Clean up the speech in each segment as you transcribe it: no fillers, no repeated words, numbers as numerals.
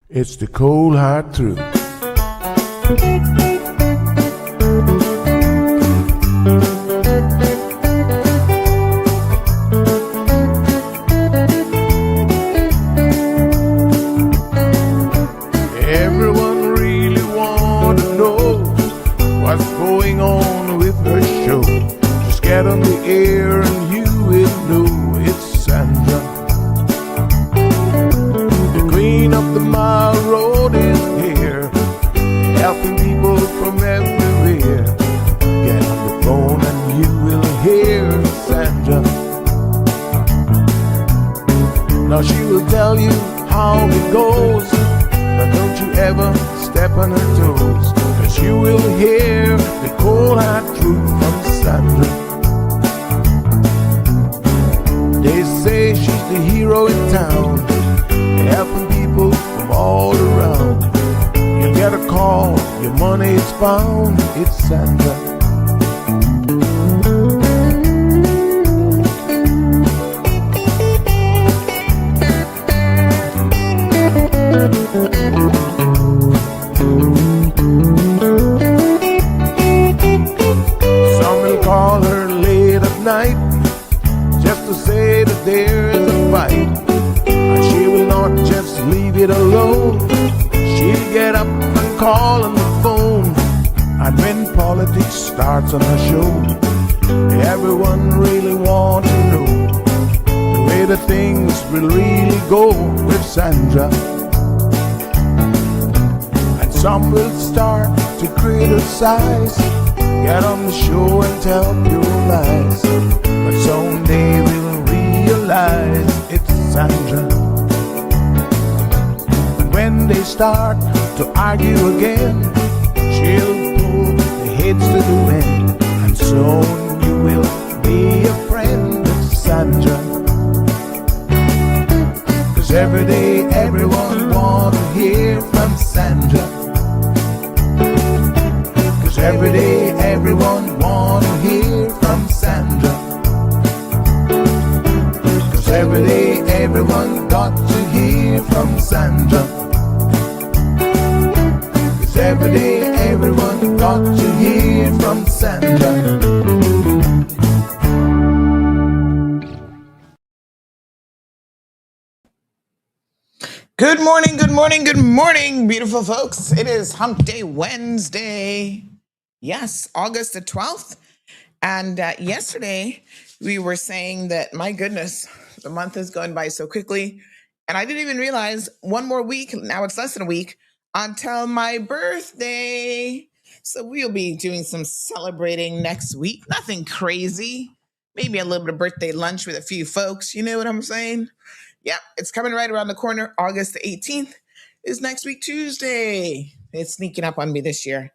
It's the cold hard truth. Everyone really wanna know what's going on with her show. Just get on the air and you will know it's Sandra. The queen of the mile road is here, helping people from everywhere. Get on the phone and you will hear Sandra. Now she will tell you how it goes, but don't you ever step on her toes, 'cause you will hear the cold hard truth from Sandra. They say she's the hero in town, helping people from all around. You get a call, your money is found, it's Sandra. Some will call her late at night just to say that there is a fight, and she will not just leave it alone. She'll get up and call on the phone, and when politics starts on her show, everyone really wants to know the way the things will really go with Sandra. And some will start to criticize, get on the show and tell pure lies, but someday we'll realize it's Sandra. And when they start to argue again, she'll pull the heads to the wind, and soon you will be a friend of Sandra. 'Cause every day everyone wants to hear from Sandra. 'Cause every day everyone wants to hear from Sandra. 'Cause every day everyone got to hear from Sandra. 'Cause every day everyone got to hear from Sandra. Good morning, good morning, good morning, beautiful folks. It is Hump Day Wednesday. Yes, August the 12th. And yesterday we were saying that, my goodness, the month is going by so quickly. And I didn't even realize one more week, now it's less than a week, until my birthday. So we'll be doing some celebrating next week. Nothing crazy. Maybe a little bit of birthday lunch with a few folks. You know what I'm saying? Yep, it's coming right around the corner. August the 18th is next week, Tuesday. It's sneaking up on me this year,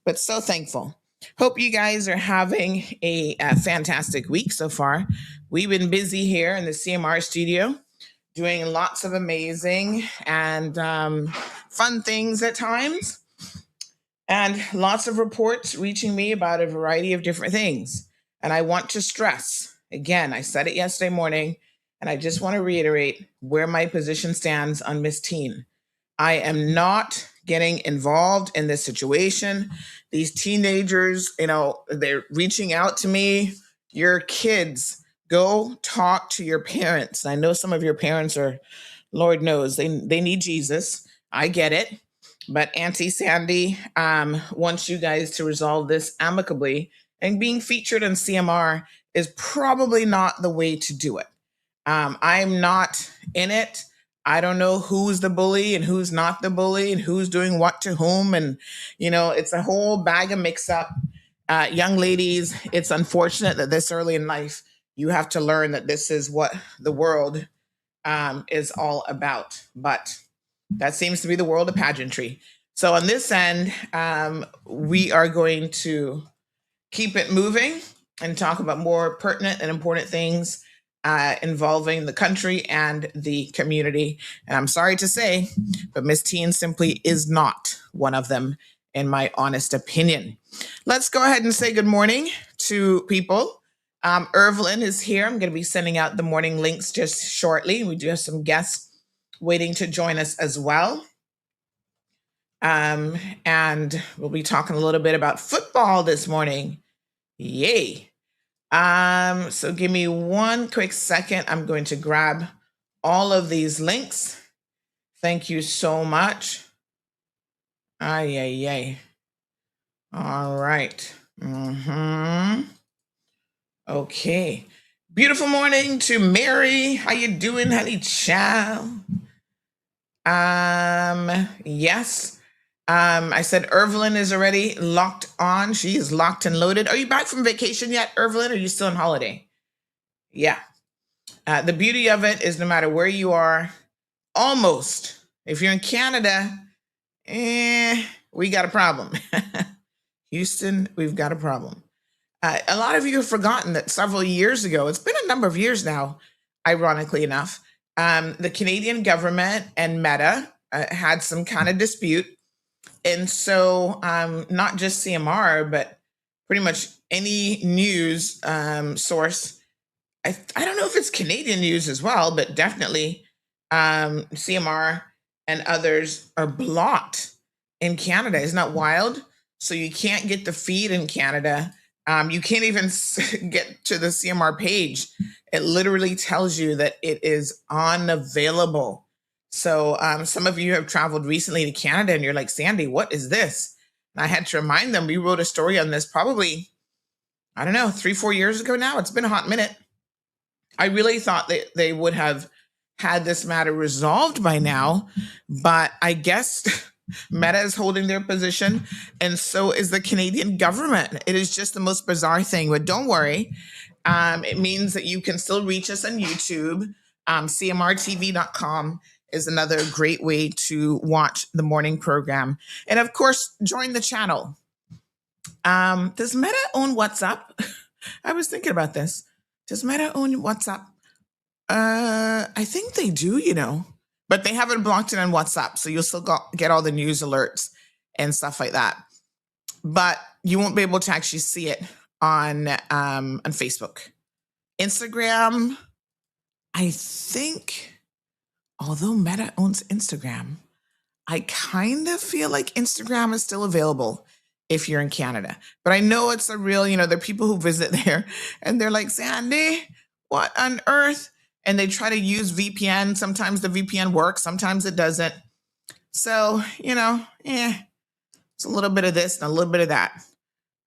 but so thankful. Hope you guys are having a fantastic week so far. We've been busy here in the CMR studio doing lots of amazing and fun things at times, and lots of reports reaching me about a variety of different things. And I want to stress again, I said it yesterday morning, and I just want to reiterate where my position stands on Miss Teen. I am not getting involved in this situation. These teenagers, they're reaching out to me. Your kids, go talk to your parents. I know some of your parents are, Lord knows, they need Jesus. I get it. But Auntie Sandy wants you guys to resolve this amicably. And being featured on CMR is probably not the way to do it. I'm not in it. I don't know who's the bully and who's not the bully and who's doing what to whom. And, it's a whole bag of mix up. Young ladies, it's unfortunate that this early in life, you have to learn that this is what the world is all about. But that seems to be the world of pageantry. So on this end, we are going to keep it moving and talk about more pertinent and important things involving the country and the community. And I'm sorry to say, but Miss Teen simply is not one of them, in my honest opinion. Let's go ahead and say good morning to people. Irvelyn is here. I'm going to be sending out the morning links just shortly. We do have some guests waiting to join us as well. And we'll be talking a little bit about football this morning. Yay. So give me one quick second. I'm going to grab all of these links. Thank you so much. Ay, ay, ay. All right. Okay. Beautiful morning to Mary. How you doing, honey child? Yes. I said Evelyn is already locked on. She is locked and loaded. Are you back from vacation yet, Evelyn? Or are you still on holiday? Yeah. The beauty of it is no matter where you are, almost. If you're in Canada, we got a problem. Houston, we've got a problem. A lot of you have forgotten that several years ago, it's been a number of years now, ironically enough, the Canadian government and Meta had some kind of dispute. And so not just CMR, but pretty much any news source, I don't know if it's Canadian news as well, but definitely CMR and others are blocked in Canada. Isn't that wild? So you can't get the feed in Canada. You can't even get to the CMR page. It literally tells you that it is unavailable. So some of you have traveled recently to Canada and you're like, Sandy, what is this? And I had to remind them, we wrote a story on this probably, I don't know, 3-4 years ago now. It's been a hot minute. I really thought that they would have had this matter resolved by now, but I guess Meta is holding their position, and so is the Canadian government. It is just the most bizarre thing, but don't worry. It means that you can still reach us on YouTube. CMRTV.com is another great way to watch the morning program. And of course, join the channel. Does Meta own WhatsApp? I was thinking about this. Does Meta own WhatsApp? I think they do, but they haven't blocked it on WhatsApp. So you'll still get all the news alerts and stuff like that. But you won't be able to actually see it on Facebook. Instagram, I think, although Meta owns Instagram, I kind of feel like Instagram is still available if you're in Canada. But I know it's a real, there are people who visit there and they're like, Sandy, what on earth? And they try to use VPN. Sometimes the VPN works, sometimes it doesn't. So, it's a little bit of this and a little bit of that.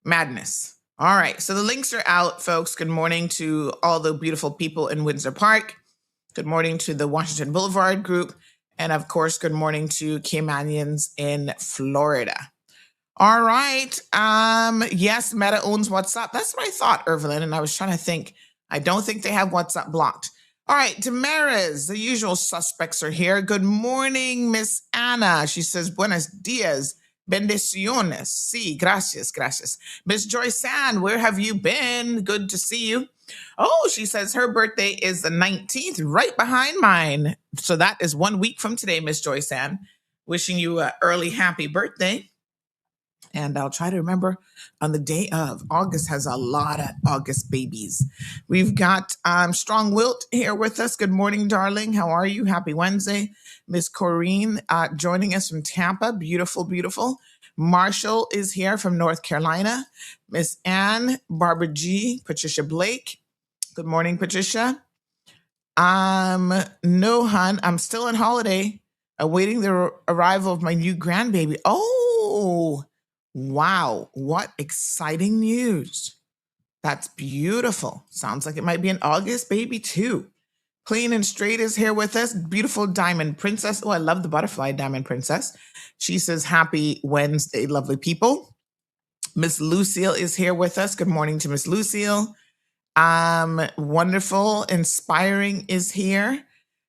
Madness. All right. So the links are out, folks. Good morning to all the beautiful people in Windsor Park. Good morning to the Washington Boulevard group. And of course, good morning to Caymanians in Florida. All right. Yes, Meta owns WhatsApp. That's what I thought, Evelyn. And I was trying to think. I don't think they have WhatsApp blocked. All right, Damaris, the usual suspects are here. Good morning, Miss Anna. She says, buenos dias, bendiciones. Sí, gracias, gracias. Miss Joy San, where have you been? Good to see you. Oh, she says her birthday is the 19th, right behind mine. So that is 1 week from today, Miss Joy San. Wishing you an early happy birthday. And I'll try to remember on the day of. August has a lot of August babies. We've got Strong Wilt here with us. Good morning, darling. How are you? Happy Wednesday. Miss Corrine joining us from Tampa. Beautiful, beautiful. Marshall is here from North Carolina. Miss Ann, Barbara G, Patricia Blake. Good morning, Patricia. No, hun, I'm still on holiday, awaiting the arrival of my new grandbaby. Oh, wow, what exciting news. That's beautiful. Sounds like it might be an August baby too. Clean and Straight is here with us. Beautiful Diamond Princess. Oh, I love the butterfly Diamond Princess. She says, happy Wednesday, lovely people. Miss Lucille is here with us. Good morning to Miss Lucille. Wonderful, Inspiring is here.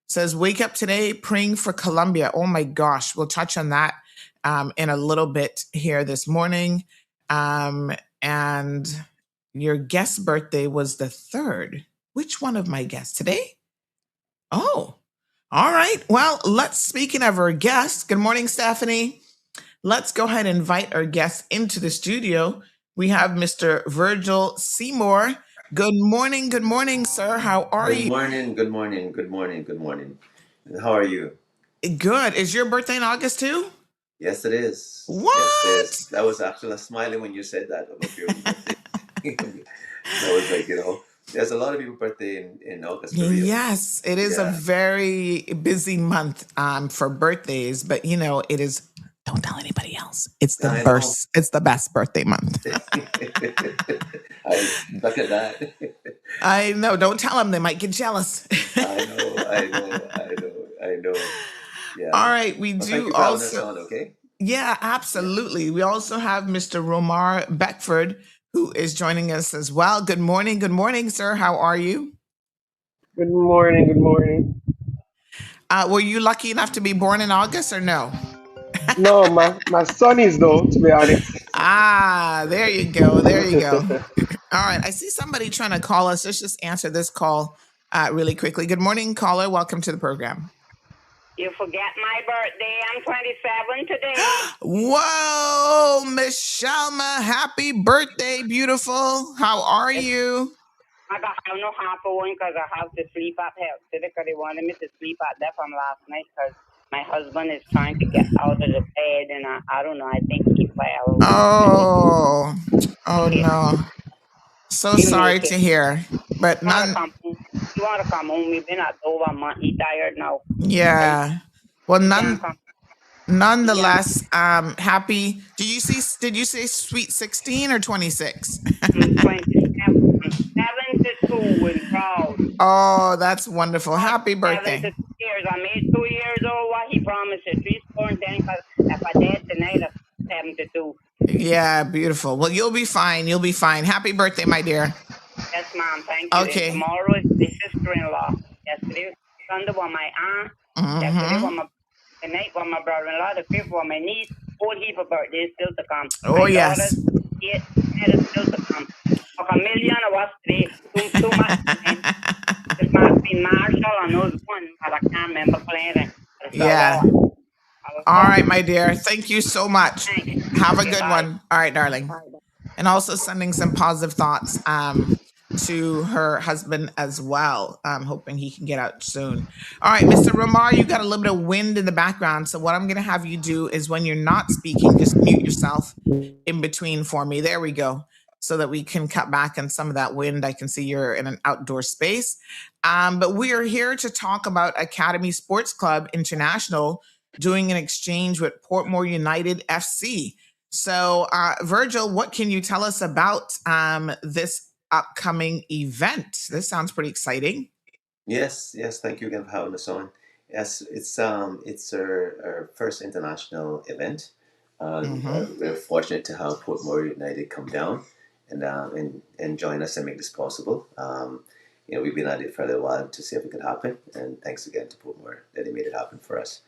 Says, wake up today praying for Colombia. Oh my gosh, we'll touch on that in a little bit here this morning. And your guest's birthday was the 3rd. Which one of my guests today? Oh, all right. Well, speaking of our guests, good morning, Stephanie. Let's go ahead and invite our guests into the studio. We have Mr. Virgil Seymour. Good morning, sir. How are you? Good morning. And how are you? Good. Is your birthday in August too? Yes, it is. Yes, it is. What? That was actually smiling when you said that about your birthday. That was like, there's a lot of people birthday in August for real. Yes, it is a Yeah, very busy month for birthdays, but it is, don't tell anybody else. It's the I know. best, it's the best birthday month. I look at that. I know, don't tell them, they might get jealous. I know, I know, I know, I know. All Yeah. right, we Well, thank do you for having us also, on, okay? yeah, Yeah. absolutely. We also have Mr. Romar Beckford who is joining us as well. Good morning, sir. How are you? Good morning, good morning. Were you lucky enough to be born in August or no? No, my son is though, to be honest. Ah, there you go. There you go. All right. I see somebody trying to call us. Let's just answer this call really quickly. Good morning, caller. Welcome to the program. You forget my birthday. I'm 27 today. Whoa, Miss Shalma. Happy birthday, beautiful. How are It's, you? I got have no half a one because I have to sleep up here today because they wanted me to sleep out there from last night because my husband is trying to get out of the bed and I don't know. I think he fell. Oh, oh Okay, no. So he'll sorry make to it. hear. But You want to none, come home? You want to come home? We've been at over a month. He tired now. So yeah. Well, you can't come. You can't. nonetheless, happy. Did you say sweet 16 or 26? I'm 27. I'm 72 and proud. Oh, that's wonderful. God, Happy birthday. 72 years. I made 2 years old. What he promised you, 3 score and 10. Cause if I dead tonight, I'm 72. Yeah, beautiful. Well, you'll be fine. You'll be fine. Happy birthday, my dear. Yes, ma'am. Thank you. And Okay. tomorrow is the sister-in-law. Yesterday, Sunday was my aunt. Yesterday Mm-hmm. was my the night was my brother-in-law. The fifth was my niece. Whole heap of birthdays still to come. Oh, My daughter's yes. eight is still to come. Like a million of us today. Too much. It's been Marshall and those one, but I can't remember playing. It's a Yeah. lot. I was All right, talking. my dear. Thank you so much. Thanks. Have a Okay, good bye. one. All right, darling. And also sending some positive thoughts to her husband as well. I'm hoping he can get out soon. All right, Mr. Ramar, you got a little bit of wind in the background. So what I'm going to have you do is when you're not speaking, just mute yourself in between for me. There we go. So that we can cut back on some of that wind. I can see you're in an outdoor space. But we are here to talk about Academy Sports Club International doing an exchange with Portmore United FC. So, Virgil, what can you tell us about this upcoming event? This sounds pretty exciting. Yes, yes. Thank you again for having us on. Yes, it's our first international event. Mm-hmm. We're fortunate to have Portmore United come down and join us and make this possible. We've been at it for a little while to see if it could happen, and thanks again to Portmore that they made it happen for us.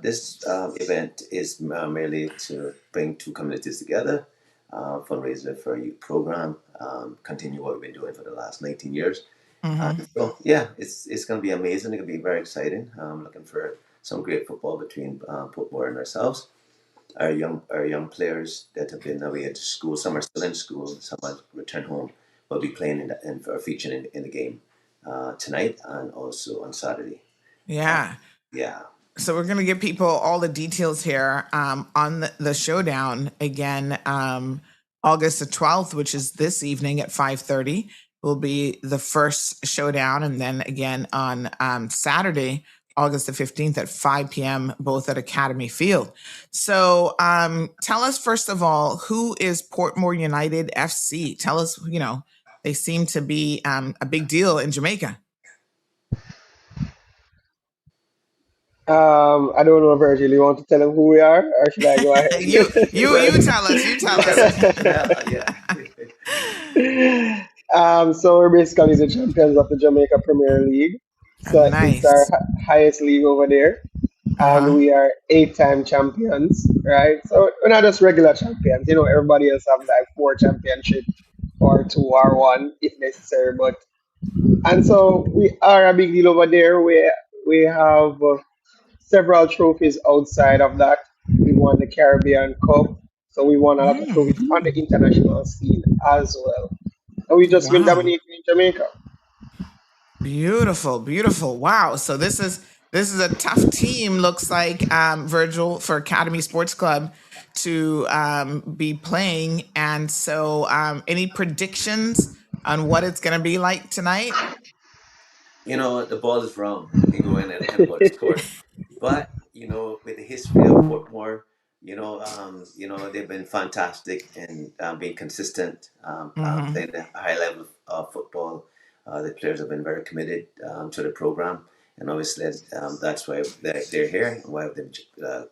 This event is merely to bring two communities together, fundraiser for a youth program, continue what we've been doing for the last 19 years. Mm-hmm. So yeah, it's going to be amazing. It's going to be very exciting. I'm looking for some great football between Portmore and ourselves. Our young players that have been away at school, some are still in school, some have returned home, will be playing or featuring in the game tonight and also on Saturday. Yeah. Yeah. So we're going to give people all the details here on the showdown again. August the 12th, which is this evening at 5:30, will be the first showdown, and then again on Saturday, August the 15th at 5 p.m., both at Academy Field. So tell us first of all, who is Portmore United FC? Tell us, they seem to be a big deal in Jamaica. I don't know, Virgil. You want to tell them who we are, or should I go You Well, tell us. You tell you tell us. us. Yeah. ahead? So we're basically the champions of the Jamaica Premier League. So it's our Nice. highest league over there, and Uh-huh. we are eight-time champions, right? So we're not just regular champions. Everybody else have like four championship or two or one if necessary, but and so we are a big deal over there. We have several trophies outside of that. We won the Caribbean Cup, so we won a lot of Mm, trophies on the international scene as well. And we just been wow. dominating in Jamaica. Beautiful, beautiful. Wow. So this This is a tough team, looks like, Virgil, for Academy Sports Club to be playing. And so, any predictions on what it's going to be like tonight? The ball is wrong. We can go in and anybody score. But with the history of Portmore, they've been fantastic in being consistent, Mm-hmm. playing a high level of football. The players have been very committed to the program, and obviously that's why they're here. And why they've,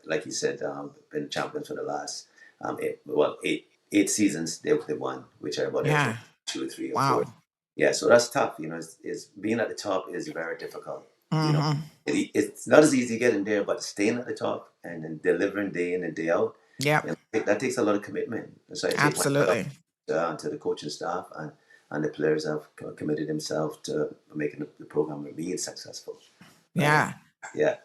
like you said, been champions for the last eight seasons. They've won, which everybody else won Yeah. 2 or 3 or 4. Wow. Yeah, so that's tough. Is being at the top is very difficult. You know, Mm-hmm. it's not as easy getting there, but staying at the top and then delivering day in and day out, Yep. that takes a lot of commitment. So I take my hat off Absolutely. to the coaching staff and the players have committed themselves to making the program being successful. Right? Yeah. Yeah.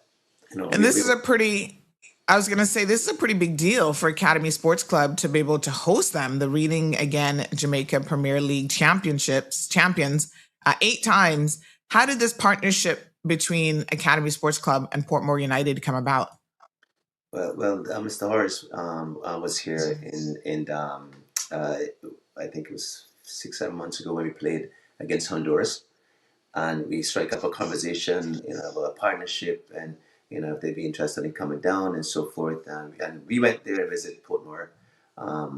And this is a pretty, I was going to say, this is a pretty big deal for Academy Sports Club to be able to host them, the Reading Again Jamaica Premier League champions, 8 times. How did this partnership between Academy Sports Club and Portmore United come about? Mr. Horace was here uh, I think it was 6 7 months ago when we played against Honduras, and we strike up a conversation, about a partnership, and if they'd be interested in coming down and so forth. And we went there and visit Portmore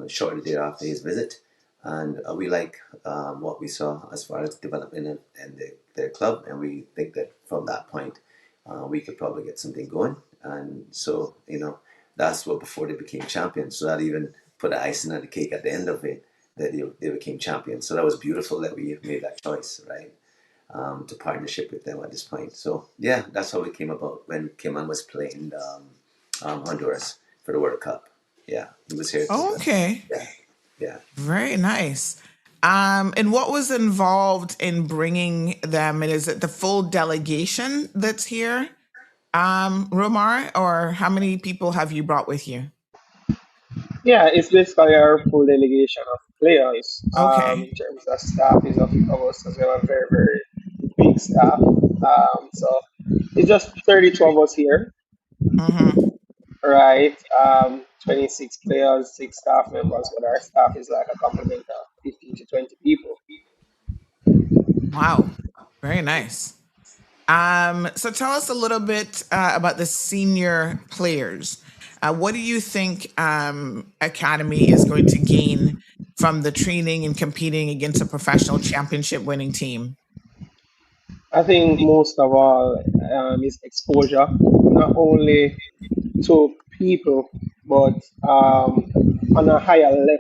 shortly thereafter his visit, and we like what we saw as far as development and their club, and we think that from that point we could probably get something going. And so that's what before they became champions. So that even put the icing on the cake at the end of it that they became champions. So that was beautiful that we made that choice, right? To partnership with them at this point. So yeah, that's how it came about when Cayman was playing Honduras for the World Cup. Yeah, he was here too. Okay. Yeah, yeah. Very nice. And what was involved in bringing them? And is it the full delegation that's here, Romar, or how many people have you brought with you? Yeah, it's basically our full delegation of players. Okay. In terms of staff, is of us as well, a very, very big staff. So it's just 32 of us here, Mm-hmm. right? 26 players, 6 staff members, but our staff is like a complement of 15 to 20 people. Wow. Very nice. So tell us a little bit about the senior players. What do you think Academy is going to gain from the training and competing against a professional championship winning team? I think most of all is exposure, not only to people, but on a higher level.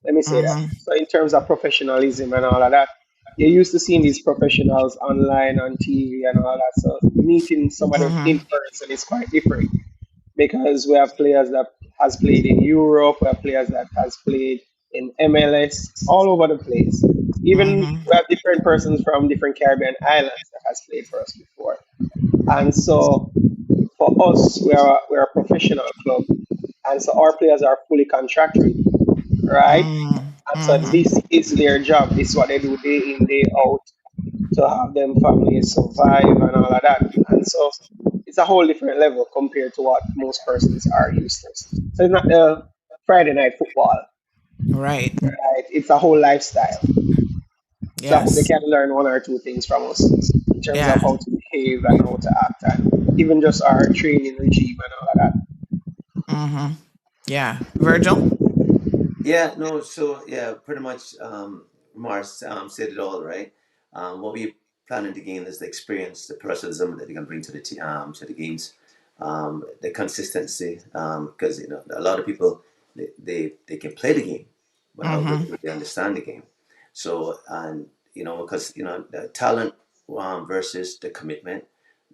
Let me say that. Mm-hmm. So, in terms of professionalism and all of that, you're used to seeing these professionals online on TV and all that. So, meeting some of them in Mm-hmm. person is quite different because we have players that has played in Europe, we have players that has played in MLS, all over the place. Even Mm-hmm. we have different persons from different Caribbean islands that has played for us before. And so for us, we're a professional club, and so our players are fully contracted, right? And so Mm-hmm. this is their job. This is what they do day in, day out to have them families survive and all of that. And so it's a whole different level compared to what most persons are used to. So it's not Friday night football, Right. right? It's a whole lifestyle. So I hope they Yes. can learn 1 or 2 things from us in terms of Yeah. how to behave and how to act and even just our training regime and all of that. Mm-hmm. Yeah. Virgil? Yeah, no, so yeah, pretty much Mars said it all, right? What we planning to gain is the experience, the professionalism that they can bring to the games, the consistency, because a lot of people they can play the game, but how good Mm-hmm. do they understand the game? So because the talent versus the commitment,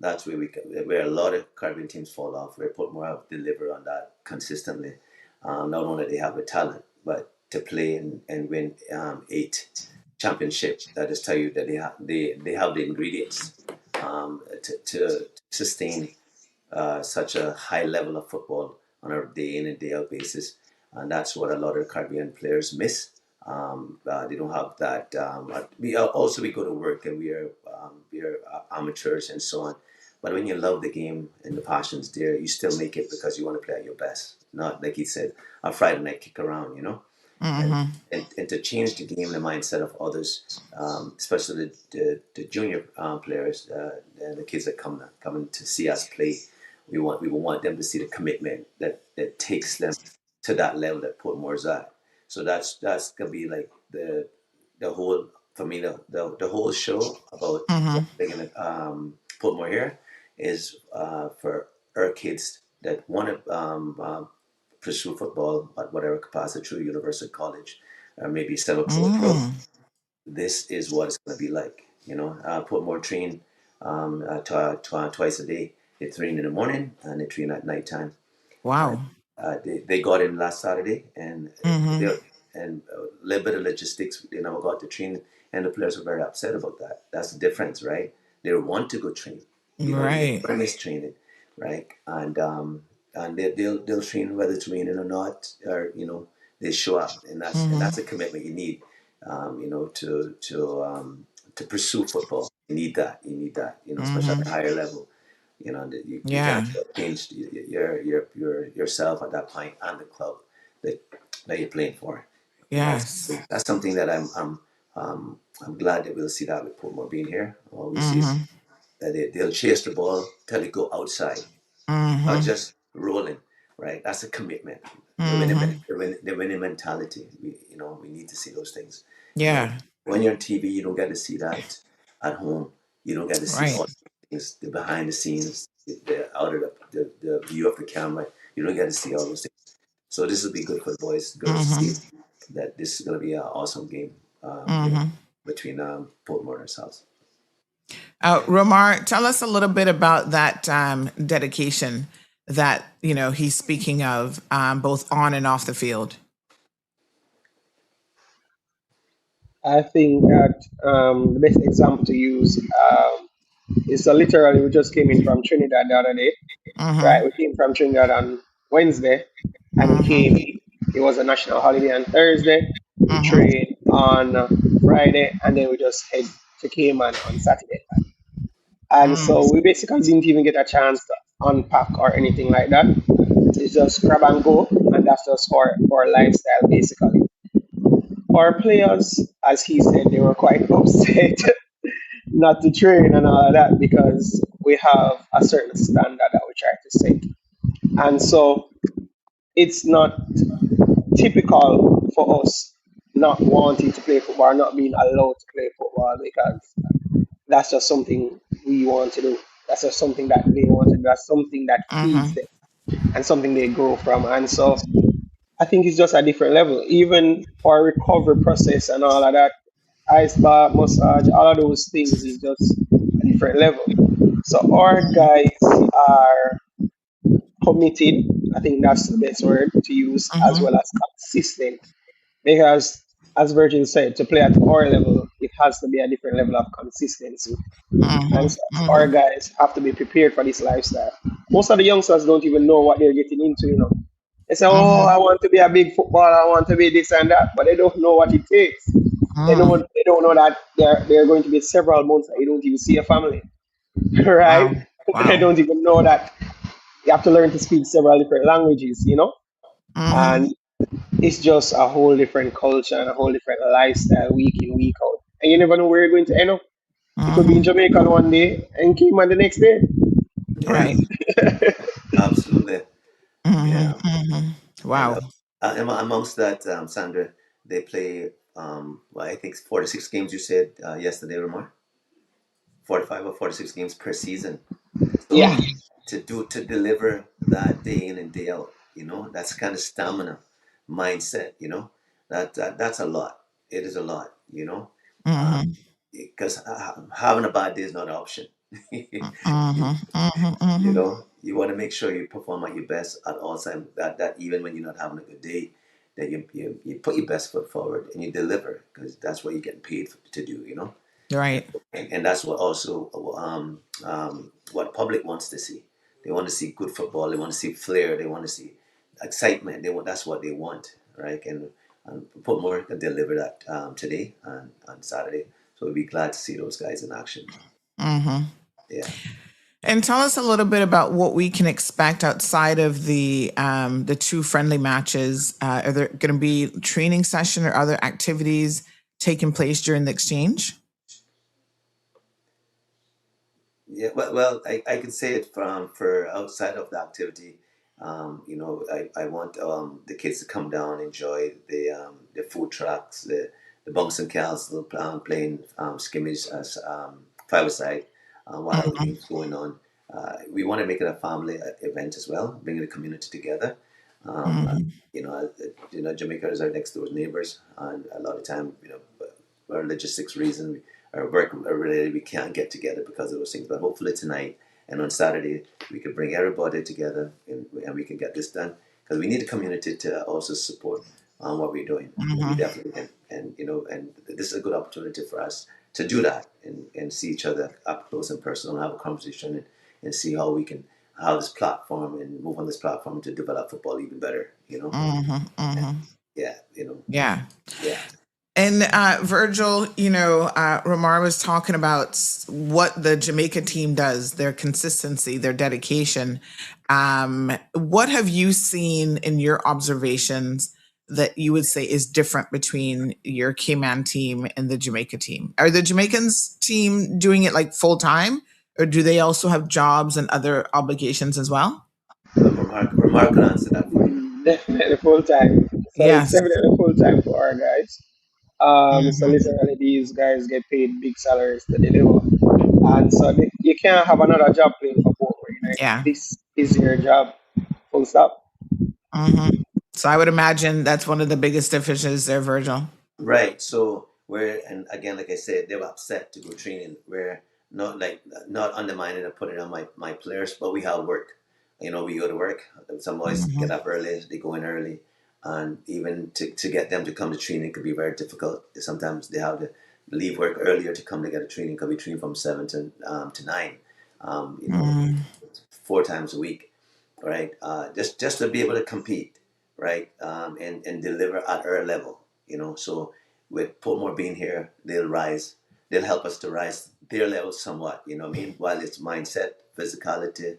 that's where a lot of Caribbean teams fall off. Where put more of deliver on that consistently. Not only they have the talent, but to play and win 8 championship. That just tell you that they have the ingredients to sustain such a high level of football on a day in and day out basis, and that's what a lot of Caribbean players miss. They don't have that. We go to work and we are amateurs and so on, But when you love the game and the passion's there, you still make it because you want to play at your best. Not like he said, a Friday night kick around, you know? And, Mm-hmm. and to change the game, the mindset of others, especially the junior players, and the kids that coming to see us play, we want them to see the commitment that takes them to that level that Portmore's at. So that's gonna be like the whole for me the whole show about Mm-hmm. bringing Portmore here is for our kids that want to pursue football at whatever capacity through university college or maybe semi-pro. Mm. This is what it's going to be like. You know, Portmore train twice a day. They train in the morning and they train at nighttime. And Wow. they got in last Saturday, and Mm-hmm. a little bit of logistics. They never got to train, and the players were very upset about that. That's the difference, right? They want to go train. You know, they Right. don't miss training, right? And they'll train whether it's raining or not, or they show up, and Mm-hmm. that's a commitment you need, to pursue football. You need that. You need that. Especially at Mm-hmm. a higher level. That you Yeah. can't change yourself at that point and the club that you're playing for, and Yes. that's something that I'm glad that we'll see that with Portmore being here. All we see is Mm-hmm. that they'll chase the ball till they go outside, not Mm-hmm. just rolling. Right, that's a commitment. Mm-hmm. The winning mentality. We need to see those things. Yeah. When you're on TV, you don't get to see that at home. You don't get to see Right. all the things, the behind the scenes, the out of the view of the camera. You don't get to see all those things. So this will be good for the boys, girls to see Mm-hmm. that this is going to be an awesome game. Mm-hmm. Between Portmore and ourselves. Romar, tell us a little bit about that dedication that he's speaking of, both on and off the field. I think that the best example to use is literally we just came in from Trinidad the other day, right? Mm-hmm. We came from Trinidad on Wednesday, and we Mm-hmm. came. It was a national holiday on Thursday. We Mm-hmm. trained on Friday, and then we just head to Cayman on Saturday. And so we basically didn't even get a chance to unpack or anything like that. It's just grab and go, and that's just for lifestyle basically. Our players, as he said, they were quite upset not to train and all of that because we have a certain standard that we try to set. And so it's not typical for us not wanting to play football or not being allowed to play football because that's just something we want to do. That's just something that they want to do. That's something that feeds Mm-hmm. them and something they grow from. And so I think it's just a different level. Even our recovery process and all of that, ice bath, massage, all of those things is just a different level. So our guys are committed. I think that's the best word to use, as Mm-hmm. well as consistent. Because, as Virgin said, to play at our level, it has to be a different level of consistency. And Mm-hmm. so our Mm-hmm. guys have to be prepared for this lifestyle. Most of the youngsters don't even know what they're getting into. They say, "Oh, I Mm-hmm. want to be a big footballer. I want to be this and that," but they don't know what it takes. Mm. They don't know that there are going to be several months that you don't even see your family, right? Wow. They Wow. don't even know that you have to learn to speak several different languages. Mm-hmm. And it's just a whole different culture and a whole different lifestyle week in, week out. And you never know where you're going to end up. You could be in Mm-hmm. Jamaica on one day and Cayman the next day. Yeah, Right. absolutely. Mm-hmm. Yeah, Mm-hmm. and Wow. amongst that, Sandra, they play. Well, I think 46 games. You said yesterday, Ramar. 45 or 46 games per season. So Yeah. Mm. to deliver that day in and day out, that's kind of stamina, mindset. That's a lot. It is a lot. Mm-hmm. Because having a bad day is not an option. Mm-hmm. Mm-hmm. Mm-hmm. You want to make sure you perform at your best at all times. That even when you're not having a good day, that you put your best foot forward and you deliver because that's what you're getting paid to do. Right. And that's what also what public wants to see. They want to see good football. They want to see flair. They want to see excitement. That's what they want, right? And Portmore can deliver that today on Saturday. So we'll be glad to see those guys in action. Mm-hmm. Yeah. And tell us a little bit about what we can expect outside of the two friendly matches. Are there going to be training session or other activities taking place during the exchange? Yeah, well, I can say it from for outside of the activity. I want the kids to come down, enjoy the food trucks, the bunks and castle, playing skimmage as five-a-side while the Mhm, game's going on. We want to make it a family event as well, bringing the community together. Um, uh, mhm, Jamaica is our next door neighbors, and a lot of time, for logistics reason or work related, we can't get together because of those things. But hopefully tonight and on Saturday, we could bring everybody together and we can get this done because we need the community to also support what we're doing. We mhm, definitely can, and this is a good opportunity for us to do that and see each other up close and personal, and have a conversation and see how we can have this platform and move on this platform to develop football even better. mhm, And mhm. yeah, Yeah. yeah. And Virgil, Ramar was talking about what the Jamaica team does, their consistency, their dedication. What have you seen in your observations that you would say is different between your Cayman team and the Jamaica team? Are the Jamaicans team doing it like full time, or do they also have jobs and other obligations as well? Remark can answer that for you. Definitely full time. So it's Yes. definitely full time for our guys. So Hmm. literally these guys get paid big salaries to deliver, and so you can't have another job playing for Portmore United. Yeah. This is your job, full stop. Hmm. So I would imagine that's one of the biggest deficiencies there, Virgil. Right. So and again, like I said, they were upset to go training. We're not undermining or putting on my players, but we have work. We go to work. Some boys get Hmm. up early, they go in early, and even to get them to come to training could be very difficult. Sometimes they have to leave work earlier to come to get a training. Could be training from 7 to 9. Um, you know, Mm, 4 times a week, right? Just to be able to compete, right? And deliver at our level, So with Portmore being here, they'll help us to rise their level somewhat, you know what I mean? While it's mindset, physicality,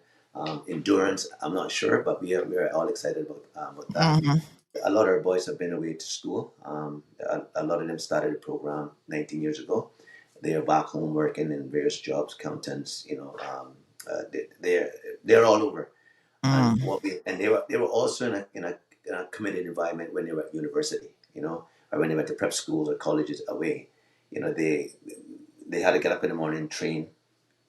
endurance, I'm not sure, but we're all excited about that. mhm, A lot of our boys have been away to school. A lot of them started the program 19 years ago. They are back home working in various jobs, accountants. They're all over. And mm, they were also in a committed environment when they were at university, or when they went to prep schools or colleges away. You know, they had to get up in the morning, train,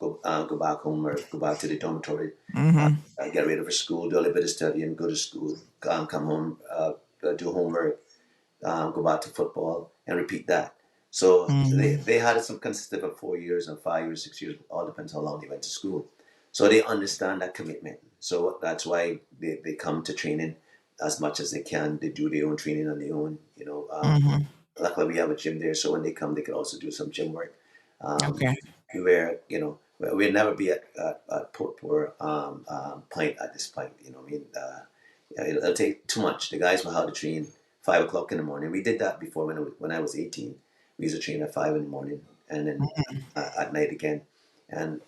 go back home or go back to the dormitory, uh, mhm, get ready for school, do a little bit of studying, go to school, come home, do homework, go back to football, and repeat that. So they, mhm, they had some consistent for 4 years and 5 years, 6 years, all depends how long they went to school. So they understand that commitment. So that's why they come to training as much as they can. They do their own training on their own. mhm. Luckily we have a gym there, so when they come, they can also do some gym work. Um, Okay. where we'll never be at poor point at this point. I mean, yeah, it'll take too much. The guys will have to train 5 o'clock in the morning. We did that before when I was 18. We used to train at 5 in the morning and then at night again. And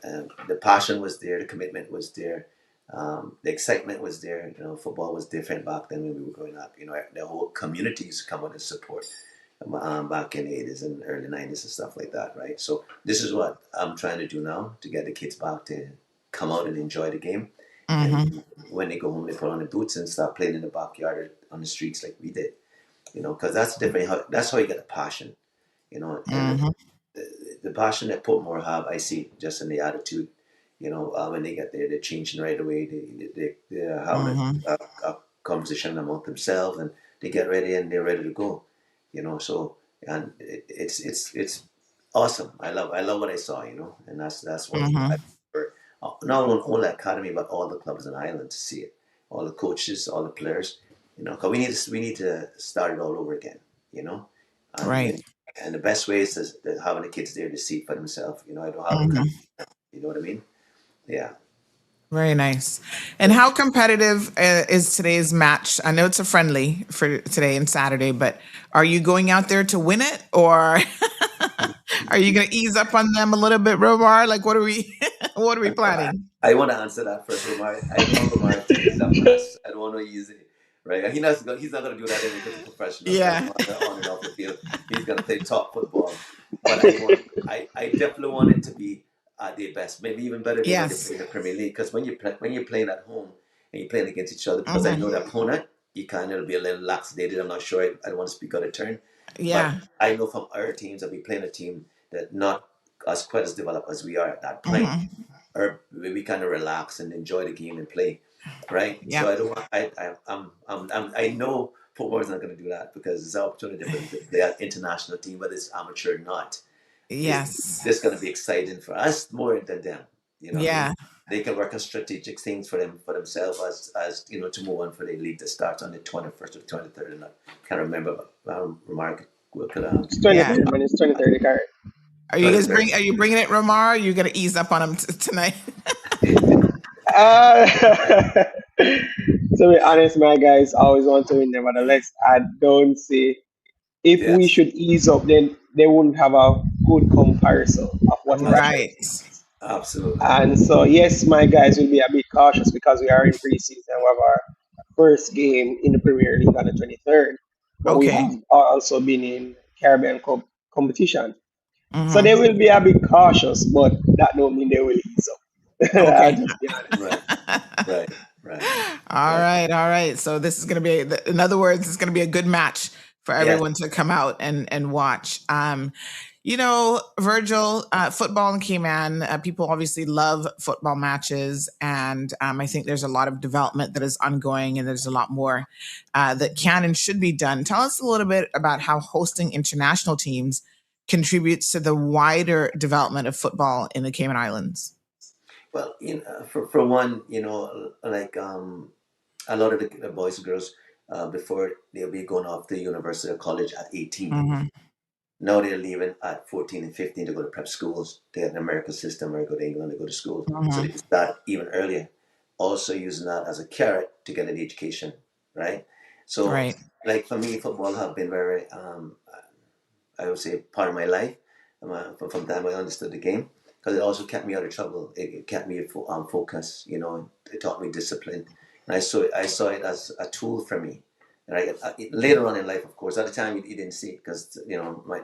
the passion was there, the commitment was there, the excitement was there. Football was different back then when we were growing up. The whole communities come out and support back in the 80s and early 90s and stuff like that, right? So this is what I'm trying to do now to get the kids back to come out and enjoy the game. And Mhm, when they go home, they put on the boots and start playing in the backyard or on the streets like we did, because that's different. That's how you get a passion, and mhm, the passion that Portmore have, I see just in the attitude. When they get there, they're changing right away. They're having mhm, a conversation among themselves, and they get ready and they're ready to go. So and it's awesome. I love what I saw. And that's what I mhm, for not only academy but all the clubs in Ireland to see it, all the coaches, all the players. Because we need to start it all over again. You know, and right. and and the best way is having the kids there to see it for themselves. I don't have the Mhm. country. You know what I mean? Yeah. Very nice. And Yeah. how competitive is today's match? I know it's a friendly for today and Saturday, but are you going out there to win it, or are you going to ease up on them a little bit, Romar? Like, what are we? What are we planning? I want to answer that first, Lamar. I know Lamar takes that pass. I don't want to use it, right? He's not going to do that anyway because he's a professional. So I Yeah. know on and off the field, he's going to play top football. But I definitely want it to be at their best, maybe even better than when they Yes. play in the Premier League. Because when you're playing at home and you're playing against each other, because I know Hmm. the opponent, you kind of be a little laxated. I'm not sure. I don't want to speak out of turn, but Yeah. I know from our teams that we play in a team that not as quite as developed as we are at that point, Hmm. or we kind of relax and enjoy the game and play, right? So Yep. I don't want. I know football is not going to do that because it's an opportunity for them to play at international team, whether it's amateur or not. It's Yes. this going to be exciting for us more than them. You know what I mean? Yeah. They can work on strategic things for themselves as to move on for the league that starts on the 21st or the 23rd. And I can't remember, but Remark could It's Yeah. 23rd, man. It's 23rd, correct? Are you guys 23rd. Are you bringing it, Romar? Or are you gonna ease up on him tonight? Uh, to be honest, my guys always want to win. Nevertheless, I don't see if we Yes, should ease up, then they wouldn't have a good comparison of what it actually Right. is. absolutely. And so, yes, my guys will be a bit cautious because we are in preseason. We have our first game in the Premier League on the 23rd, but we Okay. have also been in Caribbean Cup competition. So they Hmm. will be a bit cautious, but that don't mean they will ease up. I'll Okay. just be honest. Right, right, right, All right. right, all right. So this is going to be, in other words, it's going to be a good match for Yes. everyone to come out and watch. Virgil, football in Cayman, people obviously love football matches, and I think there's a lot of development that is ongoing, and there's a lot more that can and should be done. Tell us a little bit about how hosting international teams contributes to the wider development of football in the Cayman Islands. Well, for one, like a lot of the boys and girls before they'll be going off to university or college at 18. Hmm. Now they're leaving at 14 and 15 to go to prep schools, to get an American system or go to England to go to school. So they Hmm. can start even earlier. Also using that as a carrot to get an education, right? So, Right. like for me, football have been very I would say part of my life from the time I understood the game because it also kept me out of trouble. It kept me focused. It taught me discipline, and I saw it as a tool for me. Right. Later on in life, of course, at the time you didn't see it because my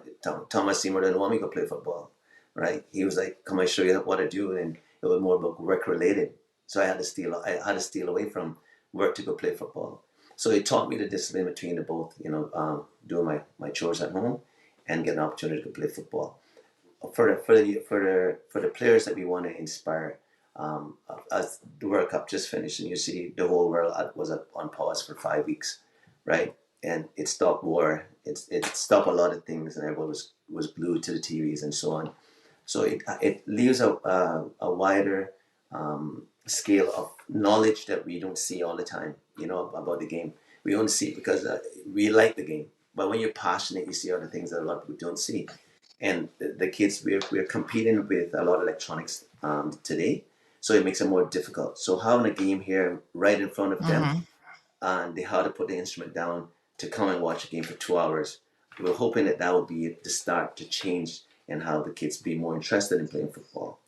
Thomas Seymour didn't want me to play football. Right. He was like, "Come, I show you what I do," and it was more about work related. So I had to steal. I had to steal away from work to go play football. So it taught me the discipline between the both. Doing my chores at home and get an opportunity to play football. For the players that we want to inspire, as the World Cup just finished, and you see the whole world was on pause for 5 weeks, right? And it stopped war. It stopped a lot of things, and everyone was glued to the TVs and so on. So it leaves a wider scale of knowledge that we don't see all the time, about the game. We only see it because we like the game. But when you're passionate, you see other things that a lot of people don't see. And the kids, we're competing with a lot of electronics today. So it makes it more difficult. So having a game here right in front of them, Hmm. and they had to put the instrument down to come and watch a game for 2 hours. We're hoping that will be the start to change and how the kids be more interested in playing football.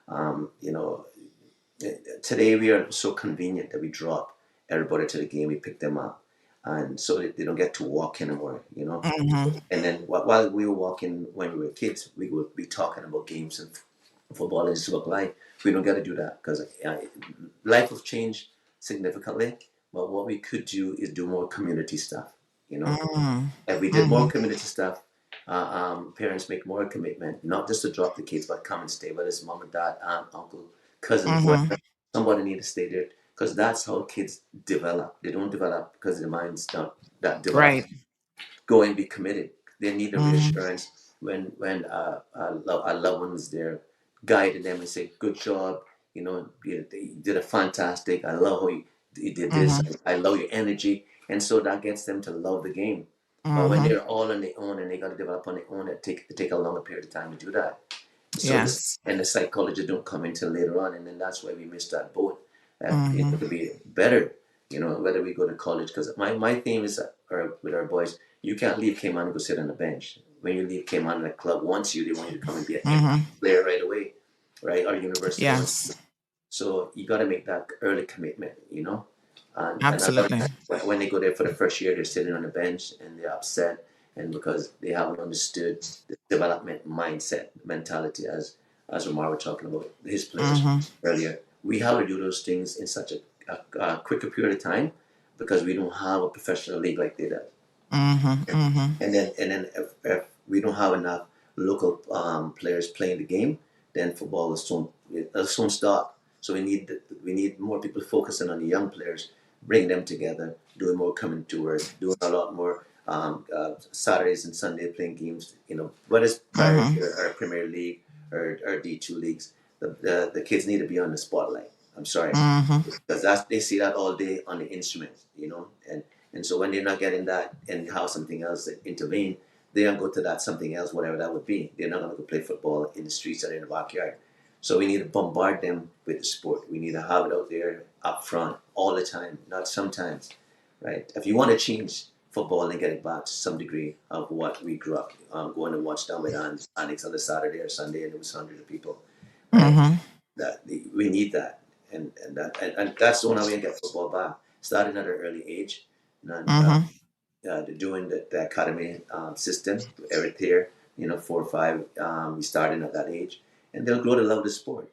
Um, you know, Today we are so convenient that we drop everybody to the game, we pick them up, and so they don't get to walk anymore. Hmm. And then while we were walking when we were kids, we would be talking about games and football and stuff life. We don't get to do that because life has changed significantly. But what we could do is do more community stuff. You know, Hmm. if we did more Hmm. community stuff, parents make more commitment, not just to drop the kids, but come and stay with us, mom and dad, aunt, uncle, cousin, Hmm. whoever. Somebody need to stay there because that's how kids develop. They don't develop because their mind's not that developed. Right. Go and be committed. They need a Hmm. reassurance when a loved one is there, guiding them and say, "Good job. You did a fantastic. I love how you did this. Hmm. I love your energy." And so that gets them to love the game. But when Hmm. they're all on their own and they got to develop on their own, it take a longer period of time to do that. So Yes. the psychology don't come until later on, and then that's why we miss that boat. Hmm. It could be better, whether we go to college. Because my theme is with our boys, you can't leave Cayman and go sit on the bench. When you leave Cayman, the club wants you. They want you to come and be an impact Hmm. player right away. right? Or university level. Yes. So you got to make that early commitment, And a lot of Absolutely. times when they go there for the first year, they're sitting on the bench and they're upset, and because they haven't understood the development mindset mentality, as Ramar was talking about his players Mm-hmm. earlier. We have to do those things in such a quicker period of time because we don't have a professional league like they do. Mm-hmm. Mm-hmm. And then if we don't have enough local players playing the game, then football will soon stop. So we need more people focusing on the young players, bring them together, doing more coming tours, doing a lot more Saturdays and Sunday playing games. Whether it's Premier Mm-hmm. or Premier League or D2 leagues, the kids need to be on the spotlight. I'm sorry, Mm-hmm. because they see that all day on the instruments, and so when they're not getting that and have something else that intervene, they don't go to that something else, whatever that would be. They're not going to go play football in the streets or in the backyard. So we need to bombard them with the sport. We need to have it out there up front all the time, not sometimes, right? If you want to change football and get it back to some degree of what we grew up going to watch down with Annex on the Saturday or Sunday, and it was hundreds of people, right? Mm-hmm. That we need that, and that's the only way to get football back. Starting at an early age, and Mm-hmm. doing the academy system every year, 4 or 5, we starting at that age, and they'll grow to love the sport.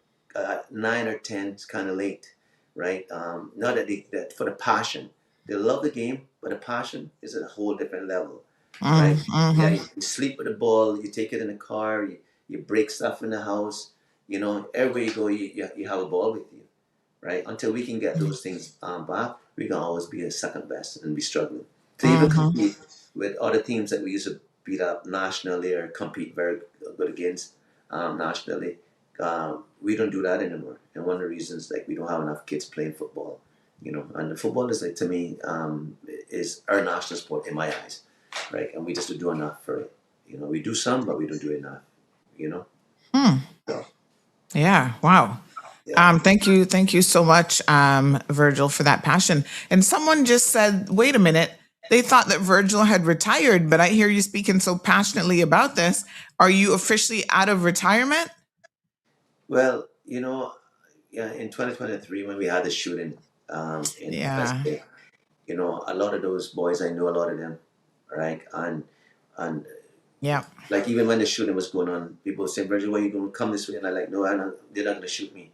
9 or 10 is kind of late, right? Not that for the passion, they love the game, but the passion is at a whole different level, right? Yeah, Mm-hmm. you sleep with the ball, you take it in the car, you break stuff in the house, everywhere you go, you have a ball with you, right? Until we can get those things back, we can always be a second best and be struggling to even Mm-hmm. compete with other teams that we used to beat up nationally or compete very good against nationally. We don't do that anymore, and one of the reasons, like, we don't have enough kids playing football, and the football is, like, to me, is our national sport in my eyes, right? And we just don't do enough for it. We do some, but we don't do enough. You know, Hmm. so Yeah. Wow. yeah. Thank you so much, Virgil, for that passion. And someone just said, wait a minute, they thought that Virgil had retired, but I hear you speaking so passionately about this. Are you officially out of retirement? Well, yeah, in 2023 when we had the shooting in Yeah. USA, a lot of those boys, I know a lot of them, right? And Yeah. like, even when the shooting was going on, people would say, Virgil, why are you going to come this way? And I'm like, no, they're not going to shoot me,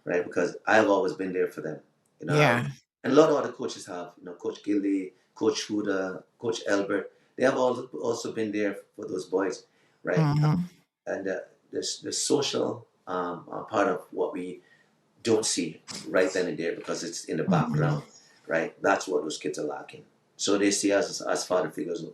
right? Because I've always been there for them. Yeah. And a lot of other coaches have, Coach Gilly, Coach Huda, Coach Albert, they have also been there for those boys, right? Mm-hmm. And the social part of what we don't see right then and there, because it's in the Mm-hmm. background, right? That's what those kids are lacking. So they see us as father figures,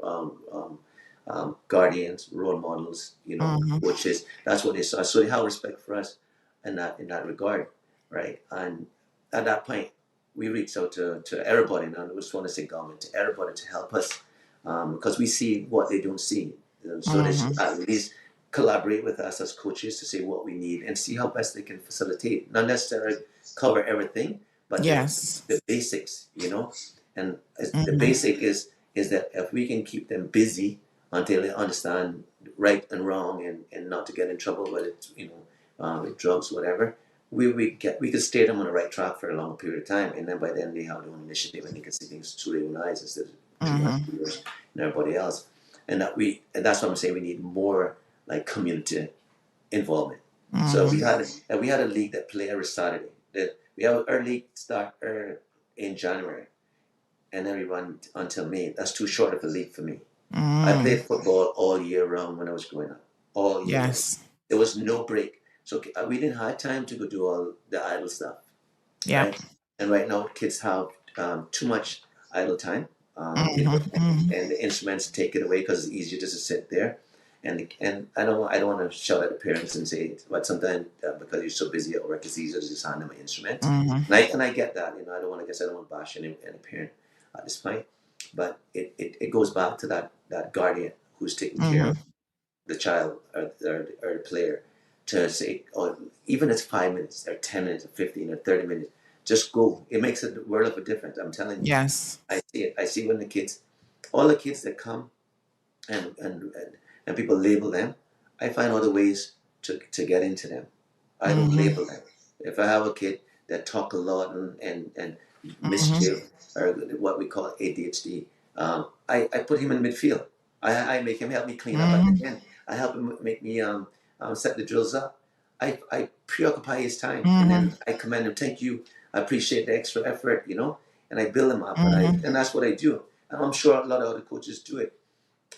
guardians, role models, Mm-hmm. coaches. That's what they saw. So they have respect for us in that regard, right? And at that point, we reached out to everybody, and I just want to say government, to everybody, to help us, because we see what they don't see. So they Mm-hmm. should at least collaborate with us as coaches to see what we need and see how best they can facilitate. Not necessarily cover everything, but Yes. the basics, And the Mm-hmm. basic is that if we can keep them busy until they understand right and wrong, and not to get in trouble with it, with drugs, whatever, we could stay them on the right track for a long period of time, and then by then they have their own initiative and they can see things through their own eyes instead of through our Mm-hmm. viewers and everybody else. And that's what I'm saying. We need more, like, community involvement. So Mm-hmm. if we had a league that play every Saturday. We have our league start in January, and then we run until May. That's too short of a league for me. I Mm. played football all year round when I was growing up, all year round. Yes. There was no break, so we didn't have time to go do all the idle stuff, Yep. right? And right now, kids have too much idle time, Mm-hmm. and the instruments take it away because it's easier just to sit there. And I don't want to shout at the parents and say it, but sometimes because you're so busy at work, it's easier to just hand them an instrument. Mm-hmm. And I get that. I don't want to bash any parent at this point, but it goes back to that guardian who's taking care Mm-hmm. of the child, or the player, to say, oh, even if it's 5 minutes or 10 minutes or 15 or 30 minutes, just go. It makes a world of a difference. I'm telling you. Yes. I see it. I see when all the kids that come, and people label them. I find other ways to get into them, I don't Mm-hmm. label them. If I have a kid that talk a lot and Mm-hmm. mischief or what we call ADHD, I put him in midfield. I make him help me clean up at the Mm-hmm. end. I help him make me set the drills up. I preoccupy his time and Mm-hmm. then I commend him. Thank you. I appreciate the extra effort, and I build him up Mm-hmm. and that's what I do. And I'm sure a lot of other coaches do it.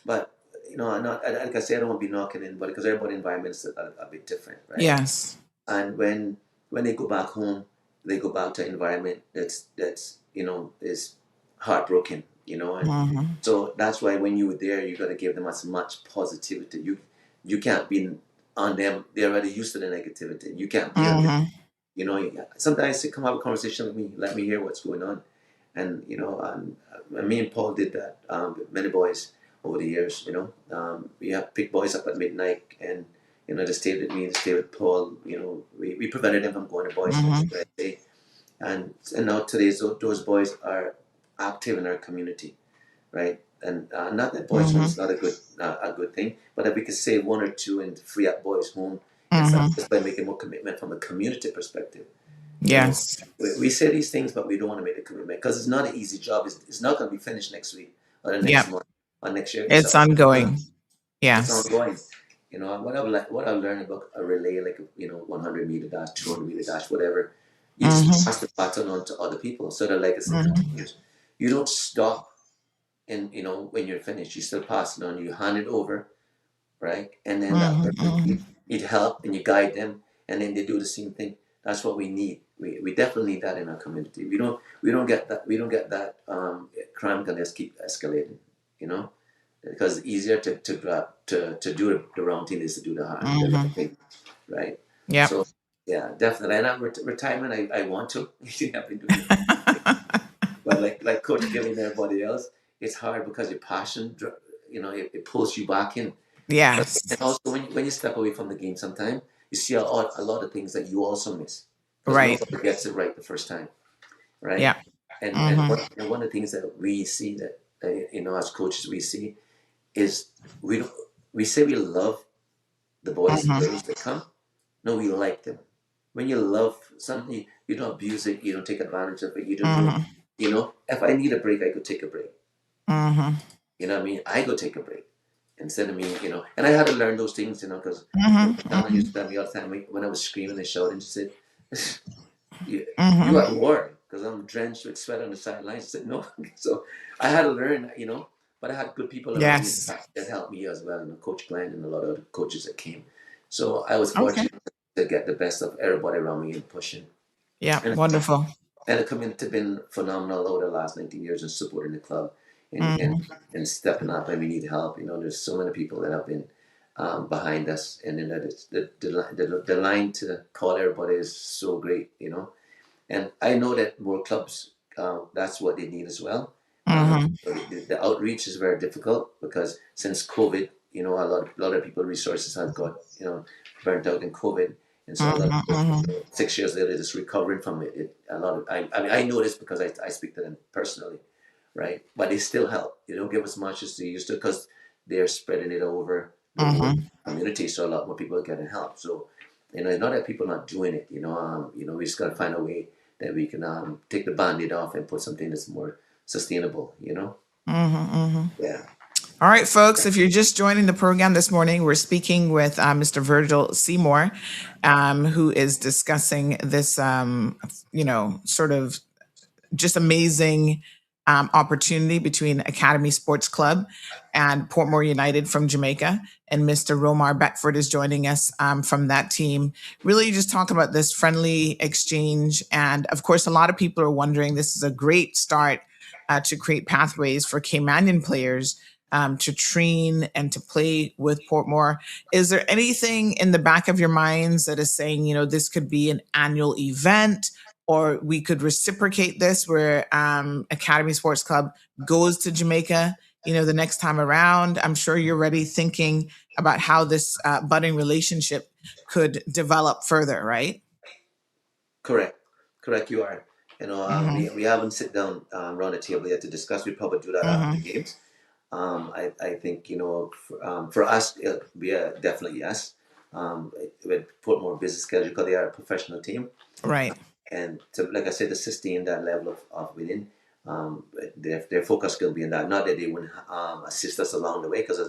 But I'm not like I say, I don't want to be knocking in, but because everybody environments are a bit different, right? Yes. And when they go back home, they go back to an environment that's is heartbroken, and Mm-hmm. so that's why when you were there, you got to give them as much positivity. You can't be on them. They're already used to the negativity. You can't be on them. Mm-hmm. Sometimes they come have a conversation with me, let me hear what's going on, and me and Paul did that with many boys over the years. We have picked boys up at midnight, and they stayed with me, they stayed with Paul. We prevented them from going to boys' homes Mm-hmm. that day, and now today those boys are active in our community, right? And not that boys' home Mm-hmm. is not a good thing, but if we could save one or two and free up boys' home, and so Mm-hmm. just by making more commitment from a community perspective. You know, Yes. we say these things, but we don't want to make the commitment because it's not an easy job. It's not going to be finished next week or the next Yep. month or next year. It's ongoing. It's Yes. ongoing. What I've learned about a relay, like 100-meter dash, 200-meter dash, whatever, you just Mm-hmm. pass the baton on to other people so the legacy Mm-hmm. continues. You don't stop, and when you're finished, you still pass it on. You hand it over, right? And then that person Mm-hmm. need help, and you guide them, and then they do the same thing. That's what we need. We definitely need that in our community. We don't get that. We don't get that. Crime can just keep escalating, you know, because it's easier to do the wrong thing is to do the Mm-hmm. right thing, right? Yep. So yeah, definitely. And retirement, I want to. I've been doing it, but like Coach Gilly and everybody else, it's hard because your passion, it pulls you back in. And Yes. also, when you step away from the game, sometimes you see a lot of things that you also miss because Right. nobody gets it right the first time, right? Yep. And Mm-hmm. one of the things that we see that as coaches we see is we don't, we say we love the boys and Mm-hmm. girls that come. No, we like them. When you love something, you don't abuse it. You don't take advantage of it. You don't do it. Mm-hmm. If I need a break, I could take a break. Mm-hmm. You know what I mean? I go take a break instead of me, And I had to learn those things, because Donna Mm-hmm. used to tell me all the time when I was screaming and shouting. She said, "You Mm-hmm. at war?" Because I'm drenched with sweat on the sidelines. I said, "No." So I had to learn, But I had good people around me Yes. that helped me as well, Coach Glenn and a lot of other coaches that came. So I was Okay. fortunate to get the best of everybody around me and pushing. Yeah. And Wonderful. and the community has been phenomenal over the last 19 years in supporting the club and, and, Mm-hmm. and stepping up when we need help. There's so many people that have been behind us, and then the line to call everybody is so great. And I know that more clubs, that's what they need as well. Mm-hmm. The outreach is very difficult because since COVID, a lot of people resources have got burnt out in COVID, and so a lot of Mm-hmm. people, Mm-hmm. 6 years later just recovering from it. A lot of I mean I know this because I speak to them personally, right? But they still help. They don't give as much as they used to because they're spreading it over the whole Mm-hmm. community, so a lot more people are getting help. So it's not that people are not doing it. We just got to find a way that we can take the band-aid off and put something that's more sustainable. Mm-hmm. Mm-hmm. Yeah. All right, folks, if you're just joining the program this morning, we're speaking with Mr. Virgil Seymour, who is discussing this, sort of just amazing opportunity between Academy Sports Club and Portmore United from Jamaica. And Mr. Romar Beckford is joining us from that team. Really just talk about this friendly exchange. And of course, a lot of people are wondering, this is a great start to create pathways for Caymanian players to train and to play with Portmore. Is there anything in the back of your minds that is saying, this could be an annual event, or we could reciprocate this where Academy Sports Club goes to Jamaica, the next time around? I'm sure you're already thinking about how this budding relationship could develop further, right? Correct, you are. Mm-hmm. We haven't sit down around the table yet to discuss. We probably do that after the Mm-hmm. games. I think for us it'll be a definitely yes. with Portmore busy schedule because they are a professional team, Right. and to, like I said, to sustain that level of winning, their focus will be in that. Not that they wouldn't assist us along the way, because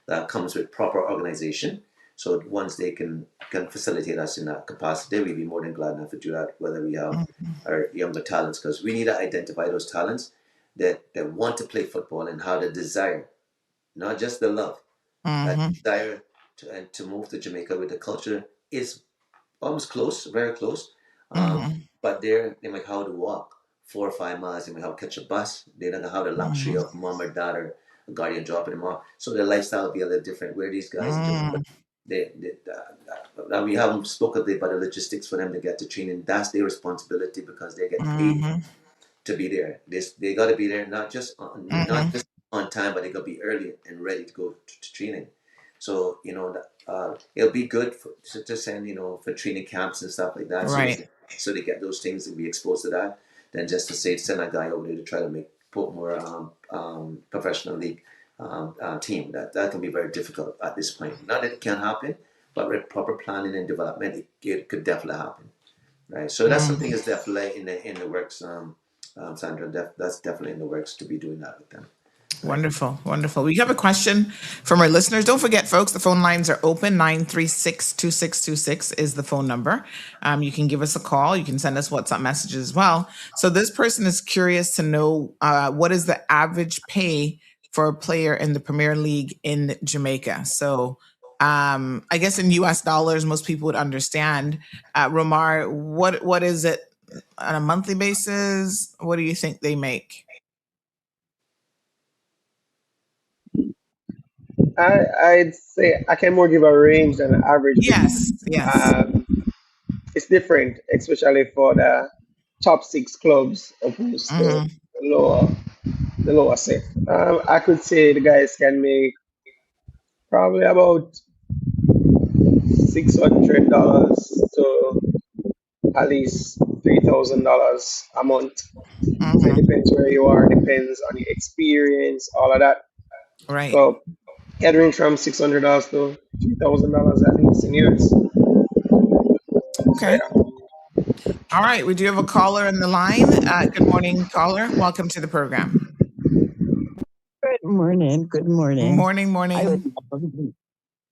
that comes with proper organization. So once they can facilitate us in that capacity, we'd be more than glad enough to do that. Whether we have our younger talents, because we need to identify those talents that want to play football and have the desire, not just the love, that Mm-hmm. desire to move to Jamaica with the culture is almost close, very close. Mm-hmm. But they might have to walk 4 or 5 miles. They might have to catch a bus. They don't have the luxury of mom or dad or a guardian dropping them off. So their lifestyle will be a little different. Where these guys in Jamaica, we haven't spoken about the logistics for them to get to training. That's their responsibility because they get paid Mm-hmm. to be there. They got to be there not Mm-hmm. just on time, but they got to be early and ready to go to training. So it'll be good to send for training camps and stuff like that. Right. So they get those things and be exposed to that. Than just to say send a guy over there to try to put more professional league team. That can be very difficult at this point. Not that it can happen, but with proper planning and development, it could definitely happen. Right. So that's something that's definitely in the works. Sandra, that's definitely in the works to be doing that with them. Right. Wonderful, wonderful. We have a question from our listeners. Don't forget, folks, the phone lines are open. 936-2626 is the phone number. You can give us a call. You can send us WhatsApp messages as well. So this person is curious to know what is the average pay for a player in the Premier League in Jamaica. So I guess in US dollars, most people would understand. Romar, what is it on a monthly basis? What do you think they make? I'd say I can more give a range than an average Yes, because yes. it's different, especially for the top six clubs opposed to Mm-hmm. the lower the lower set. I could say the guys can make probably about $600 to at least $3,000 a month. So it Mm-hmm. depends where you are, depends on your experience, all of that. Right. So it range from $600 to $3,000 at least in years. So Okay. yeah. All right. We do have a caller in the line. Good morning, caller. Welcome to the program. Good morning. Good morning. Morning, I would morning. never,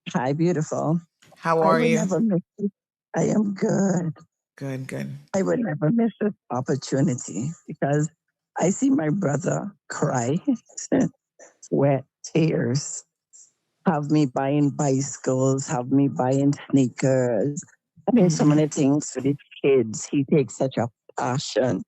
hi, beautiful. How I are would you? never miss it. I am good. Good, good. I would never miss this opportunity because I see my brother cry, sweat, tears, have me buying bicycles, have me buying sneakers. I mean, so Mm-hmm. many things for the kids. He takes such a passion.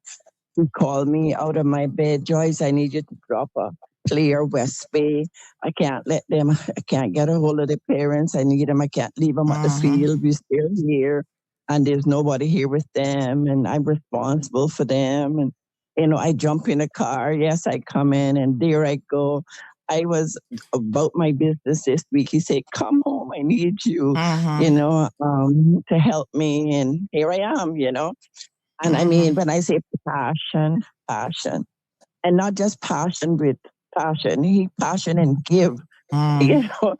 He called me out of my bed, Joyce, I need you to drop a Clear West Bay. I can't let them, I can't get a hold of the parents. I need them. I can't leave them at the Mm-hmm. field. We're still here and there's nobody here with them and I'm responsible for them. And, I jump in a car. Yes, I come in and there I go. I was about my business this week. He said, come home. I need you, Mm-hmm. to help me. And here I am. And I mean, Mm-hmm. when I say passion, passion, and not just passion with passion, he passion and give, you know.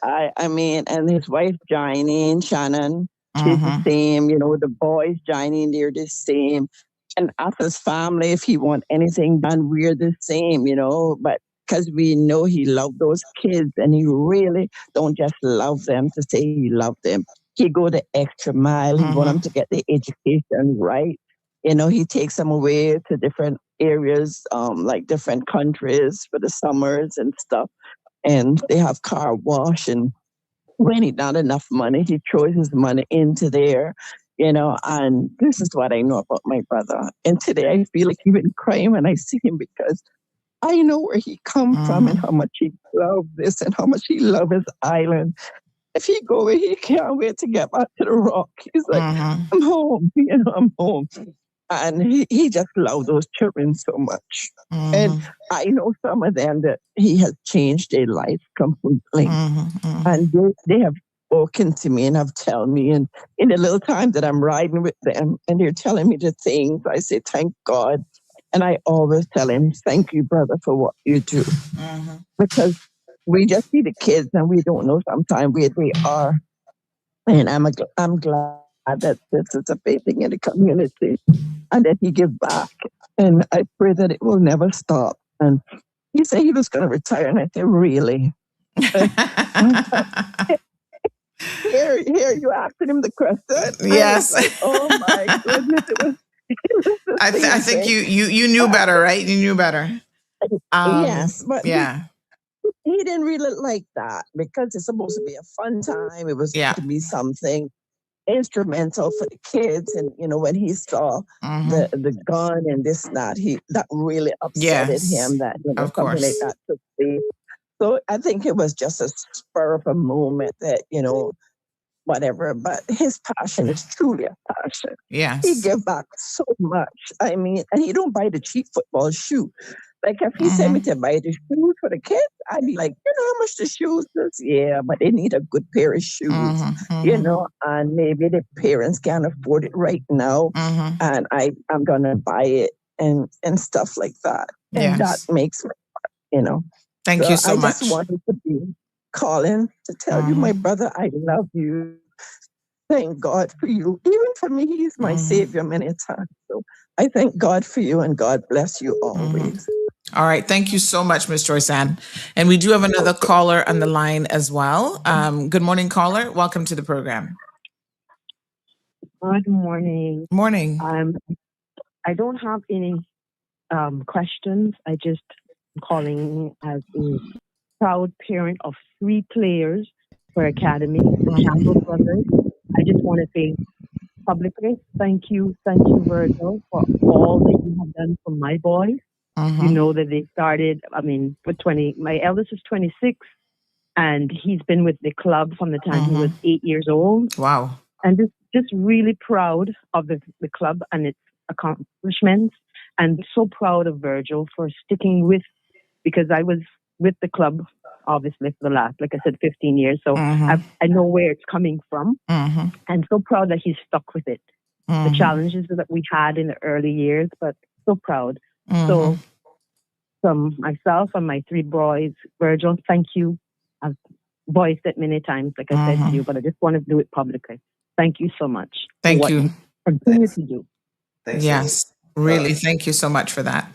I mean, and his wife joining, Shannon, she's the Mm-hmm. same, the boys joining, they're the same. And us as family, if he want anything done, we're the same. But because we know he loved those kids and he really don't just love them to say he loved them. He go the extra mile. He want them Mm-hmm. to get the education right. He takes them away to different areas, like different countries for the summers and stuff. And they have car wash and when he not enough money, he throws his money into there. And this is what I know about my brother. And today I feel like even crying when I see him because I know where he come from and Mm-hmm. how much he loved this and how much he loved his island. If he go away, he can't wait to get back to the rock. He's like, Mm-hmm. I'm home, I'm home. And he just loved those children so much. And Mm-hmm. I know some of them that he has changed their life completely. Mm-hmm. And they have spoken to me and have told me. And in the little time that I'm riding with them and they're telling me the things, I say, thank God. And I always tell him, thank you, brother, for what you do. Mm-hmm. Because we just see the kids and we don't know sometimes where they are. And I'm glad that this is a big thing in the community and that he give back. And I pray that it will never stop. And he said he was going to retire, and I said, really? Here, you asking him the question. I was Yes. like, oh my goodness, it was the I same think thing. you knew better, right? You knew better. Yes, but Yeah. he didn't really like that because it's supposed to be a fun time. It was Yeah. to be something instrumental for the kids. And when he saw Hmm. the gun and this that that really upsetted Yes. him that Of something like course. that took place. So I think it was just a spur of a moment that whatever. But his passion is truly a passion. He Yes. give back so much. I mean, and he don't buy the cheap football shoe. Like if he sent me Hmm. to buy the shoes for the kids, I'd be like, how much the shoes is? Yeah, but they need a good pair of shoes, Hmm. Hmm. and maybe the parents can't afford it right now, Hmm. and I'm gonna buy it and stuff like that, and that Yes. makes me, you know. Thank you So so I just much. wanted to be calling to tell you, my Hmm. brother, I love you. Thank God for you. Even for me, He's my Hmm. savior many times. So I thank God for you, and God bless you Hmm. always. All right. Thank you so much, Miss Joyce Ann. And we do have another Okay. caller on the line as well. Good morning, caller. Welcome to the program. Good morning. Morning. Um, I don't have any questions. I just am calling as a proud parent of three players for Academy, the Campbell brothers. I just want to say publicly, thank you, Virgil, for all that you have done for my boys. You Hmm. know that they started, I mean, with 20, my eldest is 26, and he's been with the club from the time he Hmm. was 8 years old. Wow. And just really proud of the club and its accomplishments, and so proud of Virgil for sticking with, because I was with the club obviously for the last, like I said, 15 years. So Hmm. I know where it's coming from, Hmm. and so proud that he's stuck with it. The Hmm. challenges that we had in the early years, but so proud. Hmm. So from myself and my three boys, Virgil, thank you. I've voiced it many times, like I said to Hmm. you, but I just want to do it publicly. Thank you so much for Thank what you. you continue Thanks. to do. Thanks. Yes. Uh, Really. Thank you so much for that.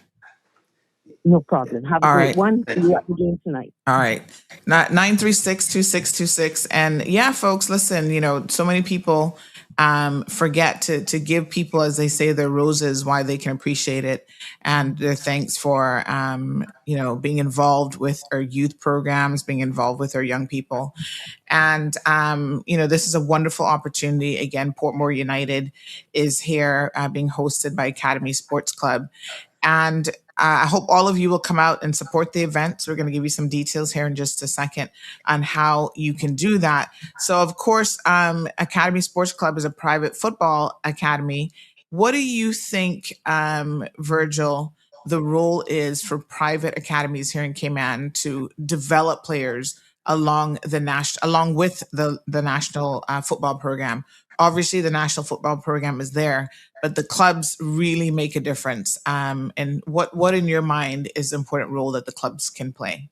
No yeah, problem. Have a All great right. one. See thank you you. at the game tonight. All right. Not 936-2626. And yeah, folks, listen, so many people forget to give people, as they say, their roses, why they can appreciate it. And their thanks for being involved with our youth programs, being involved with our young people. And this is a wonderful opportunity. Again, Portmore United is here being hosted by Academy Sports Club. And I hope all of you will come out and support the event. So we're going to give you some details here in just a second on how you can do that. So, of course, Academy Sports Club is a private football academy. What do you think, Virgil, the role is for private academies here in Cayman to develop players along with the national football program? Obviously, the national football program is there, but the clubs really make a difference. And what in your mind is the important role that the clubs can play?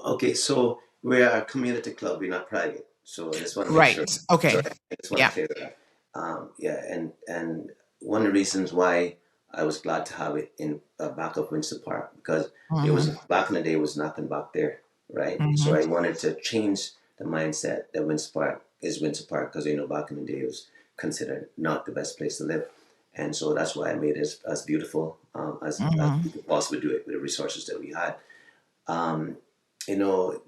Okay, so we're a community club. We're not private. So I just want to make sure. Right. So Okay. I just want to Yeah. clear that. Yeah, and one of the reasons why I was glad to have it in back of Windsor Park, because there was Hmm. back in the day was nothing back there, right? So Hmm. I wanted to change the mindset that Windsor Park is Windsor Park, because back in the day it was considered not the best place to live, and so that's why I made it as beautiful as Hmm. we could possibly do it with the resources that we had. Um, you know,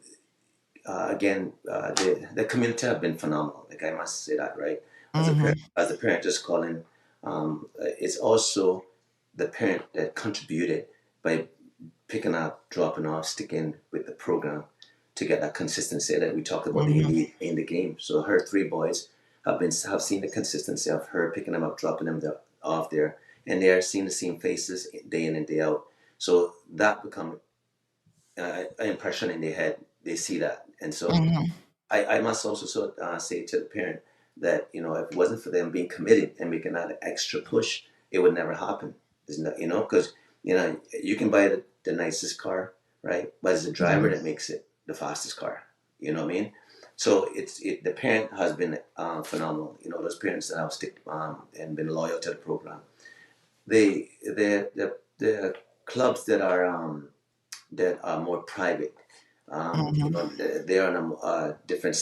again, the community have been phenomenal. Like, I must say that, right? Hmm. As a parent, just calling, it's also the parent that contributed by picking up, dropping off, sticking with the program to get that consistency that we talked about that you Hmm. need in the game. So her three boys have seen the consistency of her picking them up, dropping them off there, and they are seeing the same faces day in and day out. So that become an impression in their head. They see that, and so Hmm. I must also say to the parent that if it wasn't for them being committed and making that extra push, it would never happen. Isn't that because you can buy the nicest car, right? But it's the driver that makes it the fastest car. You know what I mean? So the parent has been phenomenal. You know, those parents that have stick and been loyal to the program. The clubs that are more private, you know, they're on a different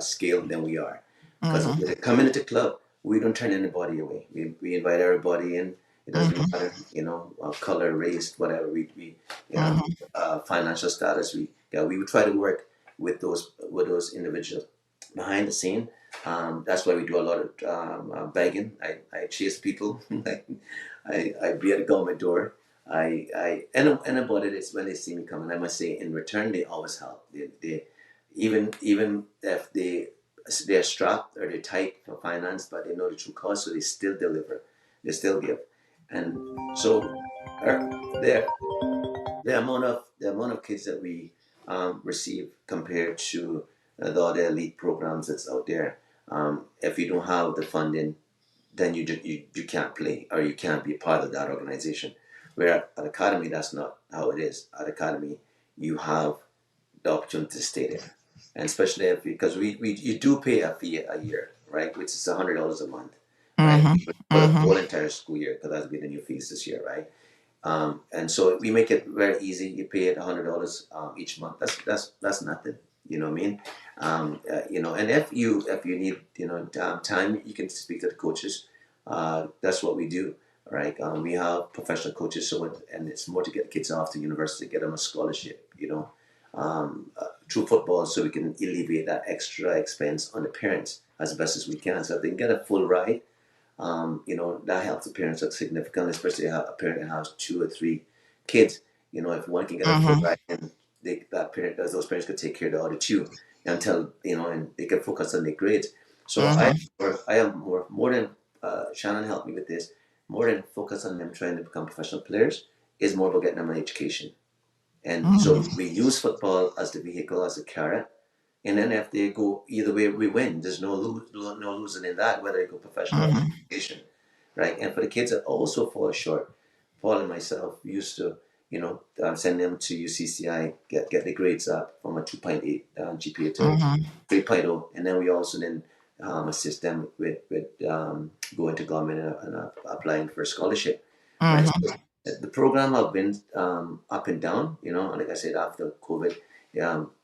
scale than we are. Because with the community club, we don't turn anybody away. We invite everybody in. It doesn't matter, you know, color, race, whatever. We financial status. We would try to work with those individuals behind the scene. That's why we do a lot of begging. I chase people. I be at the government door. And about it is when they see me coming, I must say in return they always help. They even if they're strapped or they're tight for finance, but they know the true cost, so they still deliver. They still give. And so there the amount of kids that we receive compared to the other elite programs that's out there. If you don't have the funding, then you can't play or you can't be part of that organization. Where at Academy, that's not how it is. At Academy, you have the opportunity to stay there, and especially if because we you do pay a fee a year, right? Which is $100 a month, right? For the whole entire school year, because that's been the new fees this year, right? And so we make it very easy. You pay it $100 each month. That's nothing. You know what I mean? You know, and if you need time, you can speak to the coaches. That's what we do, right? We have professional coaches, and it's more to get kids off to university, get them a scholarship. You know, through football, so we can alleviate that extra expense on the parents as best as we can, so if they can get a full ride. You know, that helps the parents out significantly, especially a parent that has 2 or 3 kids. You know, if one can get a full ride, and those parents could take care of the other two until, you know, and they can focus on their grades. So I am more than Shannon helped me with this. More than focus on them trying to become professional players is more about getting them an education. And so we use football as the vehicle, as a carrot. And then if they go either way, we win. There's no losing in that, whether they go professional or education, right? And for the kids that also fall short, Paul and myself used to, you know, send them to UCCI, get the grades up from a 2.8 GPA to 3.0, and then we also then assist them with going to government and applying for a scholarship, right? So the program have been up and down, you know. Like I said, after COVID,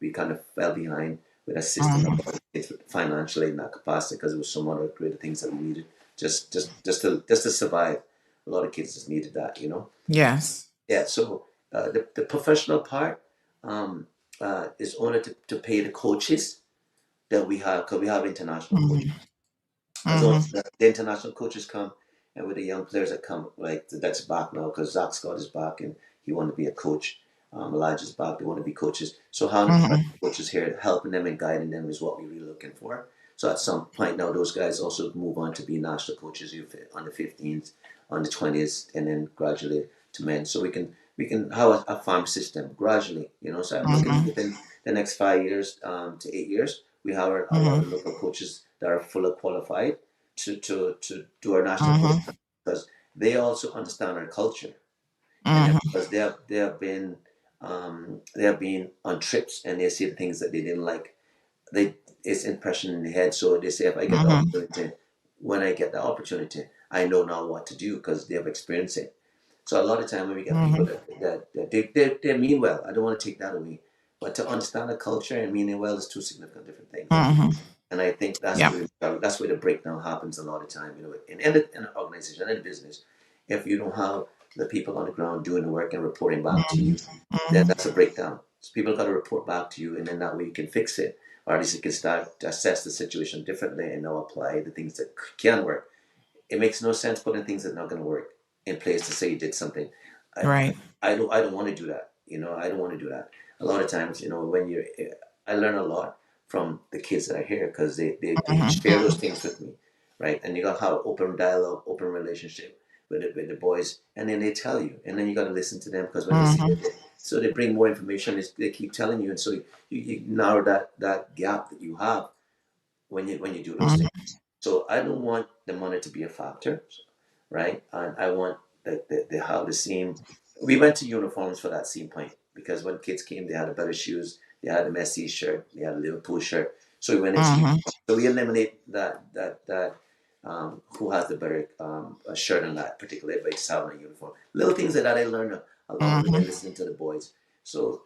we kind of fell behind with a system of it financially in that capacity because there was some other greater things that we needed just to survive. A lot of kids just needed that, you know. Yes. Yeah. So the professional part is only to pay the coaches that we have, because we have international coaches. As long as the international coaches come, and with the young players that come, like that's back now because Zach Scott is back and he wanted to be a coach. Elijah's back; they want to be coaches. So how the coaches here helping them and guiding them is what we're really looking for. So at some point now, those guys also move on to be national coaches on the 15th, on the 20th, and then gradually to men. So we can have a farm system gradually. You know, so I'm looking within the next 5 years to 8 years, we have a lot of local coaches that are fully qualified to do our national program, because they also understand our culture, and then because they have been on trips and they see the things that they didn't like, it's impression in the head. So they say, if I get the opportunity, when I get the opportunity, I know now what to do because they have experienced it. So a lot of time when we get people that they mean well, I don't want to take that away, but to understand the culture and meaning well is two significant different things. And I think that's where the breakdown happens a lot of time. You know, in an organization, in a business, if you don't have the people on the ground doing the work and reporting back to you, then that's a breakdown. So people got to report back to you, and then that way you can fix it, or at least you can start to assess the situation differently and now apply the things that can work. It makes no sense putting things that are not going to work in place to say you did something. I, Right. I don't want to do that. You know, I don't want to do that. A lot of times, you know, I learn a lot from the kids that are here because they share those things with me, right? And you got to have open dialogue, open relationship with the boys, and then they tell you, and then you got to listen to them because when they see it, so they bring more information. They keep telling you, and so you narrow that gap that you have when you do those things. So I don't want the money to be a factor, right? And I want they have the same. We went to uniforms for that same point because when kids came, they had better shoes, They had a Messi shirt. They had a Liverpool shirt. So we went and Mm-hmm. so we eliminate that who has the better shirt on that particular everybody having a uniform. Little things like that I learned along the way Mm-hmm. listening to the boys. So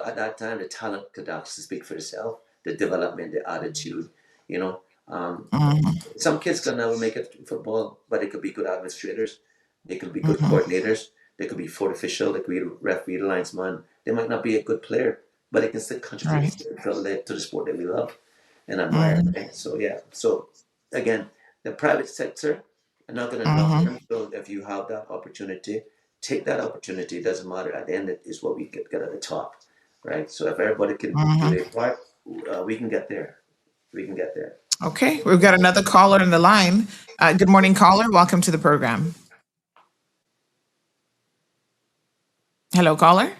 at that time the talent could actually speak for itself. The development, the attitude, you know. Um, Mm-hmm. some kids can never make it in football, but they could be good administrators. They could be good Mm-hmm. coordinators. They could be foot official. They could be referee, the linesman. They might not be a good player, but they can still contribute Right. to the sport that we love and admire. Mm-hmm. Right? So yeah. So again, the private sector, I'm not going to knock Mm-hmm. them. So if you have that opportunity, take that opportunity. It doesn't matter. At the end, it is what we get at the top, right? So if everybody can do Mm-hmm. their part, we can get there. We can get there. Okay, we've got another caller in the line. Good morning, caller. Welcome to the program. Hello, caller.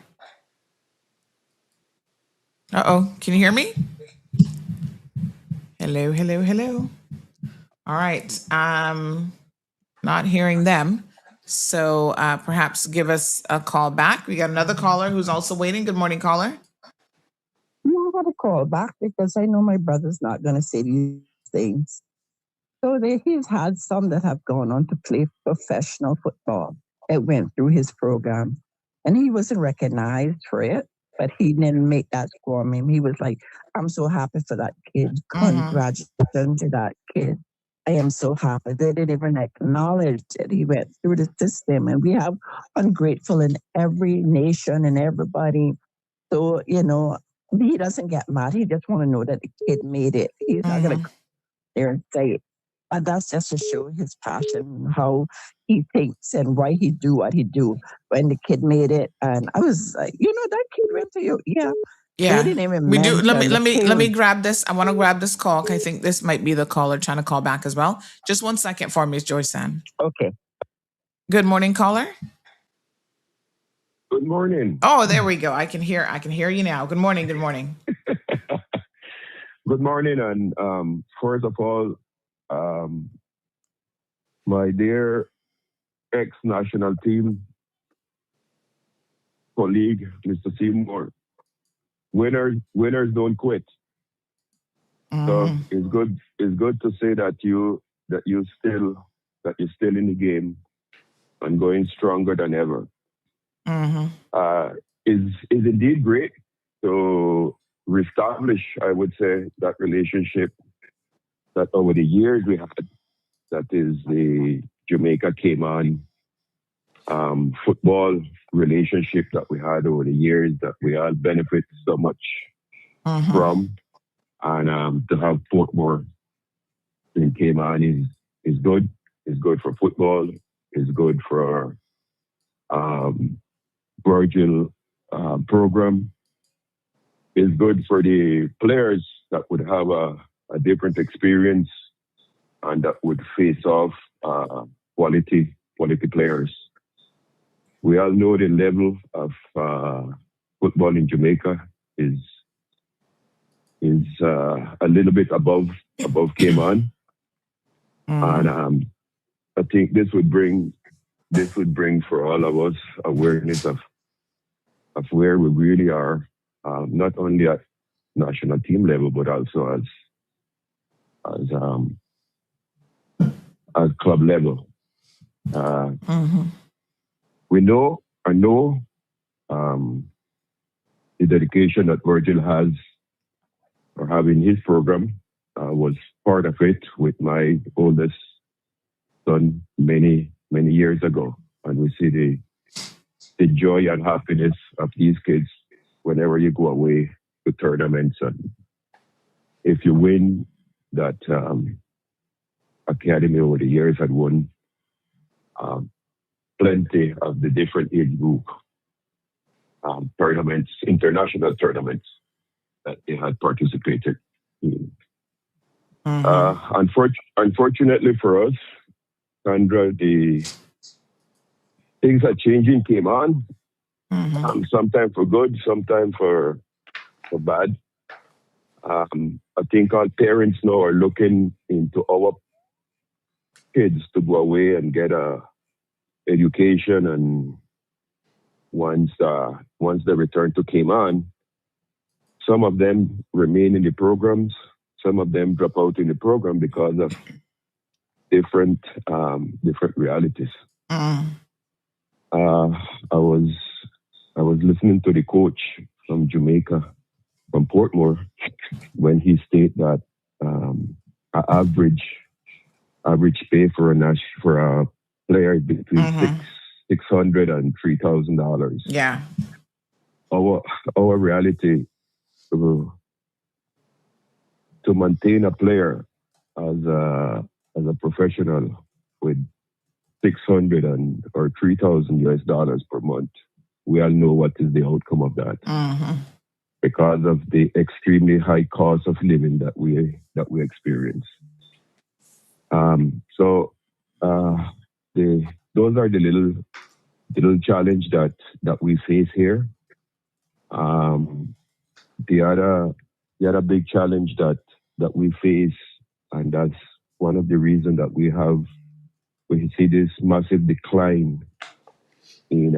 Uh-oh, can you hear me? Hello, hello, hello. All right, not hearing them. So perhaps give us a call back. We got another caller who's also waiting. Good morning, caller. You got to call back because I know my brother's not going to say these things. So he's had some that have gone on to play professional football. It went through his program, and he wasn't recognized for it, but he didn't make that score. I mean, he was like, "I'm so happy for that kid. Mm-hmm. Congratulations to that kid. I am so happy." They didn't even acknowledge that he went through the system, and we have ungrateful in every nation and everybody. So he doesn't get mad. He just want to know that the kid made it. He's not going Mm-hmm. to there and say it. But that's just to show his passion, how he thinks and why he do what he do. When the kid made it, and I was like, that kid went to you. Yeah, they Yeah, didn't even we do. Let me mention the let me let me parents. grab this. I want to grab this call. 'Cause I think this might be the caller trying to call back as well. Just 1 second for me, Joyce San. Okay. Good morning, caller. Good morning. Oh, there we go. I can hear you now. Good morning. Good morning. Good morning, and first of all, my dear ex-national team colleague, Mr. Seymour, winners don't quit. So Mm-hmm. it's good. It's good to say that you're still in the game and going stronger than ever. Mm-hmm. Is indeed great to reestablish, I would say, that relationship that over the years we had. That is the Jamaica Cayman football relationship that we had over the years that we all benefit so much Mm-hmm. from. And to have Portmore in Cayman is good. It's good for football. It's good for Virgil program. It's good for the players that would have a different experience and that would face off quality players. We all know the level of football in Jamaica is a little bit above Cayman, Mm-hmm. and I think this would bring for all of us awareness of where we really are, not only at national team level but also as club level. Mm-hmm. I know the dedication that Virgil has or having his program was part of it with my oldest son many years ago, and we see the joy and happiness of these kids whenever you go away to tournaments, and if you win that academy over the years had won plenty of the different age group tournaments, international tournaments that they had participated in. Mm-hmm. Unfortunately for us, Sandra, the things are changing, came on, Mm-hmm. sometimes for good, sometimes for bad. I think our parents now are looking into our kids to go away and get a education, and once they return to Cayman, Some of them remain in the programs. Some of them drop out in the program because of different realities. Mm. Uh, I was I was listening to the coach from Jamaica, from Portmore, when he stated that average pay for a player is between $600 and $3,000. Yeah. Our reality, to maintain a player as a professional with 600 or 3,000 US dollars per month, we all know what is the outcome of that, because of the extremely high cost of living that we experience. So those are the little challenge that we face here. The other big challenge that we face, and that's one of the reasons that we see this massive decline in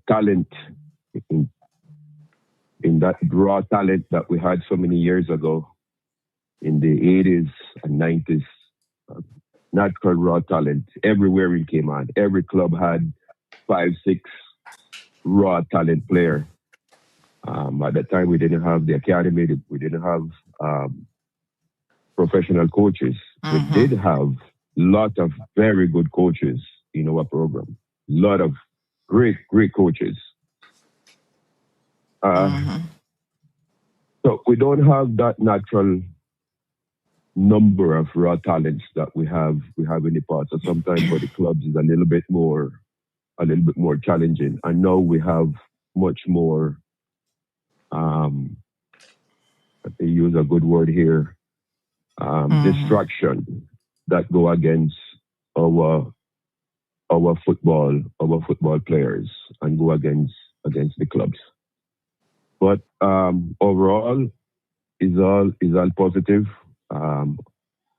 talent, in, in that raw talent that we had so many years ago in the 80s and 90s. Not called raw talent. Everywhere we came on, every club had 5, 6 raw talent player. At that time, we didn't have the academy. We didn't have professional coaches. We did have a lot of very good coaches in our program. A lot of great coaches. So we don't have that natural number of raw talents that we have in the past. So sometimes for the clubs is a little bit more challenging. And now we have much more, they use a good word here, distraction that go against our football players and go against the clubs. But overall is all positive.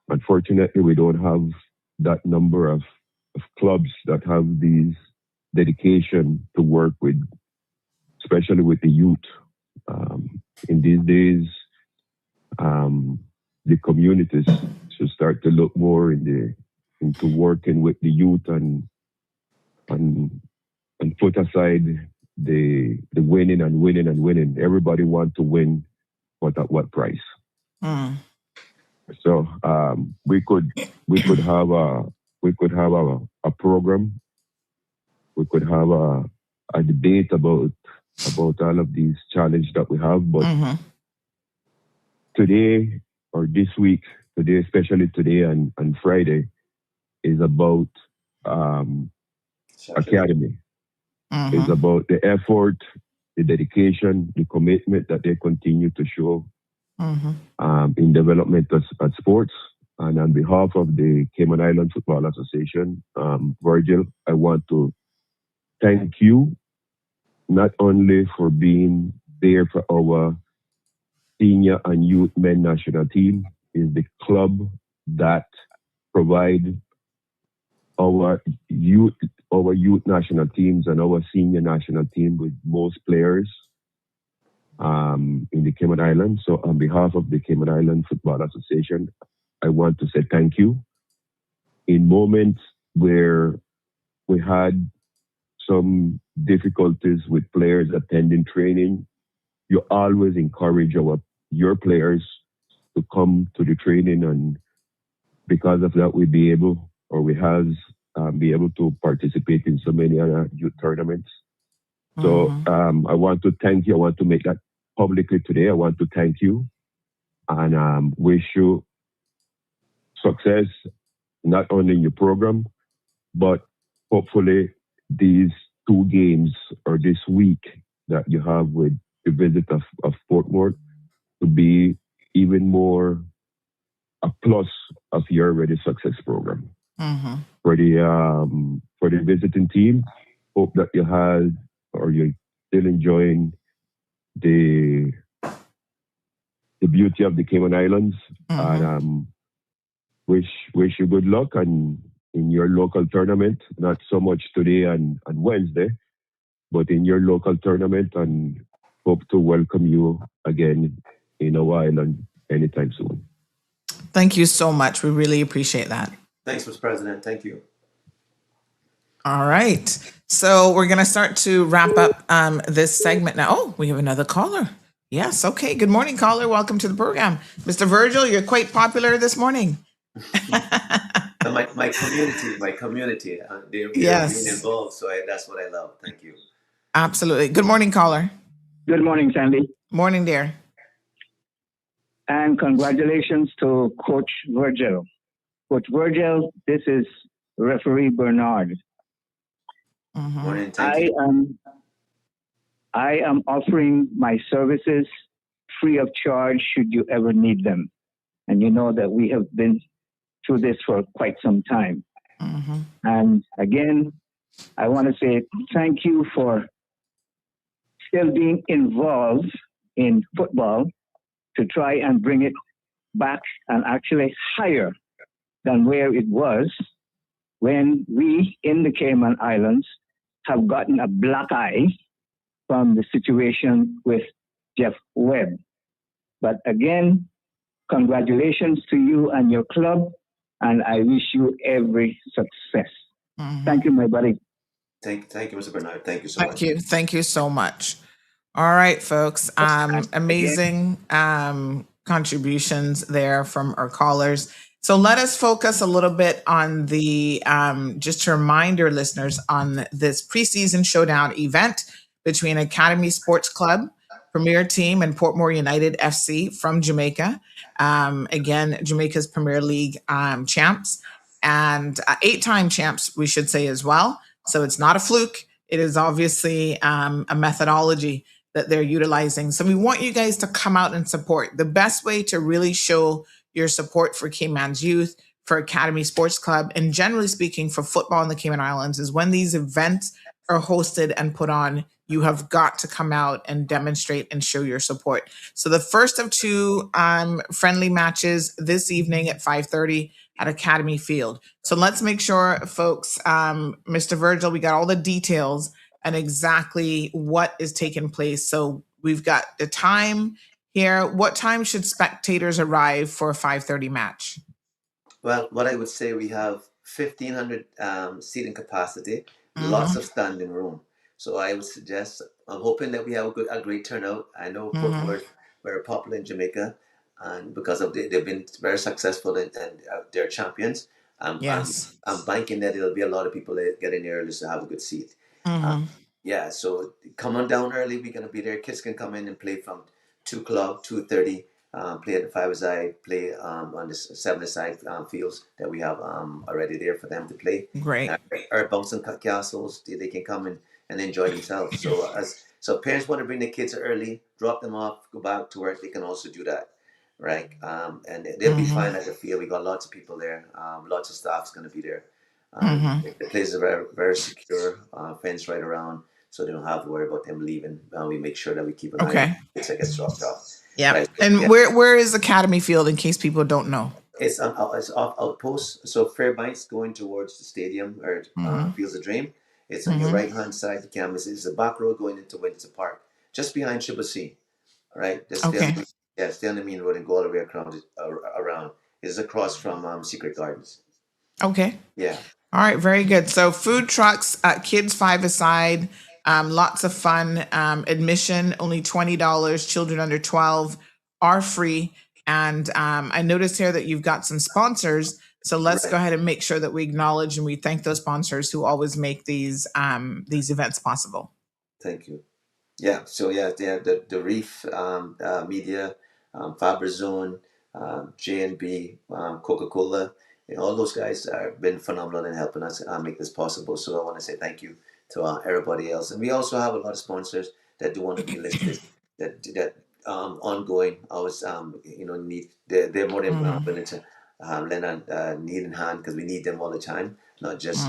Unfortunately, we don't have that number of clubs that have these dedication to work with, especially with the youth. In these days, the communities should start to look more into working with the youth and put aside the winning and winning and winning. Everybody wants to win, but at what price? So we could have a program. We could have a debate about all of these challenges that we have. But today or this week, especially today and Friday, is about academy. It's about the effort, the dedication, the commitment that they continue to show in development at sports. And on behalf of the Cayman Island Football Association, Virgil, I want to thank you not only for being there for our senior and youth men national team, is the club that provide our youth national teams and our senior national team with most players in the Cayman Islands. So on behalf of the Cayman Island Football Association, I want to say thank you. In moments where we had some difficulties with players attending training, you always encourage your players to come to the training, and because of that, we be able to participate in so many other youth tournaments. So I want to thank you. I want to make that publicly today. I want to thank you and wish you success, not only in your program, but hopefully these 2 games or this week that you have with the visit of Portmore to be even more a plus of your already success program. For the visiting team, hope that you had or you're still enjoying the beauty of the Cayman Islands, and wish you good luck and in your local tournament. Not so much today and Wednesday, but in your local tournament on hope to welcome you again in our island anytime soon. Thank you so much. We really appreciate that. Thanks, Mr. President. Thank you. All right. So we're going to start to wrap up this segment now. Oh, we have another caller. Yes. Okay. Good morning, caller. Welcome to the program. Mr. Virgil, you're quite popular this morning. My community, they're Yes. being involved. So that's what I love. Thank you. Absolutely. Good morning, caller. Good morning, Sandy. Morning, dear. And congratulations to Coach Virgil. Coach Virgil, this is referee Bernard. Morning. Thank you. I am offering my services free of charge should you ever need them. And you know that we have been through this for quite some time. And again, I want to say thank you for still being involved in football to try and bring it back and actually higher than where it was when we in the Cayman Islands have gotten a black eye from the situation with Jeff Webb. But again, congratulations to you and your club, and I wish you every success. Thank you, my buddy. Thank you, Mr. Bernard. Thank you so much. Thank you so much. All right, folks. Amazing contributions there from our callers. So let us focus a little bit on the, just to remind your listeners on this preseason showdown event between Academy Sports Club, Premier Team, and Portmore United FC from Jamaica. Again, Jamaica's Premier League champs and 8-time champs, we should say as well. So it's not a fluke. It is obviously a methodology that they're utilizing. So we want you guys to come out and support. The best way to really show your support for Cayman's youth, for Academy Sports Club, and generally speaking for football in the Cayman Islands is when these events are hosted and put on, you have got to come out and demonstrate and show your support. So the first of 2 friendly matches this evening at 5:30 at Academy Field. So let's make sure, folks, Mr. Virgil, we got all the details and exactly what is taking place. So we've got the time here. What time should spectators arrive for a 5:30 match? Well, what I would say, we have 1,500 seating capacity, lots of standing room. So I would suggest, I'm hoping that we have a great turnout. I know Portmore is very popular in Jamaica, and because of they've been very successful and they're champions. Yes. I'm banking that it'll be a lot of people that get in early to have a good seat. Yeah, so come on down early. We're gonna be there. Kids can come in and play from 2:00, 2:30. Play at the 5-a-side, play on the 7-a-side fields that we have already there for them to play. Great. Our bouncing castles, they can come in and enjoy themselves. So parents want to bring their kids early, drop them off, go back to work. They can also do that, right? And they'll be fine at the field. We got lots of people there. Lots of staff's going to be there. The place is very, very secure, fence right around, so they don't have to worry about them leaving. We make sure that we keep an eye on the kids that get dropped off. Yeah. Right. And where is Academy Field in case people don't know? It's off Outpost. So Fairbanks going towards the stadium or Fields of Dream. It's on your right hand side of the campus. It's the back road going into Windsor Park, just behind Triple C. Right? Stay on the main road and go all the way around. It's across from Secret Gardens. Okay. Yeah. All right. Very good. So food trucks, kids 5-a-side. Lots of fun. Admission only $20. Children under 12 are free. And I noticed here that you've got some sponsors. So let's go ahead and make sure that we acknowledge and we thank those sponsors who always make these events possible. Thank you. Yeah. So the Reef Media, Fabrizone, J&B, Coca-Cola. All those guys have been phenomenal in helping us make this possible. So I want to say thank you to everybody else. And we also have a lot of sponsors that do want to be listed, that ongoing always need. They're more than willing to lend a needing hand, because we need them all the time, not just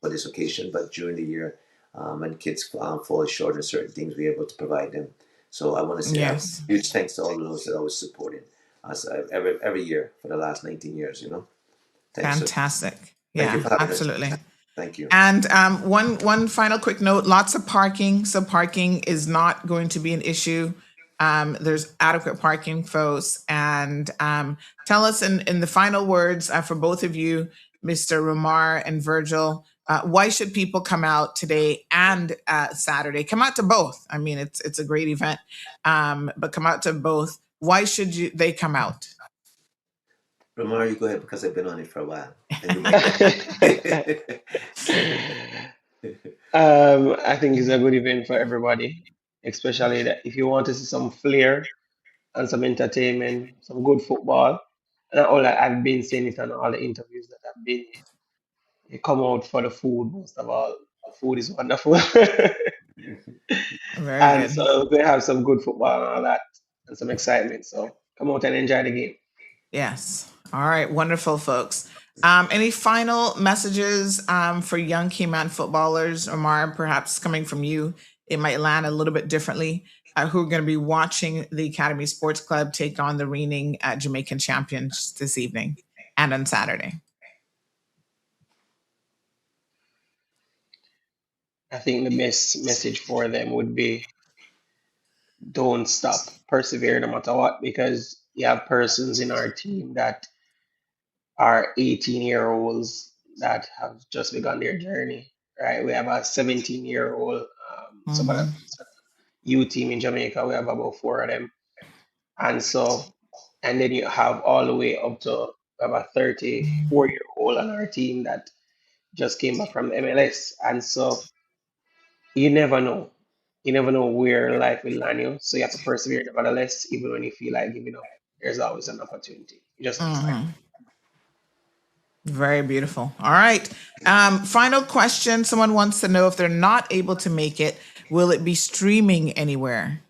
for this occasion, but during the year when kids fall short of certain things, we're able to provide them. So I want to say huge thanks to all of those that are always supporting us every year for the last 19 years. Thanks. Fantastic. Yeah, absolutely. Thank you. And one final quick note: lots of parking, so parking is not going to be an issue. There's adequate parking, folks. And tell us in the final words for both of you, Mr. Ramar and Virgil, why should people come out today and Saturday? Come out to both. I mean, it's a great event, but come out to both. Why should they come out? Ramar, you go ahead because I've been on it for a while, and you might know. I think it's a good event for everybody, especially that if you want to see some flair and some entertainment, some good football. And all that I've been saying it on all the interviews that I've been in. You come out for the food most of all. The food is wonderful. Very And good. so we have some good football and all that and some excitement. So come out and enjoy the game. Yes. All right. Wonderful, folks. Any final messages for young Cayman footballers, Omar, perhaps coming from you? It might land a little bit differently. Who are going to be watching the Academy Sports Club take on the reigning Jamaican champions this evening and on Saturday? I think the best message for them would be don't stop, persevere no matter what, because you have persons in our team that are 18-year-olds that have just begun their journey, right? We have a 17-year-old, some of the Mm-hmm. youth team in Jamaica, we have about four of them. And so, and then you have all the way up to about 34-year-old on our team that just came back from MLS. And so you never know. You never know where life will land you. So you have to persevere nevertheless, even when you feel like giving up. There's always an opportunity. You just have to find Mm-hmm. Very beautiful. All right. Final question. Someone wants to know if they're not able to make it, will it be streaming anywhere?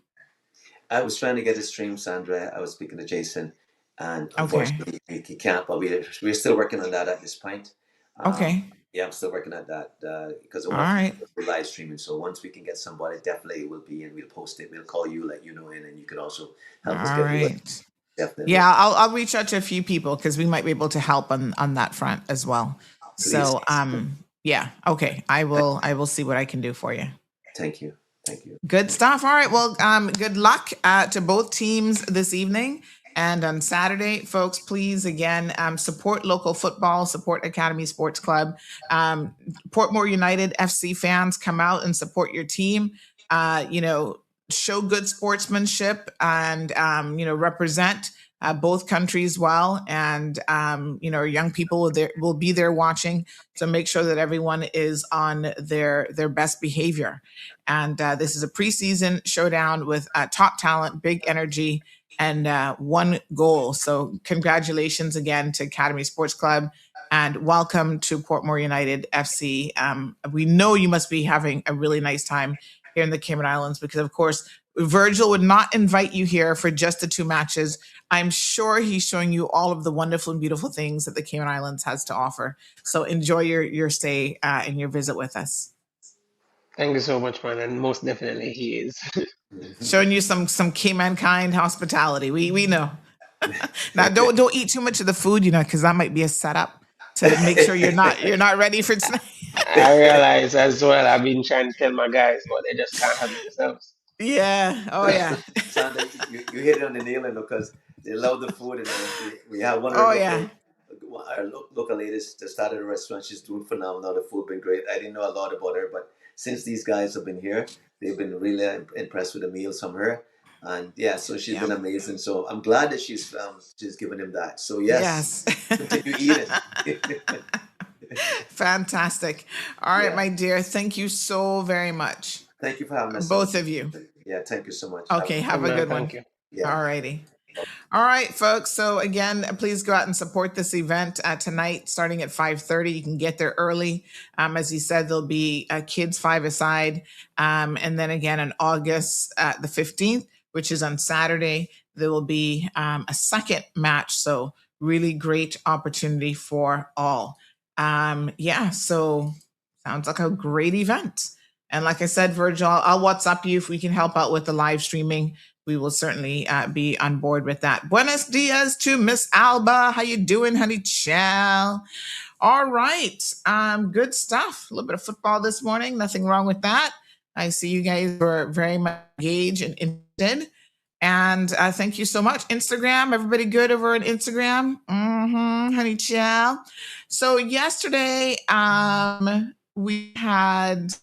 I was trying to get a stream, Sandra. I was speaking to Jason, and Okay. unfortunately, he can't. But we're still working on that at this point. Um, Okay. yeah, I'm still working at that because I All want right. to do live streaming. So once we can get somebody, definitely it will be, and we'll post it. We'll call you, let you know, and you can also All help us get the word. right. Definitely, Yeah, I'll reach out to a few people because we might be able to help on that front as well. please. So yeah, okay. I will see what I can do for you. Thank you, thank you. Good stuff. All right. Well, good luck to both teams this evening. And on Saturday, folks, please again support local football, support Academy Sports Club. Portmore United FC fans, come out and support your team. Show good sportsmanship and represent both countries well. And young people will be there watching. So make sure that everyone is on their best behavior. And this is a preseason showdown with top talent, big energy, and one goal. So congratulations again to Academy Sports Club and welcome to Portmore United FC. We know you must be having a really nice time here in the Cayman Islands because, of course, Virgil would not invite you here for just the two matches. I'm sure he's showing you all of the wonderful and beautiful things that the Cayman Islands has to offer. So enjoy your stay and your visit with us. Thank you so much, man. And most definitely he is. Showing you some Cayman kind hospitality. We know. Now don't eat too much of the food, because that might be a setup to make sure you're not ready for tonight. I realize as well, I've been trying to tell my guys, but they just can't help themselves. Yeah. Oh yeah. Sandra, you hit it on the nail, because they love the food, and we have one of Oh our yeah. local ladies that started a restaurant. She's doing phenomenal. The food been great. I didn't know a lot about her, but since these guys have been here, they've been really impressed with the meals from her, and yeah, so she's been amazing. So I'm glad that she's given him that. So yes. Continue eating. Fantastic. All right, my dear. Thank you so very much. Thank you for having us. Both of you. Yeah, thank you so much. Okay, have a good one. Thank you. Yeah. All righty. All right, folks. So again, please go out and support this event tonight, starting at 5:30. You can get there early. As he said, there'll be kids five-a-side. And then again on August the 15th, which is on Saturday, there will be a second match. So really great opportunity for all. So sounds like a great event. And like I said, Virgil, I'll WhatsApp you if we can help out with the live streaming we will certainly be on board with that. Buenos dias to Miss Alba. How you doing, honey chow? All right. Good stuff. A little bit of football this morning. Nothing wrong with that. I see you guys were very much engaged and interested. And thank you so much. Instagram, everybody good over on Instagram? Honey chow. So yesterday, we had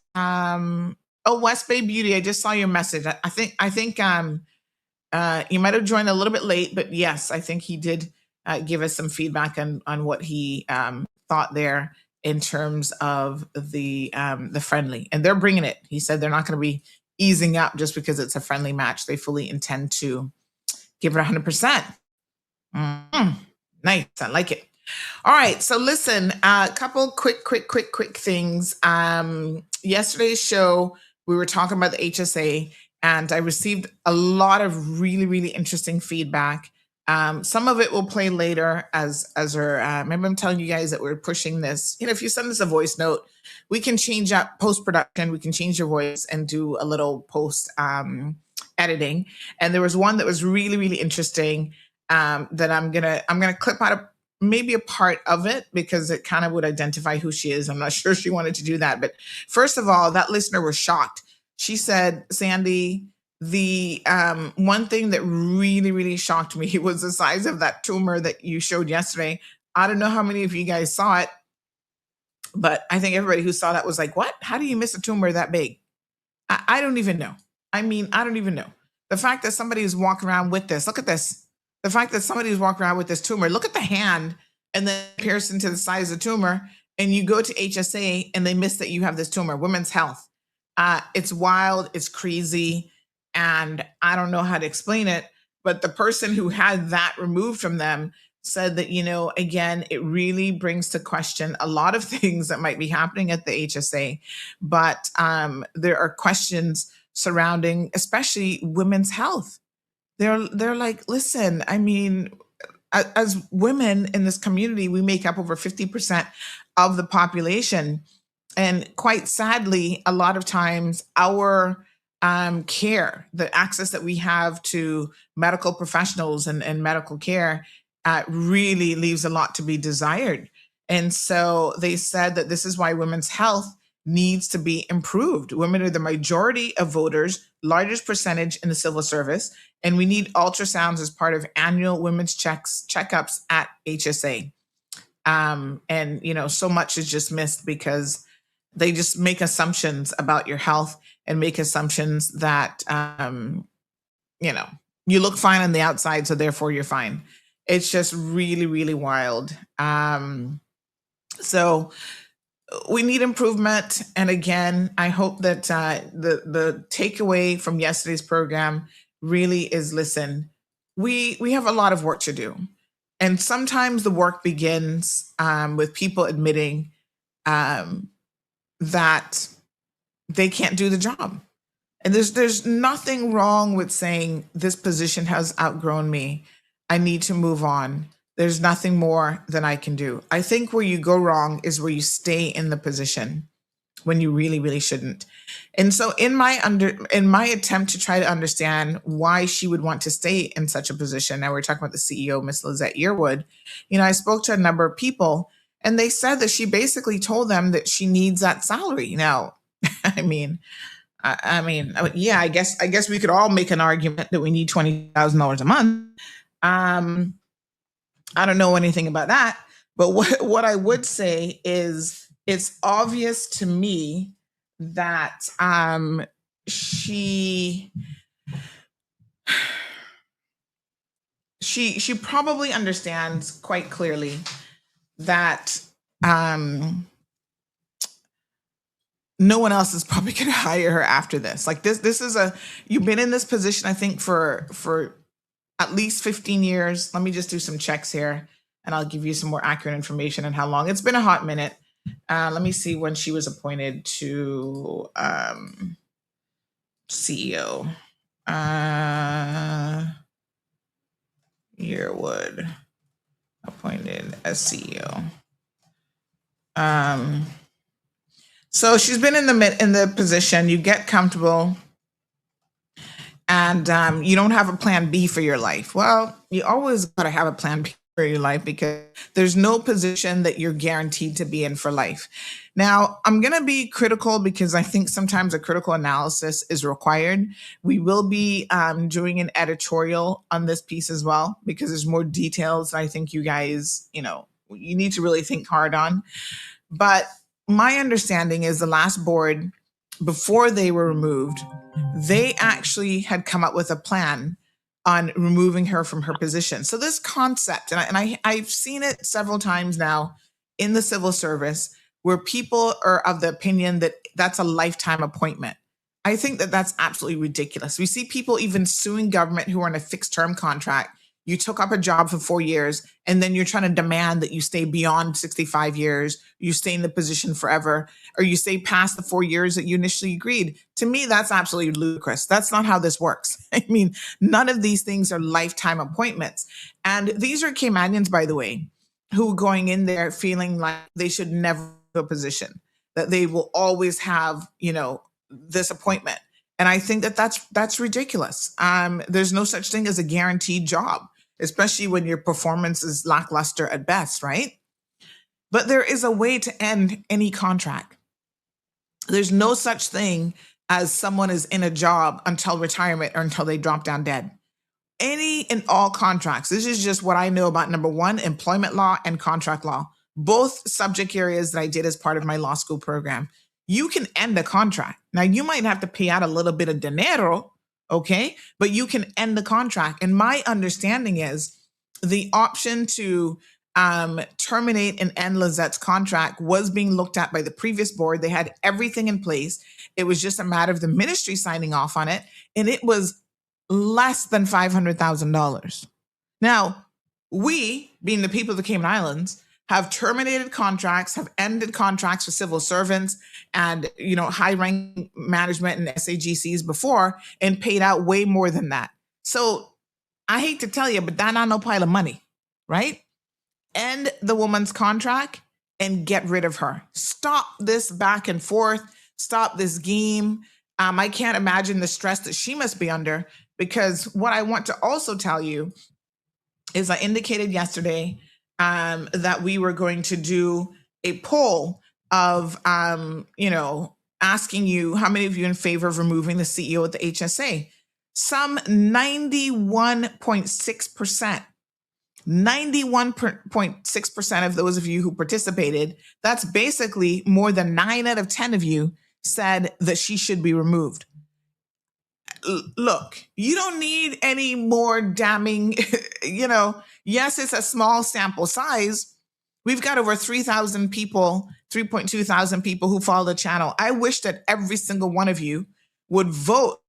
West Bay Beauty. I just saw your message. I think you might have joined a little bit late, but yes, I think he did give us some feedback on what he thought there in terms of the friendly, and they're bringing it. He said they're not going to be easing up just because it's a friendly match. They fully intend to give it 100%. Nice, I like it. All right, so listen, a couple quick things. Yesterday's show, we were talking about the HSA, and I received a lot of really interesting feedback. Some of it will play later as our, remember I'm telling you guys that we're pushing this. If you send us a voice note, we can change up post-production, we can change your voice and do a little post editing. And there was one that was really interesting that I'm gonna clip out of maybe a part of it because it kind of would identify who she is. I'm not sure she wanted to do that. But first of all, that listener was shocked. She said, Sandy, the one thing that really shocked me was the size of that tumor that you showed yesterday. I don't know how many of you guys saw it, but I think everybody who saw that was like, what? How do you miss a tumor that big? I don't even know. I don't even know. The fact that somebody is walking around with this, look at this. The fact that somebody is walking around with this tumor, look at the hand and then comparison to the size of the tumor, and you go to HSA and they miss that you have this tumor, Women's Health. It's wild, it's crazy, and I don't know how to explain it, but the person who had that removed from them said that, again, it really brings to question a lot of things that might be happening at the HSA, but there are questions surrounding especially women's health. They're like, listen, as women in this community, we make up over 50% of the population. And quite sadly, a lot of times our care, the access that we have to medical professionals and medical care really leaves a lot to be desired. And so they said that this is why women's health needs to be improved. Women are the majority of voters, largest percentage in the civil service, and we need ultrasounds as part of annual women's checkups at HSA. And so much is just missed because they just make assumptions about your health and make assumptions that you look fine on the outside, so therefore you're fine. It's just really wild. So we need improvement. And again, I hope that the takeaway from yesterday's program really is, listen, we have a lot of work to do. And sometimes the work begins with people admitting that they can't do the job. And there's nothing wrong with saying this position has outgrown me. I need to move on. There's nothing more than I can do. I think where you go wrong is where you stay in the position when you really shouldn't. And so in my attempt to try to understand why she would want to stay in such a position, now we're talking about the CEO, Miss Lizette Yearwood, I spoke to a number of people and they said that she basically told them that she needs that salary. Now, yeah, I guess we could all make an argument that we need $20,000 a month. I don't know anything about that, but what I would say is it's obvious to me that she probably understands quite clearly that no one else is probably going to hire her after this. Like this is you've been in this position, I think, for at least 15 years. Let me just do some checks here and I'll give you some more accurate information on how long. It's been a hot minute. Let me see when she was appointed to CEO. Yearwood appointed as CEO. So she's been in the position. You get comfortable, and you don't have a plan B for your life. Well, you always got to have a plan B for your life because there's no position that you're guaranteed to be in for life. Now, I'm going to be critical because I think sometimes a critical analysis is required. We will be doing an editorial on this piece as well because there's more details that I think you guys, you need to really think hard on. But my understanding is the last board, before they were removed, they actually had come up with a plan on removing her from her position. So this concept, I've seen it several times now in the civil service, where people are of the opinion that that's a lifetime appointment. I think that that's absolutely ridiculous. We see people even suing government who are in a fixed term contract. You took up a job for 4 years, and then you're trying to demand that you stay beyond 65 years, you stay in the position forever, or you stay past the 4 years that you initially agreed. To me, that's absolutely ludicrous. That's not how this works. I mean, none of these things are lifetime appointments. And these are Caymanians, by the way, who are going in there feeling like they should never have a position, that they will always have, this appointment. And I think that that's ridiculous. There's no such thing as a guaranteed job, especially when your performance is lackluster at best, right? But there is a way to end any contract. There's no such thing as someone is in a job until retirement or until they drop down dead. Any and all contracts. This is just what I know about, number one, employment law and contract law, both subject areas that I did as part of my law school program. You can end a contract. Now, you might have to pay out a little bit of dinero, okay? But you can end the contract. And my understanding is the option to terminate and end Lizette's contract was being looked at by the previous board. They had everything in place. It was just a matter of the ministry signing off on it. And it was less than $500,000. Now, we, being the people of the Cayman Islands, have terminated contracts, have ended contracts for civil servants and, high-ranking management and SAGCs before, and paid out way more than that. So I hate to tell you, but that's not no pile of money, right? End the woman's contract and get rid of her. Stop this back and forth. Stop this game. I can't imagine the stress that she must be under, because what I want to also tell you is I indicated yesterday that we were going to do a poll of, asking you how many of you in favor of removing the CEO at the HSA. Some 91.6%. 91.6% of those of you who participated, that's basically more than 9 out of 10 of you, said that she should be removed. Look, you don't need any more damning, yes, it's a small sample size. We've got over 3,000 people, 3.2 thousand people who follow the channel. I wish that every single one of you would vote.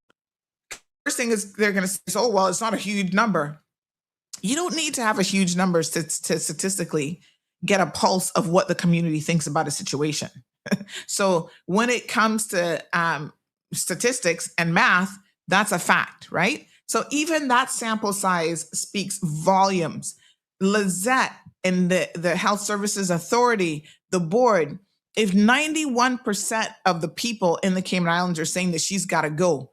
First thing is they're going to say, oh, well, it's not a huge number. You don't need to have a huge number to statistically get a pulse of what the community thinks about a situation. So when it comes to statistics and math, that's a fact, right? So even that sample size speaks volumes. Lizette and the Health Services Authority, the board, if 91% of the people in the Cayman Islands are saying that she's got to go,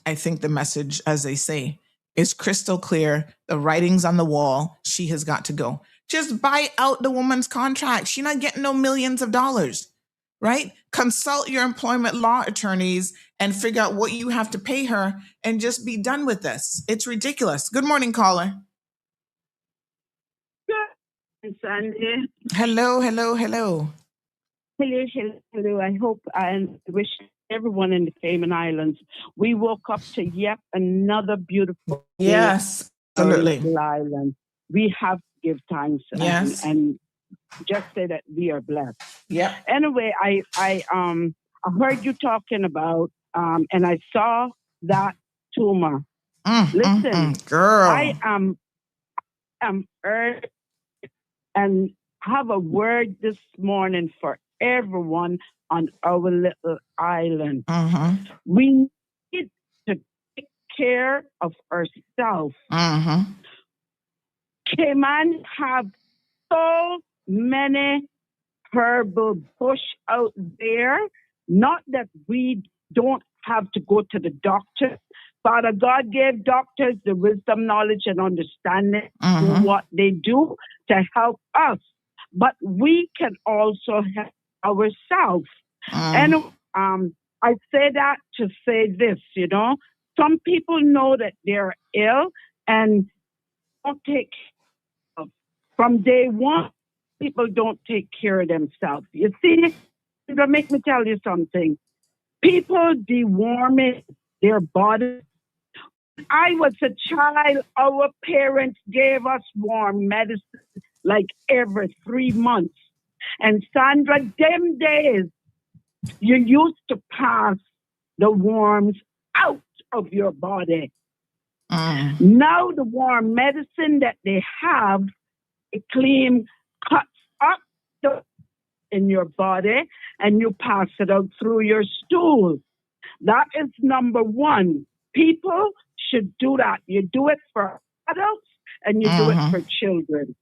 I think the message, as they say, is crystal clear. The writing's on the wall. She has got to go. Just buy out the woman's contract. She's not getting no millions of dollars, right? Consult your employment law attorneys and figure out what you have to pay her and just be done with this. It's ridiculous. Good morning, caller. Good, Sandy. Hello. Hello. I hope and wish everyone in the Cayman Islands, we woke up to yet another beautiful day. Yes, absolutely. Island. We have to give thanks and just say that we are blessed. Yeah. Anyway, I heard you talking about and I saw that tumor. Listen, girl, I am urged and have a word this morning for everyone on our little island. We need to take care of ourselves. Cayman have so many herbal bush out there. Not that we don't have to go to the doctor, Father God gave doctors the wisdom, knowledge, and understanding to do what they do to help us. But we can also help ourselves. And I say that to say this, some people know that they're ill and don't take care of. From day one, people don't take care of themselves. You see, make me tell you something. People deworming their body. I was a child, our parents gave us warm medicine like every 3 months. And Sandra, them days, you used to pass the worms out of your body. Now the warm medicine that they have, it clean cuts up in your body and you pass it out through your stool. That is number one. People should do that. You do it for adults and you do it for children.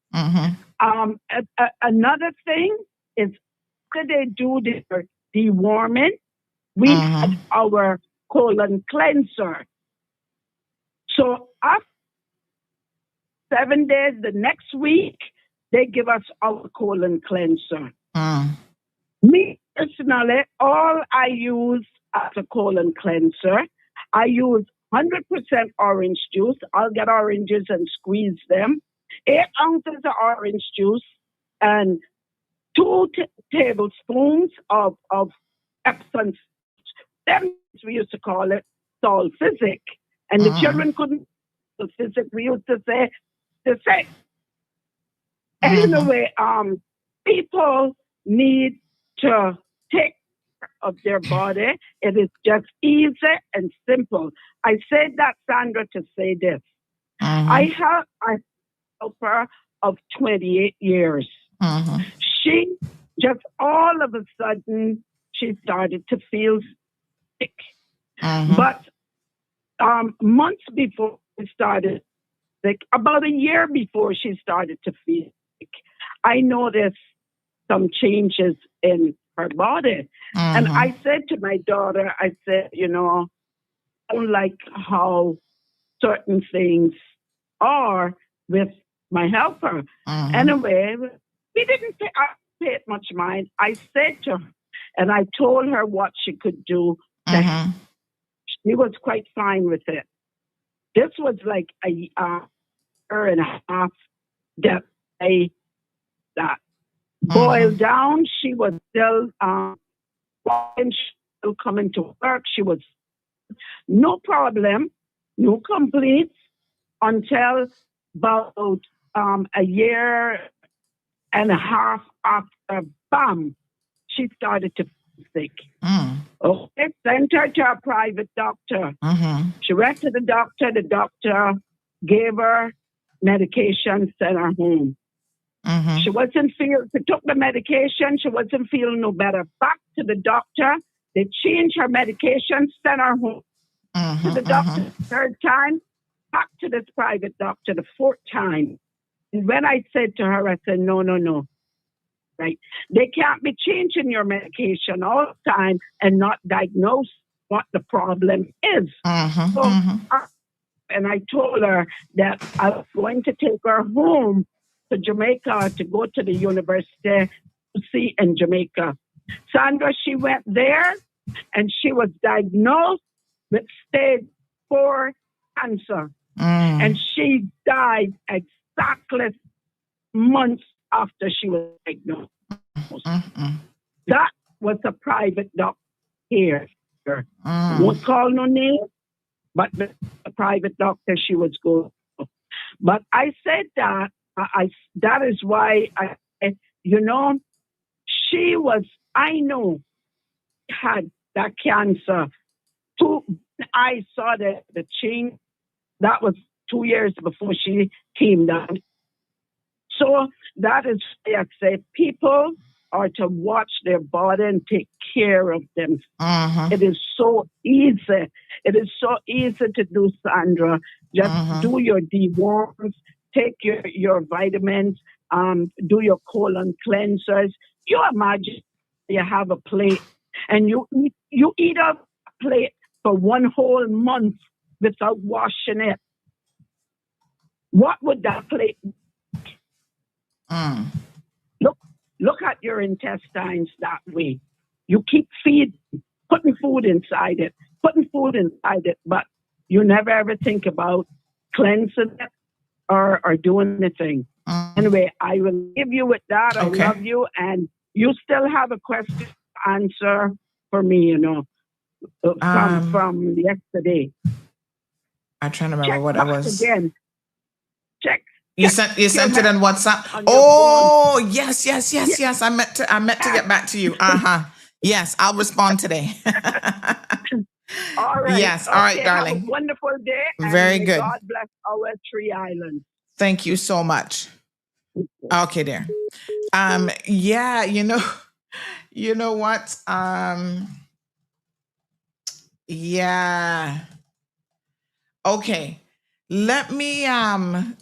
Another thing is after they do their deworming, we had our colon cleanser. So after 7 days, the next week, they give us our colon cleanser. Me personally, all I use as a colon cleanser, I use 100% orange juice. I'll get oranges and squeeze them. 8 ounces of orange juice and 2 tablespoons of Epsom. Then we used to call it sulfuric. And the children couldn't sulfuric. We used to say the same. Anyway, people need to take care of their body. It is just easy and simple. I said that, Sandra, to say this. I have a helper of 28 years. She just all of a sudden, she started to feel sick. But months before she started sick, about a year before she started to feel sick, I noticed some changes in her body. And I said to my daughter, I said, I don't like how certain things are with my helper. Anyway, we didn't pay it much mind. I said to her, and I told her what she could do. She was quite fine with it. This was like a year and a half that I boiled down. She was still coming to work. She was no problem, no complaints until about a year and a half after, bam, she started to feel sick. Okay, sent her to a private doctor. She went to the doctor gave her medication, sent her home. She took the medication, she wasn't feeling no better. Back to the doctor, they changed her medication, sent her home. To the doctor the 3rd time, back to this private doctor the 4th time. And when I said to her, I said, no. Right? They can't be changing your medication all the time and not diagnose what the problem is. And I told her that I was going to take her home to Jamaica to go to the university to see in Jamaica. Sandra, she went there and she was diagnosed with stage 4 cancer. And she died exactly months after she was diagnosed. That was a private doctor here. Won't call no name, but the private doctor she was going to. But I said that, that is why, she was, I know, had that cancer. I saw the change. That was 2 years before she came down. So that is why I say people are to watch their body and take care of them. It is so easy. It is so easy to do, Sandra. Just do your deworms, take your vitamins, do your colon cleansers. You imagine you have a plate and you eat a plate for one whole month without washing it, what would that plate? Look at your intestines that way. You keep putting food inside it, but you never ever think about cleansing it or doing anything. Anyway, I will leave you with that. I love you, and you still have a question to answer for me, from yesterday. I'm trying to remember what I was. Again. Check. You sent it on WhatsApp. Oh, yes. I meant to get back to you. Yes, I'll respond today. All right. Yes. All right, darling. Have a wonderful day. Very good. God bless our 3 islands. Thank you so much. Okay, dear. Yeah, you know what? Yeah. Okay. Let me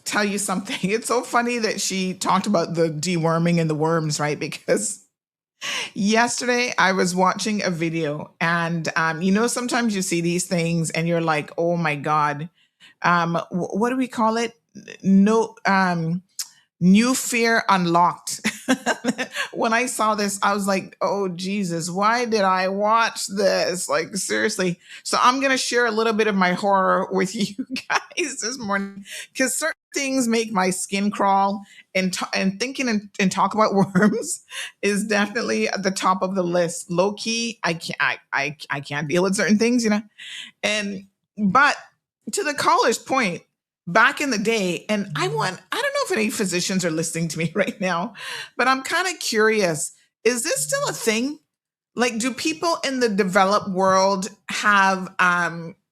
tell you something. It's so funny that she talked about the deworming and the worms, right? Because yesterday I was watching a video, and sometimes you see these things and you're like, oh my God. What do we call it? No, new fear unlocked. When I saw this, I was like, oh Jesus, why did I watch this? Like, seriously. So I'm going to share a little bit of my horror with you guys this morning, because certain things make my skin crawl, and thinking and talk about worms is definitely at the top of the list. Low key, I can't deal with certain things, but to the caller's point, back in the day, and I don't know if any physicians are listening to me right now, but I'm kind of curious, is this still a thing? Like, do people in the developed world have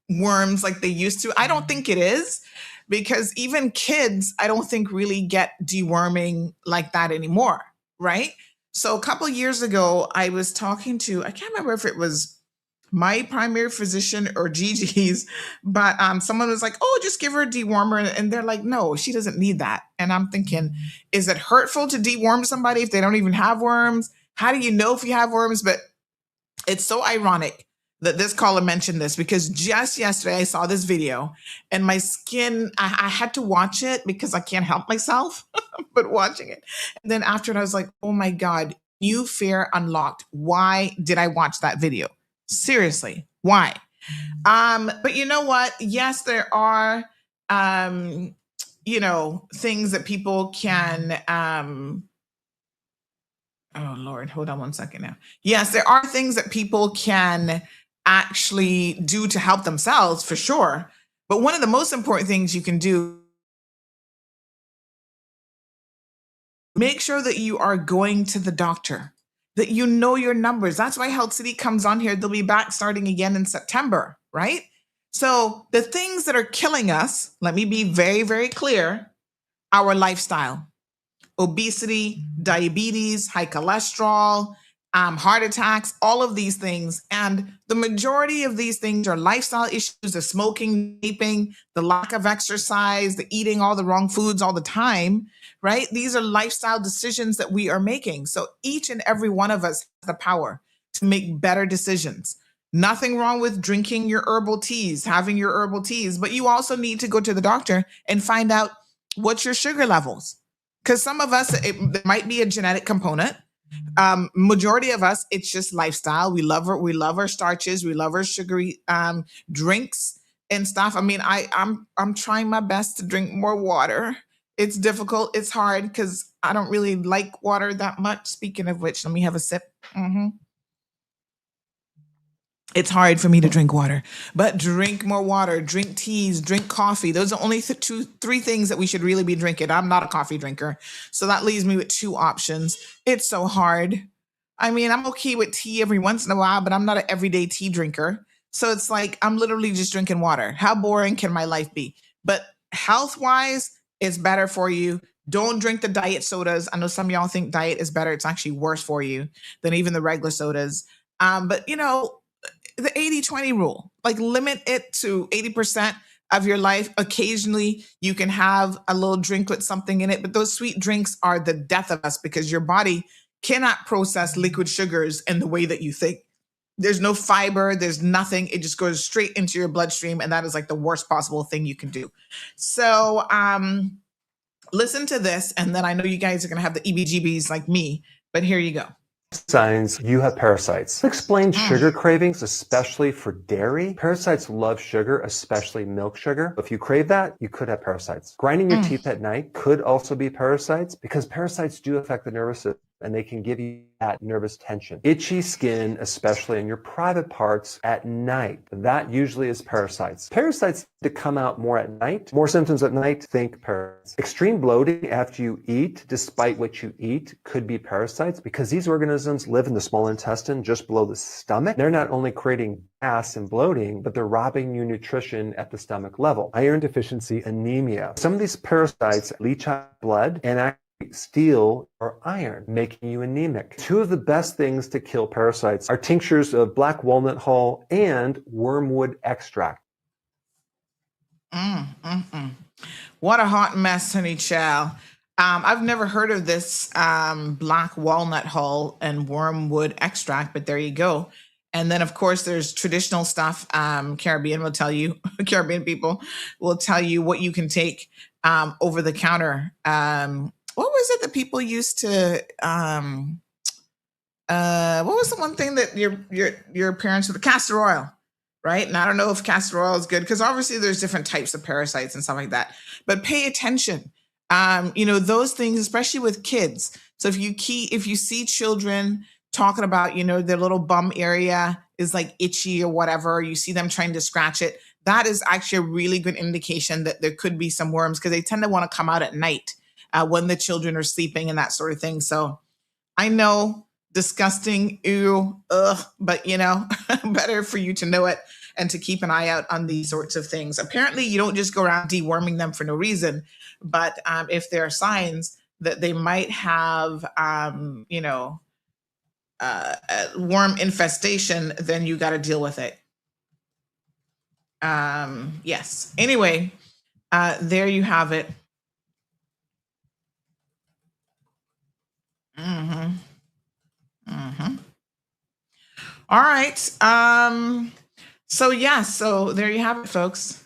worms like they used to? I don't think it is, because even kids, I don't think really get deworming like that anymore, right? So a couple of years ago, I was talking to, I can't remember if it was my primary physician or Gigi's, but someone was like, oh, just give her a dewormer. And they're like, no, she doesn't need that. And I'm thinking, is it hurtful to deworm somebody if they don't even have worms? How do you know if you have worms? But it's so ironic that this caller mentioned this, because just yesterday I saw this video and my skin, I had to watch it because I can't help myself but watching it. And then after it, I was like, oh my God, new fear unlocked. Why did I watch that video? Seriously, why? But you know what? Yes, there are, things that people can, oh Lord, hold on one second now. Yes, there are things that people can actually do to help themselves, for sure. But one of the most important things you can do, make sure that you are going to the doctor, that you know your numbers. That's why Health City comes on here. They'll be back starting again in September, right? So the things that are killing us, let me be very, very clear, our lifestyle, obesity, diabetes, high cholesterol, heart attacks, all of these things. And the majority of these things are lifestyle issues: the smoking, vaping, the lack of exercise, the eating all the wrong foods all the time, right? These are lifestyle decisions that we are making. So each and every one of us has the power to make better decisions. Nothing wrong with drinking your herbal teas, having your herbal teas, but you also need to go to the doctor and find out what's your sugar levels. Because some of us, there might be a genetic component. Majority of us, it's just lifestyle. We love our starches. We love our sugary drinks and stuff. I mean, I'm trying my best to drink more water. It's difficult. It's hard because I don't really like water that much. Speaking of which, let me have a sip. It's hard for me to drink water, but drink more water, drink teas, drink coffee. Those are only 3 things that we should really be drinking. I'm not a coffee drinker. So that leaves me with 2 options. It's so hard. I mean, I'm okay with tea every once in a while, but I'm not an everyday tea drinker. So it's like, I'm literally just drinking water. How boring can my life be? But health-wise, it's better for you. Don't drink the diet sodas. I know some of y'all think diet is better. It's actually worse for you than even the regular sodas. But the 80-20 rule, like limit it to 80% of your life. Occasionally you can have a little drink with something in it, but those sweet drinks are the death of us because your body cannot process liquid sugars in the way that you think. There's no fiber, there's nothing. It just goes straight into your bloodstream, and that is like the worst possible thing you can do. So listen to this, and then I know you guys are gonna have the EBGBs like me, but here you go. Signs you have parasites. Explain sugar cravings, especially for dairy. Parasites love sugar, especially milk sugar. If you crave that, you could have parasites. Grinding your teeth at night could also be parasites, because parasites do affect the nervous system and they can give you that nervous tension. Itchy skin, especially in your private parts at night. That usually is parasites. Parasites to come out more at night. More symptoms at night, think parasites. Extreme bloating after you eat, despite what you eat, could be parasites, because these organisms live in the small intestine just below the stomach. They're not only creating gas and bloating, but they're robbing you nutrition at the stomach level. Iron deficiency anemia. Some of these parasites leach out blood and actually steal or iron, making you anemic. Two of the best things to kill parasites are tinctures of black walnut hull and wormwood extract. What a hot mess, honey child. I've never heard of this black walnut hull and wormwood extract, but there you go. And then, of course, there's traditional stuff. Caribbean will tell you, Caribbean people will tell you what you can take over the counter. What was it that people used to? What was the one thing that your parents with the castor oil, right? And I don't know if castor oil is good, because obviously there's different types of parasites and stuff like that. But pay attention. Those things, especially with kids. So if you see children talking about, their little bum area is like itchy or whatever, you see them trying to scratch it, that is actually a really good indication that there could be some worms, because they tend to want to come out at night when the children are sleeping and that sort of thing. So I know, disgusting, ew, ugh, but better for you to know it and to keep an eye out on these sorts of things. Apparently, you don't just go around deworming them for no reason, but if there are signs that they might have, a worm infestation, then you got to deal with it. Yes. Anyway, there you have it. All right. So there you have it, folks.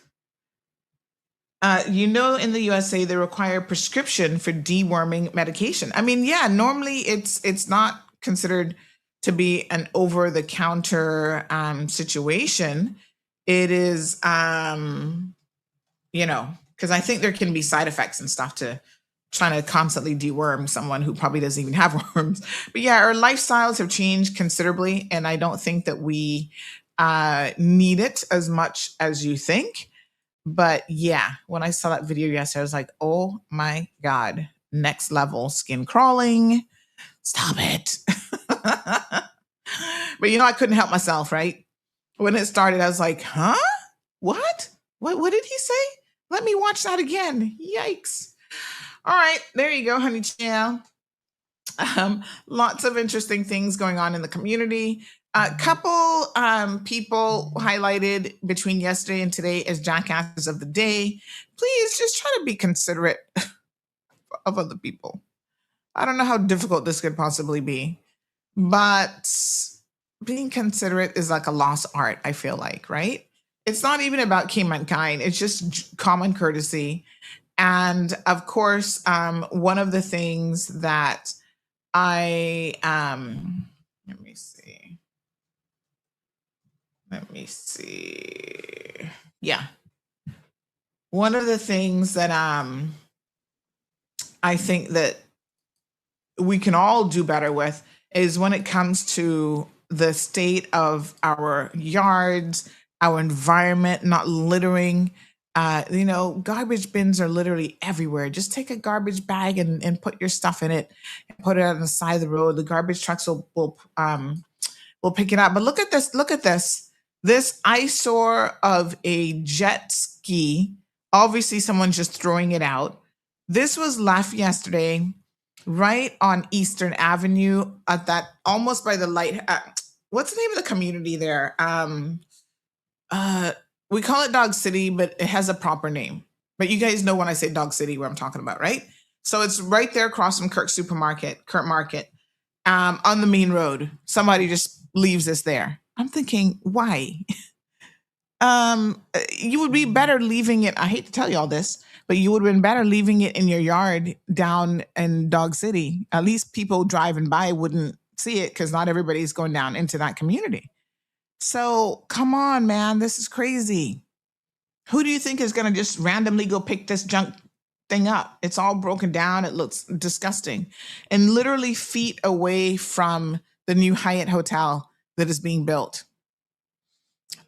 In the USA, they require prescription for deworming medication. I mean, yeah, normally it's not considered to be an over-the-counter situation. It is, because I think there can be side effects and stuff to trying to constantly deworm someone who probably doesn't even have worms. But yeah, our lifestyles have changed considerably, and I don't think that we need it as much as you think. But yeah, when I saw that video yesterday, I was like, oh my God, next level skin crawling. Stop it. But I couldn't help myself, right? When it started, I was like, huh? What did he say? Let me watch that again. Yikes. All right, there you go, honey child. Lots of interesting things going on in the community. A couple people highlighted between yesterday and today as jackasses of the day. Please just try to be considerate of other people. I don't know how difficult this could possibly be, but being considerate is like a lost art, I feel like, right? It's not even about Cayman kind. It's just common courtesy. And of course, one of the things that I, let me see. Yeah. One of the things that I think that we can all do better with is when it comes to the state of our yards, our environment, not littering. Garbage bins are literally everywhere. Just take a garbage bag and put your stuff in it and put it on the side of the road. The garbage trucks will pick it up. But look at this. Look at this. This eyesore of a jet ski. Obviously, someone's just throwing it out. This was left yesterday right on Eastern Avenue at that, almost by the light. What's the name of the community there? We call it Dog City, but it has a proper name. But you guys know when I say Dog City, where I'm talking about, right? So it's right there across from Kirk Market, on the main road. Somebody just leaves this there. I'm thinking, why? You would be better leaving it. I hate to tell you all this, but you would have been better leaving it in your yard down in Dog City. At least people driving by wouldn't see it because not everybody's going down into that community. So come on, man, this is crazy. Who do you think is going to just randomly go pick this junk thing up? It's all broken down. It looks disgusting. And literally feet away from the new Hyatt hotel that is being built.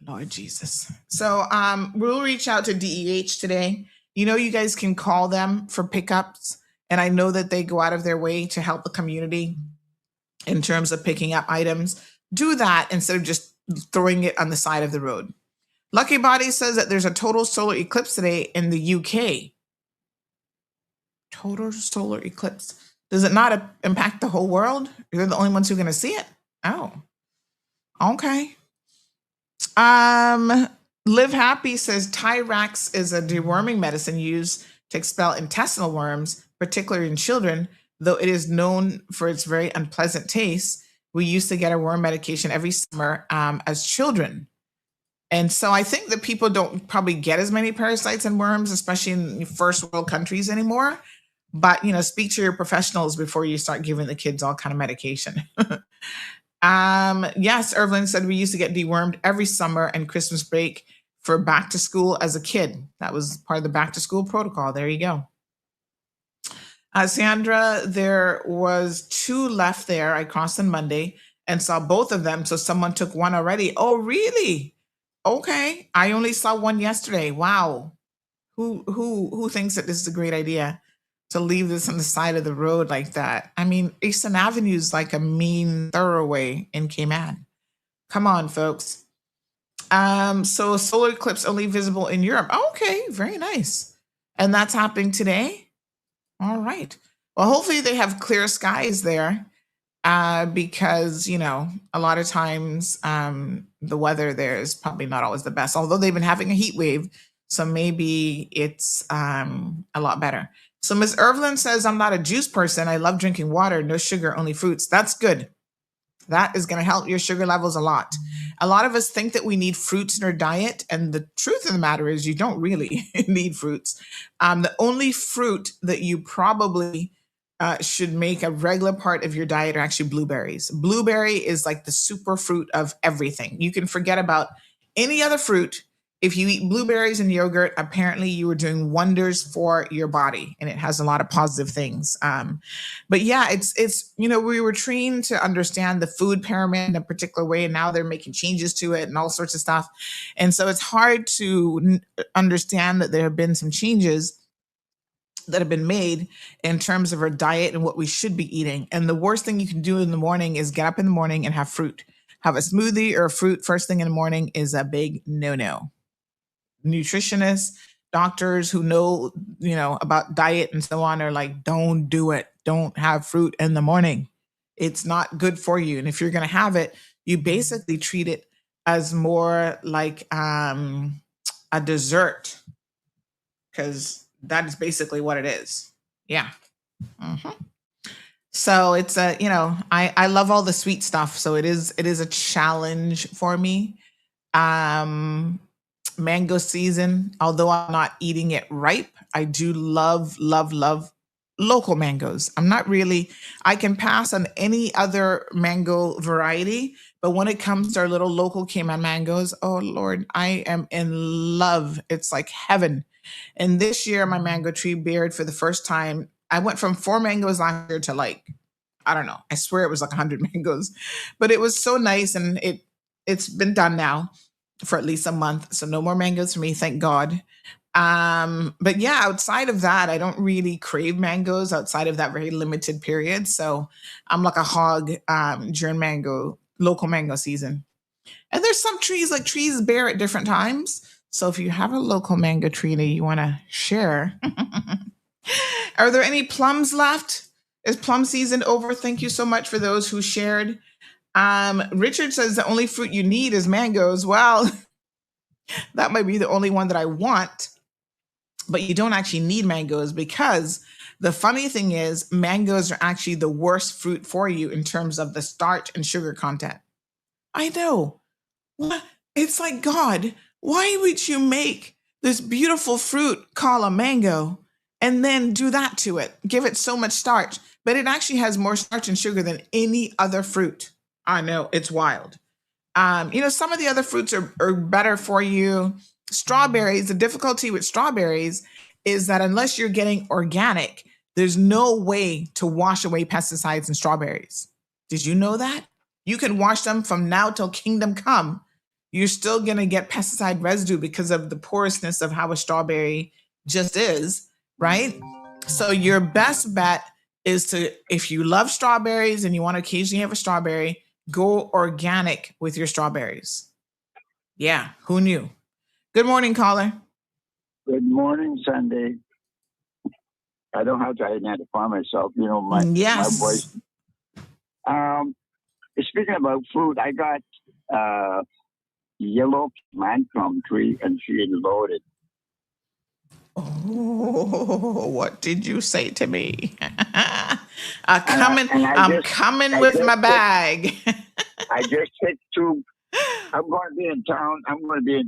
Lord Jesus. So we'll reach out to DEH today. You know, you guys can call them for pickups. And I know that they go out of their way to help the community in terms of picking up items. Do that instead of just throwing it on the side of the road. Lucky Body says that there's a total solar eclipse today in the UK. Total solar eclipse. Does it not impact the whole world? You're the only ones who are going to see it? Oh, okay. Live Happy says Tyrax is a deworming medicine used to expel intestinal worms, particularly in children, though it is known for its very unpleasant taste. We used to get a worm medication every summer as children. And so I think that people don't probably get as many parasites and worms, especially in first world countries anymore. But, you know, speak to your professionals before you start giving the kids all kind of medication. Yes, Irvin said we used to get dewormed every summer and Christmas break for back to school as a kid. That was part of the back to school protocol. There you go. Sandra, there was 2 left there. I crossed on Monday and saw both of them. So someone took one already. Oh, really? Okay. I only saw one yesterday. Wow. Who thinks that this is a great idea to leave this on the side of the road like that? I mean, Eastern Avenue is like a mean thoroughway in Cayman. Come on, folks. So solar eclipse only visible in Europe. Okay, very nice. And that's happening today. All right. Well, hopefully they have clear skies there because, you know, a lot of times the weather there is probably not always the best, although they've been having a heat wave. So maybe it's a lot better. So Miss Irvlin says, I'm not a juice person. I love drinking water, no sugar, only fruits. That's good. That is going to help your sugar levels a lot. A lot of us think that we need fruits in our diet. And the truth of the matter is you don't really need fruits. The only fruit that you probably should make a regular part of your diet are actually blueberries. Blueberry is like the super fruit of everything. You can forget about any other fruit. If you eat blueberries and yogurt, apparently you are doing wonders for your body, and it has a lot of positive things. But yeah, it's you know, we were trained to understand the food pyramid in a particular way, and now they're making changes to it and all sorts of stuff. And so it's hard to understand that there have been some changes that have been made in terms of our diet and what we should be eating. And the worst thing you can do in the morning is get up in the morning and have fruit. Have a smoothie or a fruit first thing in the morning is a big no-no. Nutritionists, doctors who know, you know, about diet and so on are like, don't do it. Don't have fruit in the morning. It's not good for you. And if you're going to have it, you basically treat it as more like a dessert, because that is basically what it is. Yeah. Mm-hmm. So it's a, you know, I love all the sweet stuff. So it is a challenge for me. Mango season, although I'm not eating it ripe, I do love local mangoes. I can pass on any other mango variety, but when it comes to our little local Cayman mangoes, oh Lord, I am in love. It's like heaven. And this year, my mango tree bared for the first time. I went from 4 mangoes last year to like, I don't know, I swear it was like 100 mangoes, but it was so nice. And it's been done now for at least a month. So no more mangoes for me, thank God. But yeah, outside of that, I don't really crave mangoes outside of that very limited period. So I'm like a hog during local mango season. And there's some trees bear at different times. So if you have a local mango tree that you want to share, are there any plums left? Is plum season over? Thank you so much for those who shared. Richard says the only fruit you need is mangoes. Well, that might be the only one that I want, but you don't actually need mangoes, because the funny thing is mangoes are actually the worst fruit for you in terms of the starch and sugar content. I know. What? It's like, God, why would you make this beautiful fruit called a mango and then do that to it? Give it so much starch, but it actually has more starch and sugar than any other fruit. I know, it's wild. Some of the other fruits are better for you. Strawberries, the difficulty with strawberries is that unless you're getting organic, there's no way to wash away pesticides in strawberries. Did you know that? You can wash them from now till kingdom come. You're still going to get pesticide residue because of the porousness of how a strawberry just is, right? So your best bet is to, if you love strawberries and you want to occasionally have a strawberry, go organic with your strawberries. Yeah, who knew? Good morning, caller. Good morning, Sunday. I don't have to identify myself. My voice. Speaking about fruit, I got yellow man plum tree, and she is loaded. Oh, what did you say to me? I'm coming with my bag. I just picked two. I'm going to be in town.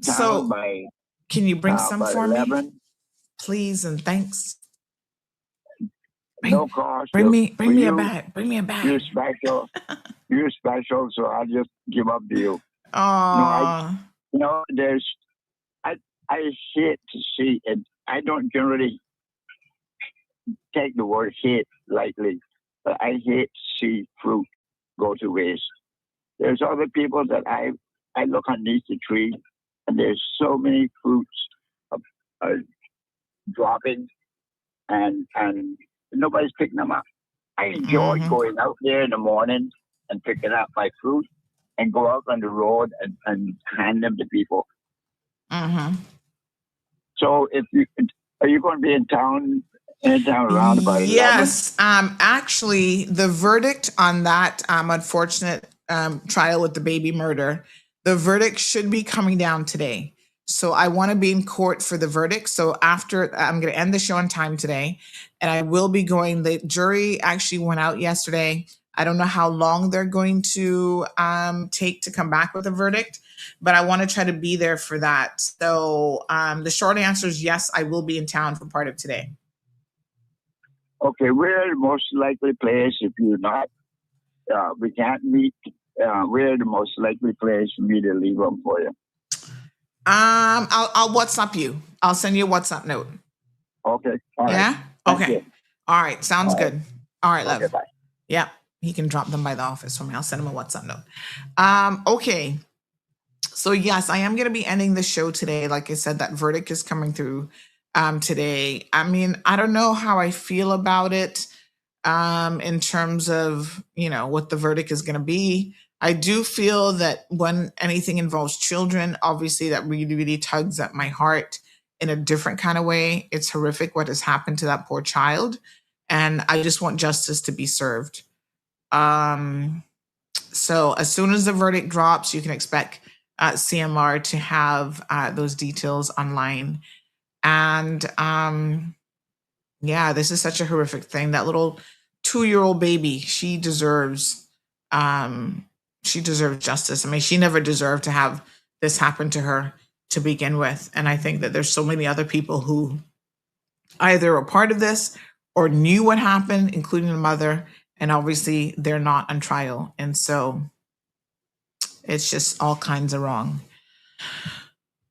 So, by. Can you bring some for 11. me, please, and thanks. No cost. Bring me a bag. Bring me a bag. You're special. You're special. So I'll just give up to you. Oh. There's. I hate to see it. I don't generally take the word hate lightly, but I hate to see fruit go to waste. There's other people that I look underneath the tree, and there's so many fruits dropping, and nobody's picking them up. I enjoy going out there in the morning and picking up my fruit and go out on the road and hand them to people. So are you going to be in town around about 11? Yes. Actually, the verdict on that unfortunate trial with the baby murder, the verdict should be coming down today. So I want to be in court for the verdict. So after, I'm going to end the show on time today, and I will be going. The jury actually went out yesterday. I don't know how long they're going to take to come back with a verdict, but I want to try to be there for that. So the short answer is yes, I will be in town for part of today. Okay, where are the most likely place if you're not, we can't meet, where are the most likely place for me to leave them for you? I'll WhatsApp you. I'll send you a WhatsApp note. Okay. All right. Yeah? Okay. All right. Sounds good. All right, love. Okay, bye. Yeah. He can drop them by the office for me. I'll send him a WhatsApp note. Okay. So yes, I am going to be ending the show today. Like I said, that verdict is coming through today. I mean, I don't know how I feel about it in terms of, what the verdict is going to be. I do feel that when anything involves children, obviously that really, really tugs at my heart in a different kind of way. It's horrific what has happened to that poor child. And I just want justice to be served. So as soon as the verdict drops, you can expect CMR to have those details online. And this is such a horrific thing. That little 2-year-old baby, she deserves justice. I mean, she never deserved to have this happen to her to begin with. And I think that there's so many other people who either are part of this or knew what happened, including the mother, and obviously they're not on trial. And so it's just all kinds of wrong.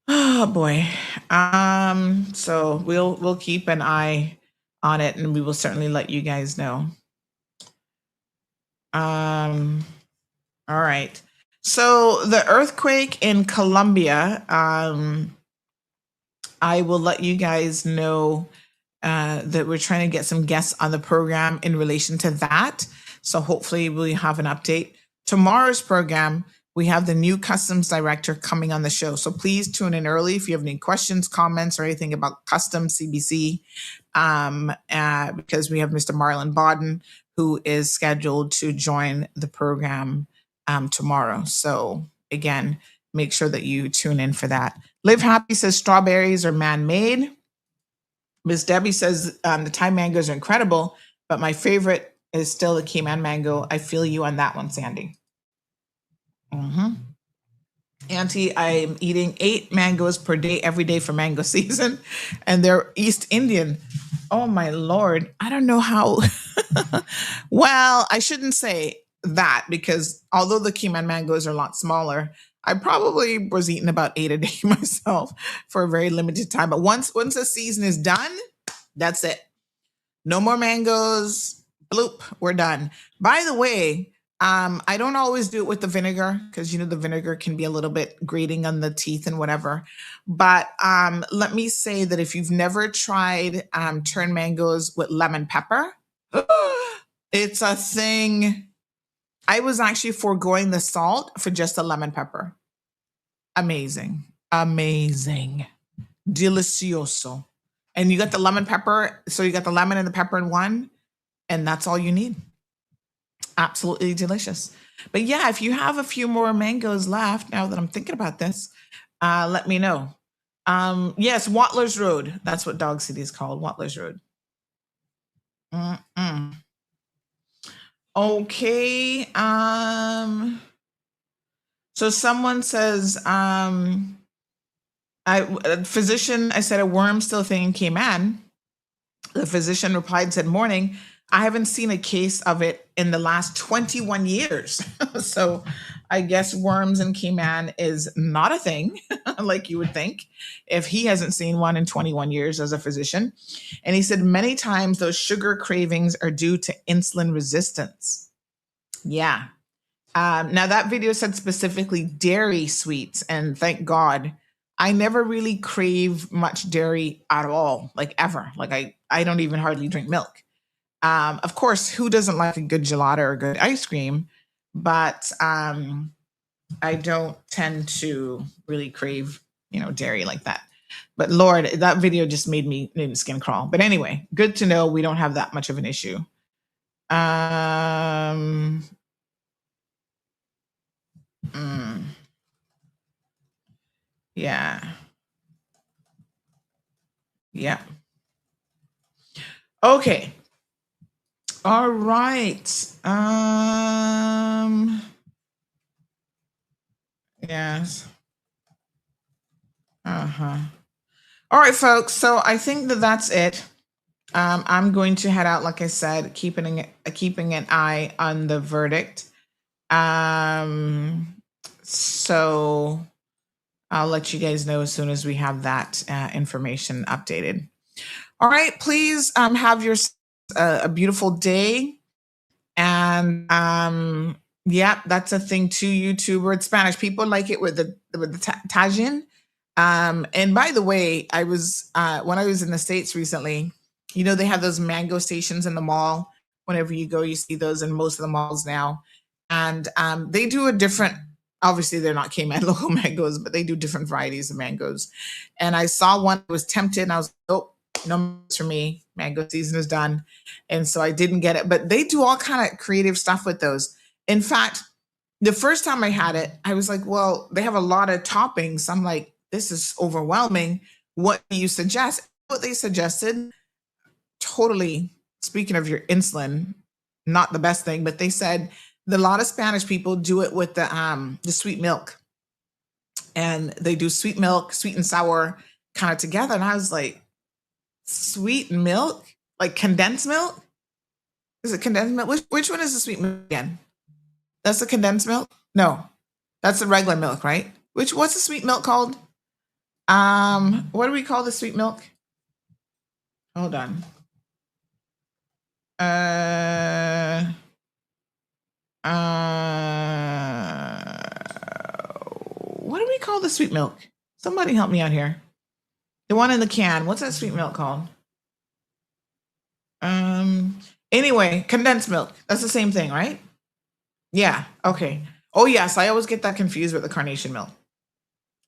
Oh boy. So we'll keep an eye on it, and we will certainly let you guys know. All right. So the earthquake in Colombia, I will let you guys know that we're trying to get some guests on the program in relation to that. So hopefully we'll have an update. Tomorrow's program, we have the new customs director coming on the show. So please tune in early if you have any questions, comments, or anything about customs CBC, because we have Mr. Marlon Bodden, who is scheduled to join the program tomorrow. So again, make sure that you tune in for that. Live Happy says strawberries are man-made. Miss Debbie says the Thai mangoes are incredible, but my favorite is still the Cayman mango. I feel you on that one, Sandy. Auntie, I'm eating 8 mangoes per day every day for mango season, and they're East Indian. Oh my Lord. I don't know how. Well, I shouldn't say that because although the Cayman mangoes are a lot smaller, I probably was eating about 8 a day myself for a very limited time. But once the season is done, that's it. No more mangoes. Bloop, we're done. By the way, I don't always do it with the vinegar because the vinegar can be a little bit grating on the teeth and whatever. But let me say that if you've never tried turned mangoes with lemon pepper, it's a thing. I was actually foregoing the salt for just the lemon pepper. Amazing. Amazing. Delicioso. And you got the lemon pepper. So you got the lemon and the pepper in one, and that's all you need. Absolutely delicious. But yeah, if you have a few more mangoes left, now that I'm thinking about this, let me know. Yes, Watlers Road. That's what Dog City is called, Watlers Road. Mm-mm. Okay. So someone says, a physician, I said, a worm still thing in Cayman. The physician replied and said, morning, I haven't seen a case of it in the last 21 years. So I guess worms in Cayman is not a thing like you would think if he hasn't seen one in 21 years as a physician. And he said many times those sugar cravings are due to insulin resistance. Yeah. Now that video said specifically dairy sweets, and thank God, I never really crave much dairy at all, like ever. Like I don't even hardly drink milk. Of course, who doesn't like a good gelato or good ice cream? But I don't tend to really crave, dairy like that. But Lord, that video just made me skin crawl. But anyway, good to know we don't have that much of an issue. Yeah. Yeah. Okay. All right. Yes. Uh-huh. All right, folks. So I think that's it. I'm going to head out, like I said, keeping an eye on the verdict. So I'll let you guys know as soon as we have that information updated. All right, please have a beautiful day. And yeah, that's a thing too, YouTuber. It's Spanish. People like it with the tajin. And by the way, I was when I was in the States recently, they have those mango stations in the mall. Whenever you go, you see those in most of the malls now. And they do a different, obviously they're not Cayman local mangoes, but they do different varieties of mangoes. And I saw one, I was tempted, and I was, oh, no mangoes for me. Mango season is done. And so I didn't get it. But they do all kind of creative stuff with those. In fact, the first time I had it, I was like, well, they have a lot of toppings. I'm like, this is overwhelming. What do you suggest? What they suggested, totally, speaking of your insulin, not the best thing, but they said a lot of Spanish people do it with the sweet milk. And they do sweet milk, sweet and sour kind of together. And I was like, sweet milk? Like condensed milk? Is it condensed milk? Which one is the sweet milk again? That's the condensed milk? No, that's the regular milk, right? What's the sweet milk called? What do we call the sweet milk? Hold on. What do we call the sweet milk? Somebody help me out here. The one in the can. What's that sweet milk called? Anyway, condensed milk. That's the same thing, right? Yeah. Okay. Oh yes, I always get that confused with the carnation milk.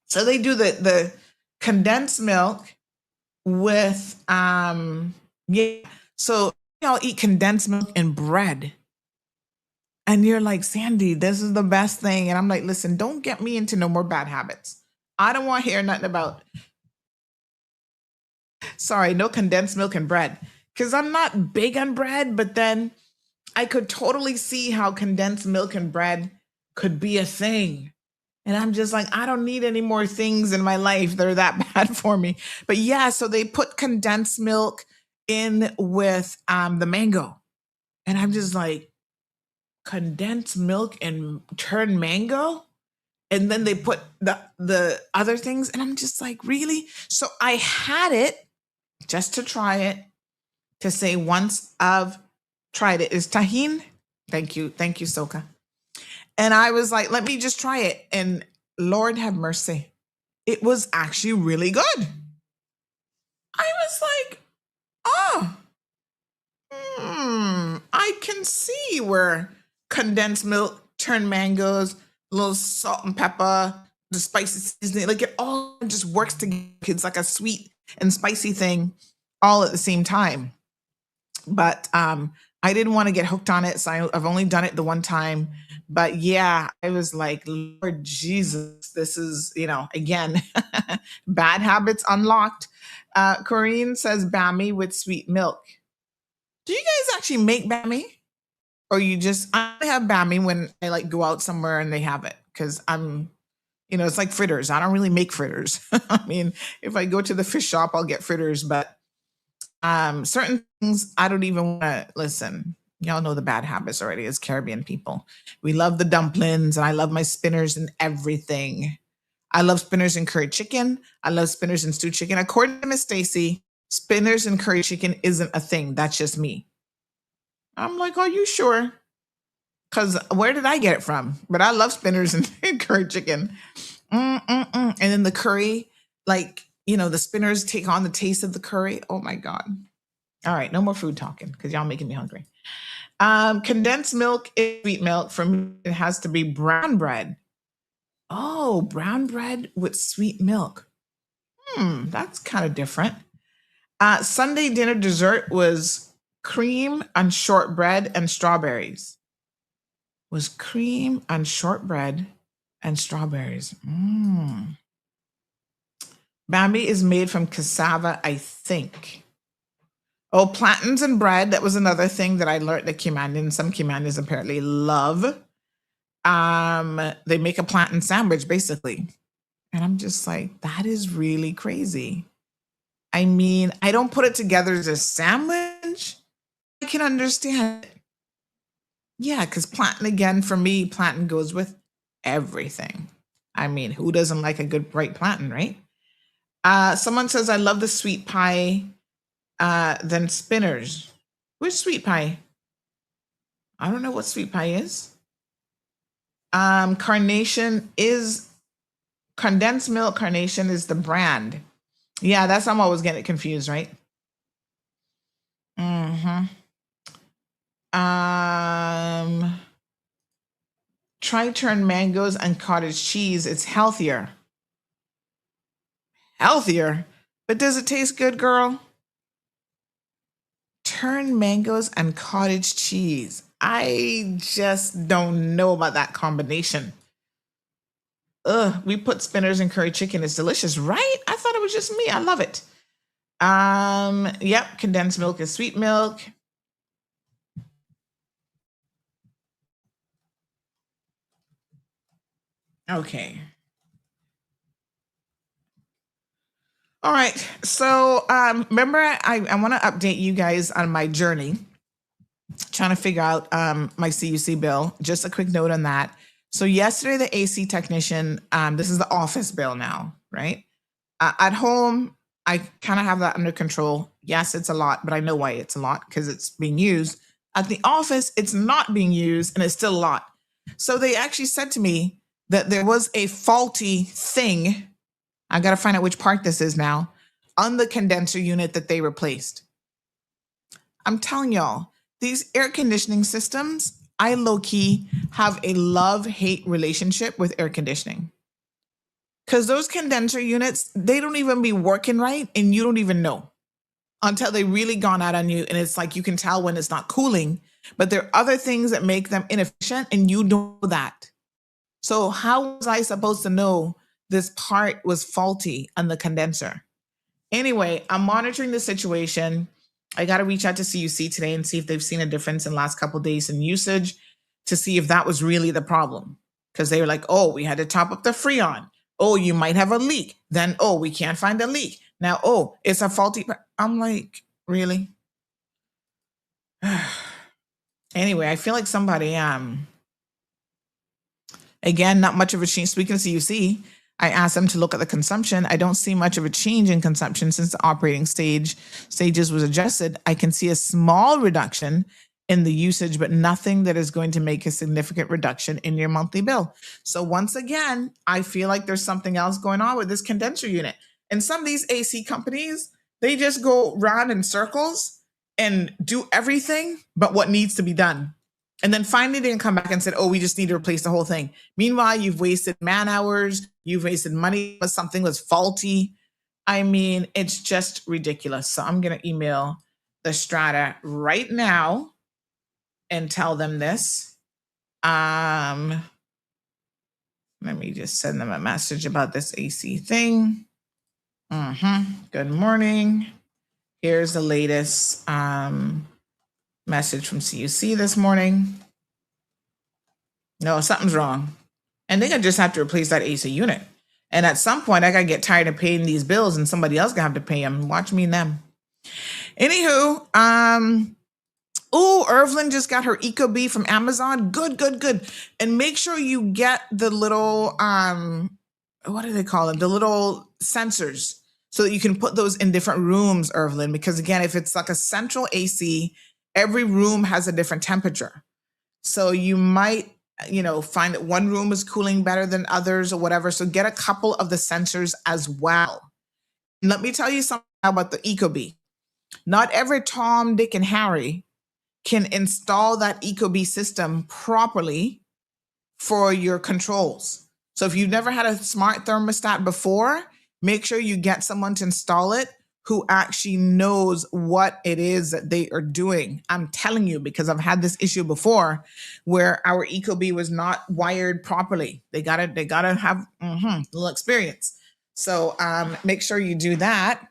So they do the condensed milk with yeah. So y'all eat condensed milk and bread. And you're like, Sandy, this is the best thing. And I'm like, listen, don't get me into no more bad habits. I don't want to hear nothing about, sorry, no condensed milk and bread. Because I'm not big on bread, but then I could totally see how condensed milk and bread could be a thing. And I'm just like, I don't need any more things in my life that are that bad for me. But yeah, so they put condensed milk in with the mango. And I'm just like, condensed milk and turn mango? And then they put the other things. And I'm just like, really? So I had it just to try it, to say once I've tried it. Is tahine? Thank you, Soka. And I was like, let me just try it. And Lord have mercy, it was actually really good. I was like, oh, I can see where condensed milk turned mangoes, a little salt and pepper, the spicy seasoning, like it all just works together. It's like a sweet and spicy thing all at the same time. But I didn't want to get hooked on it, so I've only done it the one time. But yeah, I was like, Lord Jesus, this is, again, bad habits unlocked. Corrine says Bammy with sweet milk. Do you guys actually make Bammy? Or I have Bammy when I like go out somewhere and they have it, because I'm, it's like fritters. I don't really make fritters. I mean, if I go to the fish shop, I'll get fritters, but certain things I don't even want to listen. Y'all know the bad habits already as Caribbean people. We love the dumplings, and I love my spinners and everything. I love spinners and curry chicken. I love spinners and stewed chicken. According to Miss Stacy, spinners and curry chicken isn't a thing. That's just me. I'm like, are you sure? Because where did I get it from? But I love spinners and curry chicken. And then the curry, like, the spinners take on the taste of the curry. Oh my God. All right, no more food talking because y'all making me hungry. Condensed milk is sweet milk. For me, it has to be brown bread. Oh, brown bread with sweet milk. That's kind of different. Sunday dinner dessert was cream and shortbread and strawberries. Was cream and shortbread and strawberries. Bambi is made from cassava, I think. Oh, plantains and bread. That was another thing that I learned that some Caymanians apparently love. They make a plantain sandwich, basically. And I'm just like, that is really crazy. I mean, I don't put it together as a sandwich. I can understand it. Yeah, because for me, plantain goes with everything. I mean, who doesn't like a good bright plantain, right? Someone says, I love the sweet pie than spinners. Which sweet pie? I don't know what sweet pie is. Carnation is condensed milk. Carnation is the brand. Yeah, that's how I'm always getting it confused, right? Try turn mangoes and cottage cheese. It's healthier. Healthier? But does it taste good, girl? Turn mangoes and cottage cheese. I just don't know about that combination. Ugh, we put spinners and curry chicken. It's delicious, right? I thought it was just me. I love it. Yep, condensed milk is sweet milk. Okay. All right. So remember, I want to update you guys on my journey, trying to figure out my CUC bill. Just a quick note on that. So yesterday, the AC technician, this is the office bill now, right? At home, I kind of have that under control. Yes, it's a lot, but I know why it's a lot, because it's being used. At the office, it's not being used, and it's still a lot. So they actually said to me that there was a faulty thing. I got to find out which part this is now, on the condenser unit that they replaced. I'm telling y'all, these air conditioning systems, I low-key have a love-hate relationship with air conditioning. Because those condenser units, they don't even be working right, and you don't even know until they really gone out on you. And it's like you can tell when it's not cooling, but there are other things that make them inefficient, and you don't know that. So how was I supposed to know this part was faulty on the condenser? Anyway, I'm monitoring the situation. I got to reach out to CUC today and see if they've seen a difference in the last couple of days in usage, to see if that was really the problem. because they were like, oh, we had to top up the Freon. Oh, you might have a leak. Then, oh, we can't find the leak. Now, oh, it's a faulty. I'm like, really? Anyway, I feel like somebody, again, not much of a change. Speaking of CUC, I asked them to look at the consumption. I don't see much of a change in consumption since the operating stages was adjusted. I can see a small reduction in the usage, but nothing that is going to make a significant reduction in your monthly bill. So once again, I feel like there's something else going on with this condenser unit. And some of these AC companies, they just go round in circles and do everything but what needs to be done. And then finally, they can come back and said, oh, we just need to replace the whole thing. Meanwhile, you've wasted man hours. You've wasted money because something was faulty. I mean, it's just ridiculous. So I'm going to email the Strata right now and tell them this. Let me just send them a message about this AC thing. Good morning. Here's the latest message from CUC this morning. No, something's wrong. And they're going to just have to replace that AC unit. And at some point, I got to get tired of paying these bills and somebody else going to have to pay them. Watch me and them. Anywho, Irvlyn just got her Ecobee from Amazon. Good. And make sure you get the little, what do they call them? The little sensors so that you can put those in different rooms, Irvlyn. Because again, if it's like a central AC, every room has a different temperature. So you might, find that one room is cooling better than others or whatever. So get a couple of the sensors as well. And let me tell you something about the Ecobee. Not every Tom, Dick, and Harry can install that Ecobee system properly for your controls. So if you've never had a smart thermostat before, make sure you get someone to install it who actually knows what it is that they are doing. I'm telling you, because I've had this issue before where our Ecobee was not wired properly. They gotta have a little experience. So make sure you do that.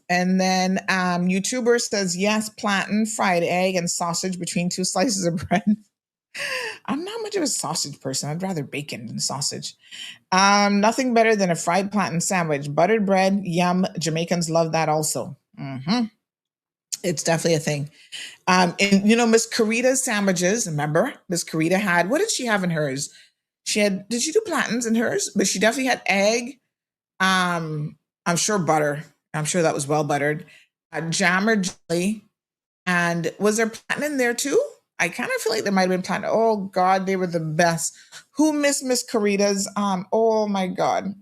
And then YouTuber says, yes, plantain, fried egg, and sausage between 2 slices of bread. I'm not much of a sausage person. I'd rather bacon than sausage. Nothing better than a fried plantain sandwich. Buttered bread, yum. Jamaicans love that also. It's definitely a thing. And Miss Carita's sandwiches, remember? Miss Carita had, what did she have in hers? Did she do plantains in hers? But she definitely had egg. I'm sure butter. I'm sure that was well buttered. Jam or jelly. And was there plantain in there too? I kind of feel like there might have been plantain. Oh God, they were the best. Who missed Miss Carita's? Oh my God.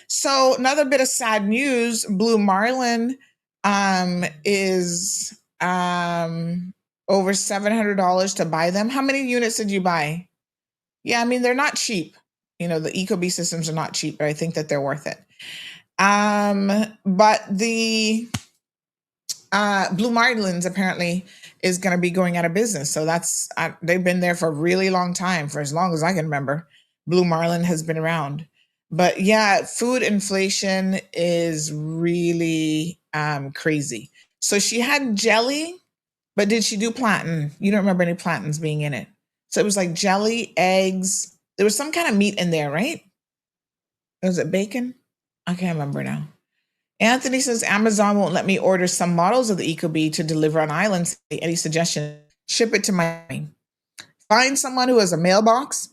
So another bit of sad news, Blue Marlin is over $700 to buy them. How many units did you buy? Yeah, I mean, they're not cheap. The Ecobee systems are not cheap, but I think that they're worth it. But the Blue Marlins apparently is going to be going out of business. So that's, they've been there for a really long time, for as long as I can remember. Blue Marlin has been around. But yeah, food inflation is really crazy. So she had jelly, but did she do plantain? You don't remember any plantains being in it. So it was like jelly, eggs. There was some kind of meat in there, right? Was it bacon? I can't remember now. Anthony says, Amazon won't let me order some models of the Ecobee to deliver on islands. Any suggestion? Ship it to Miami. Find someone who has a mailbox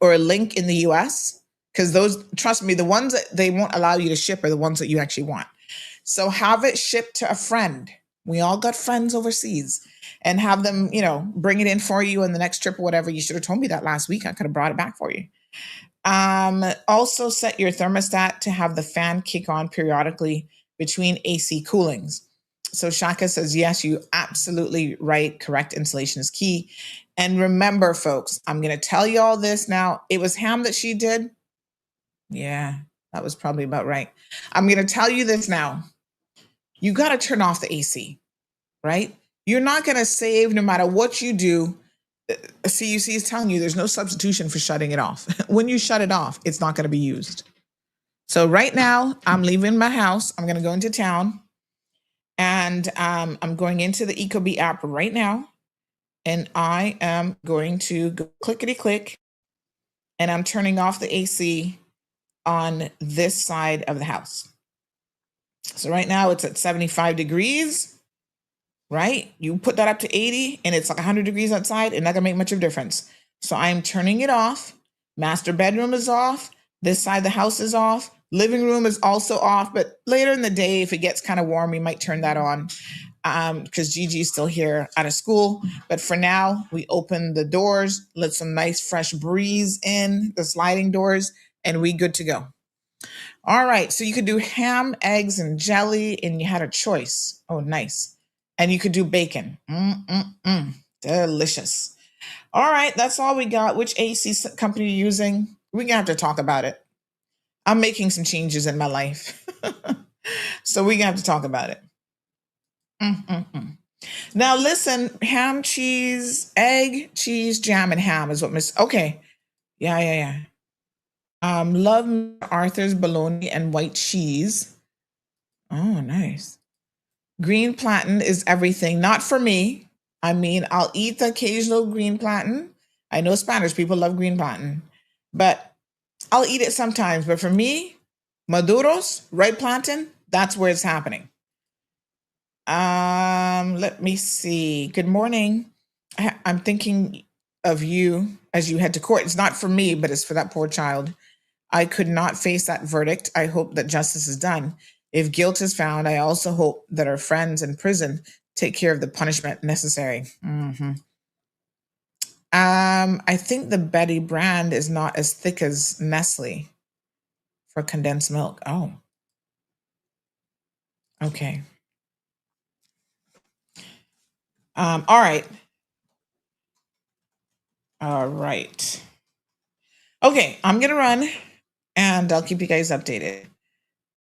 or a link in the US, because those, trust me, the ones that they won't allow you to ship are the ones that you actually want. So have it shipped to a friend. We all got friends overseas, and have them, bring it in for you on the next trip or whatever. You should have told me that last week. I could have brought it back for you. Also set your thermostat to have the fan kick on periodically between AC coolings. So Shaka says, yes, you absolutely right. Correct installation is key. And remember, folks, I'm going to tell you all this now. It was Ham that she did. Yeah, that was probably about right. I'm going to tell you this now. You got to turn off the AC, right? You're not going to save no matter what you do. CUC is telling you there's no substitution for shutting it off. When you shut it off, it's not going to be used. So right now, I'm leaving my house. I'm going to go into town, and I'm going into the Ecobee app right now, and I am going to go clickety-click and I'm turning off the AC on this side of the house. So right now it's at 75 degrees, right? You put that up to 80 and it's like 100 degrees outside, and not gonna make much of a difference. So I'm turning it off. Master bedroom is off. This side of the house is off. Living room is also off, but later in the day, if it gets kind of warm, we might turn that on because Gigi's still here out of school. But for now, we open the doors, let some nice fresh breeze in, the sliding doors, and we good to go. All right, so you could do ham, eggs, and jelly, and you had a choice. Oh, nice. And you could do bacon. Delicious. All right, that's all we got. Which AC company are you using? We're going to have to talk about it. I'm making some changes in my life. So we're going to have to talk about it. Now, listen, ham, cheese, egg, cheese, jam, and ham is what Miss... Okay. Yeah. Love Arthur's bologna and white cheese. Oh, nice. Green plantain is everything. Not for me. I mean, I'll eat the occasional green plantain. I know Spanish people love green plantain, but I'll eat it sometimes. But for me, maduros, ripe plantain, that's where it's happening. Let me see. Good morning. I'm thinking of you as you head to court. It's not for me, but it's for that poor child. I could not face that verdict. I hope that justice is done. If guilt is found, I also hope that our friends in prison take care of the punishment necessary. I think the Betty brand is not as thick as Nestle for condensed milk. Oh, okay. All right. Okay, I'm gonna run, and I'll keep you guys updated.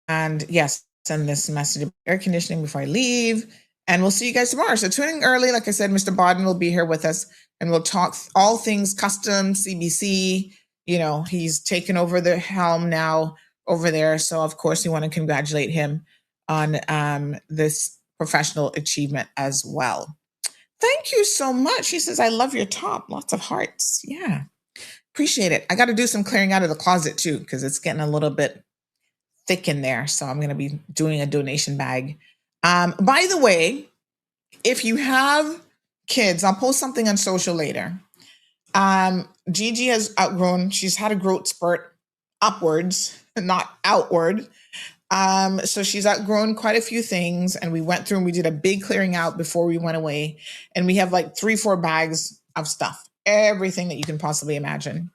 And yes, send this message of air conditioning before I leave. And we'll see you guys tomorrow. So tune in early. Like I said, Mr. Bodden will be here with us, and we'll talk all things custom, CBC. You know, he's taken over the helm now over there. So, of course, we want to congratulate him on this professional achievement as well. Thank you so much. He says, I love your top. Lots of hearts. Yeah, appreciate it. I got to do some clearing out of the closet, too, because it's getting a little bit thick in there. So I'm going to be doing a donation bag. By the way, if you have kids, I'll post something on social later. Gigi has outgrown, she's had a growth spurt upwards, not outward. So she's outgrown quite a few things, and we went through and we did a big clearing out before we went away. And we have like 3-4 bags of stuff, everything that you can possibly imagine.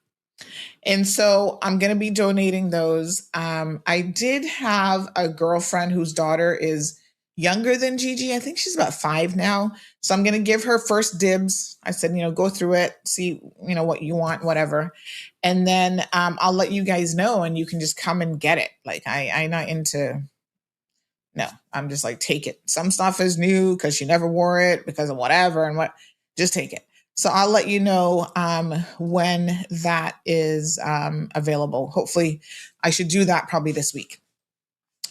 And so I'm going to be donating those. I did have a girlfriend whose daughter is younger than Gigi. I think she's about 5 now. So I'm going to give her first dibs. I said, go through it, see, what you want, whatever. And then I'll let you guys know, and you can just come and get it. Like I'm not into, no, I'm just like, take it. Some stuff is new because she never wore it because of whatever and what, just take it. So I'll let you know when that is available. Hopefully I should do that probably this week.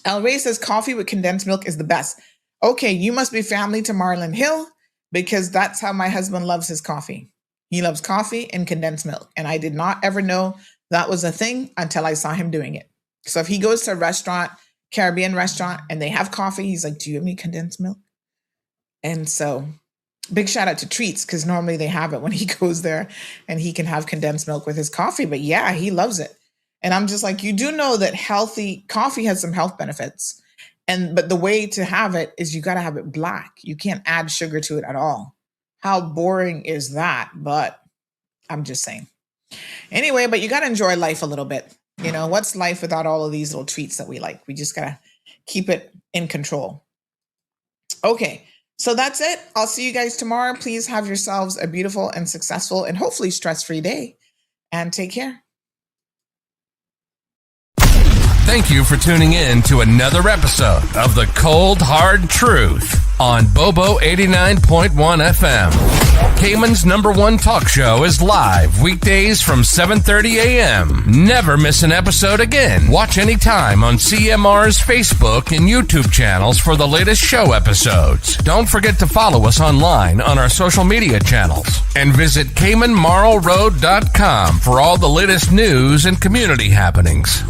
El Rey says coffee with condensed milk is the best. Okay, you must be family to Marlon Hill, because that's how my husband loves his coffee. He loves coffee and condensed milk. And I did not ever know that was a thing until I saw him doing it. So if he goes to a restaurant, Caribbean restaurant, and they have coffee, he's like, do you have any condensed milk? And so big shout out to Treats, because normally they have it when he goes there and he can have condensed milk with his coffee. But yeah, he loves it. And I'm just like, you do know that healthy coffee has some health benefits. But the way to have it is you got to have it black. You can't add sugar to it at all. How boring is that? But I'm just saying. Anyway, but you got to enjoy life a little bit. What's life without all of these little treats that we like? We just got to keep it in control. Okay. So that's it. I'll see you guys tomorrow. Please have yourselves a beautiful and successful and hopefully stress-free day. And take care. Thank you for tuning in to another episode of The Cold Hard Truth on Bobo 89.1 FM. Cayman's #1 talk show is live weekdays from 7:30 a.m. Never miss an episode again. Watch anytime on CMR's Facebook and YouTube channels for the latest show episodes. Don't forget to follow us online on our social media channels. And visit CaymanMarlRoad.com for all the latest news and community happenings.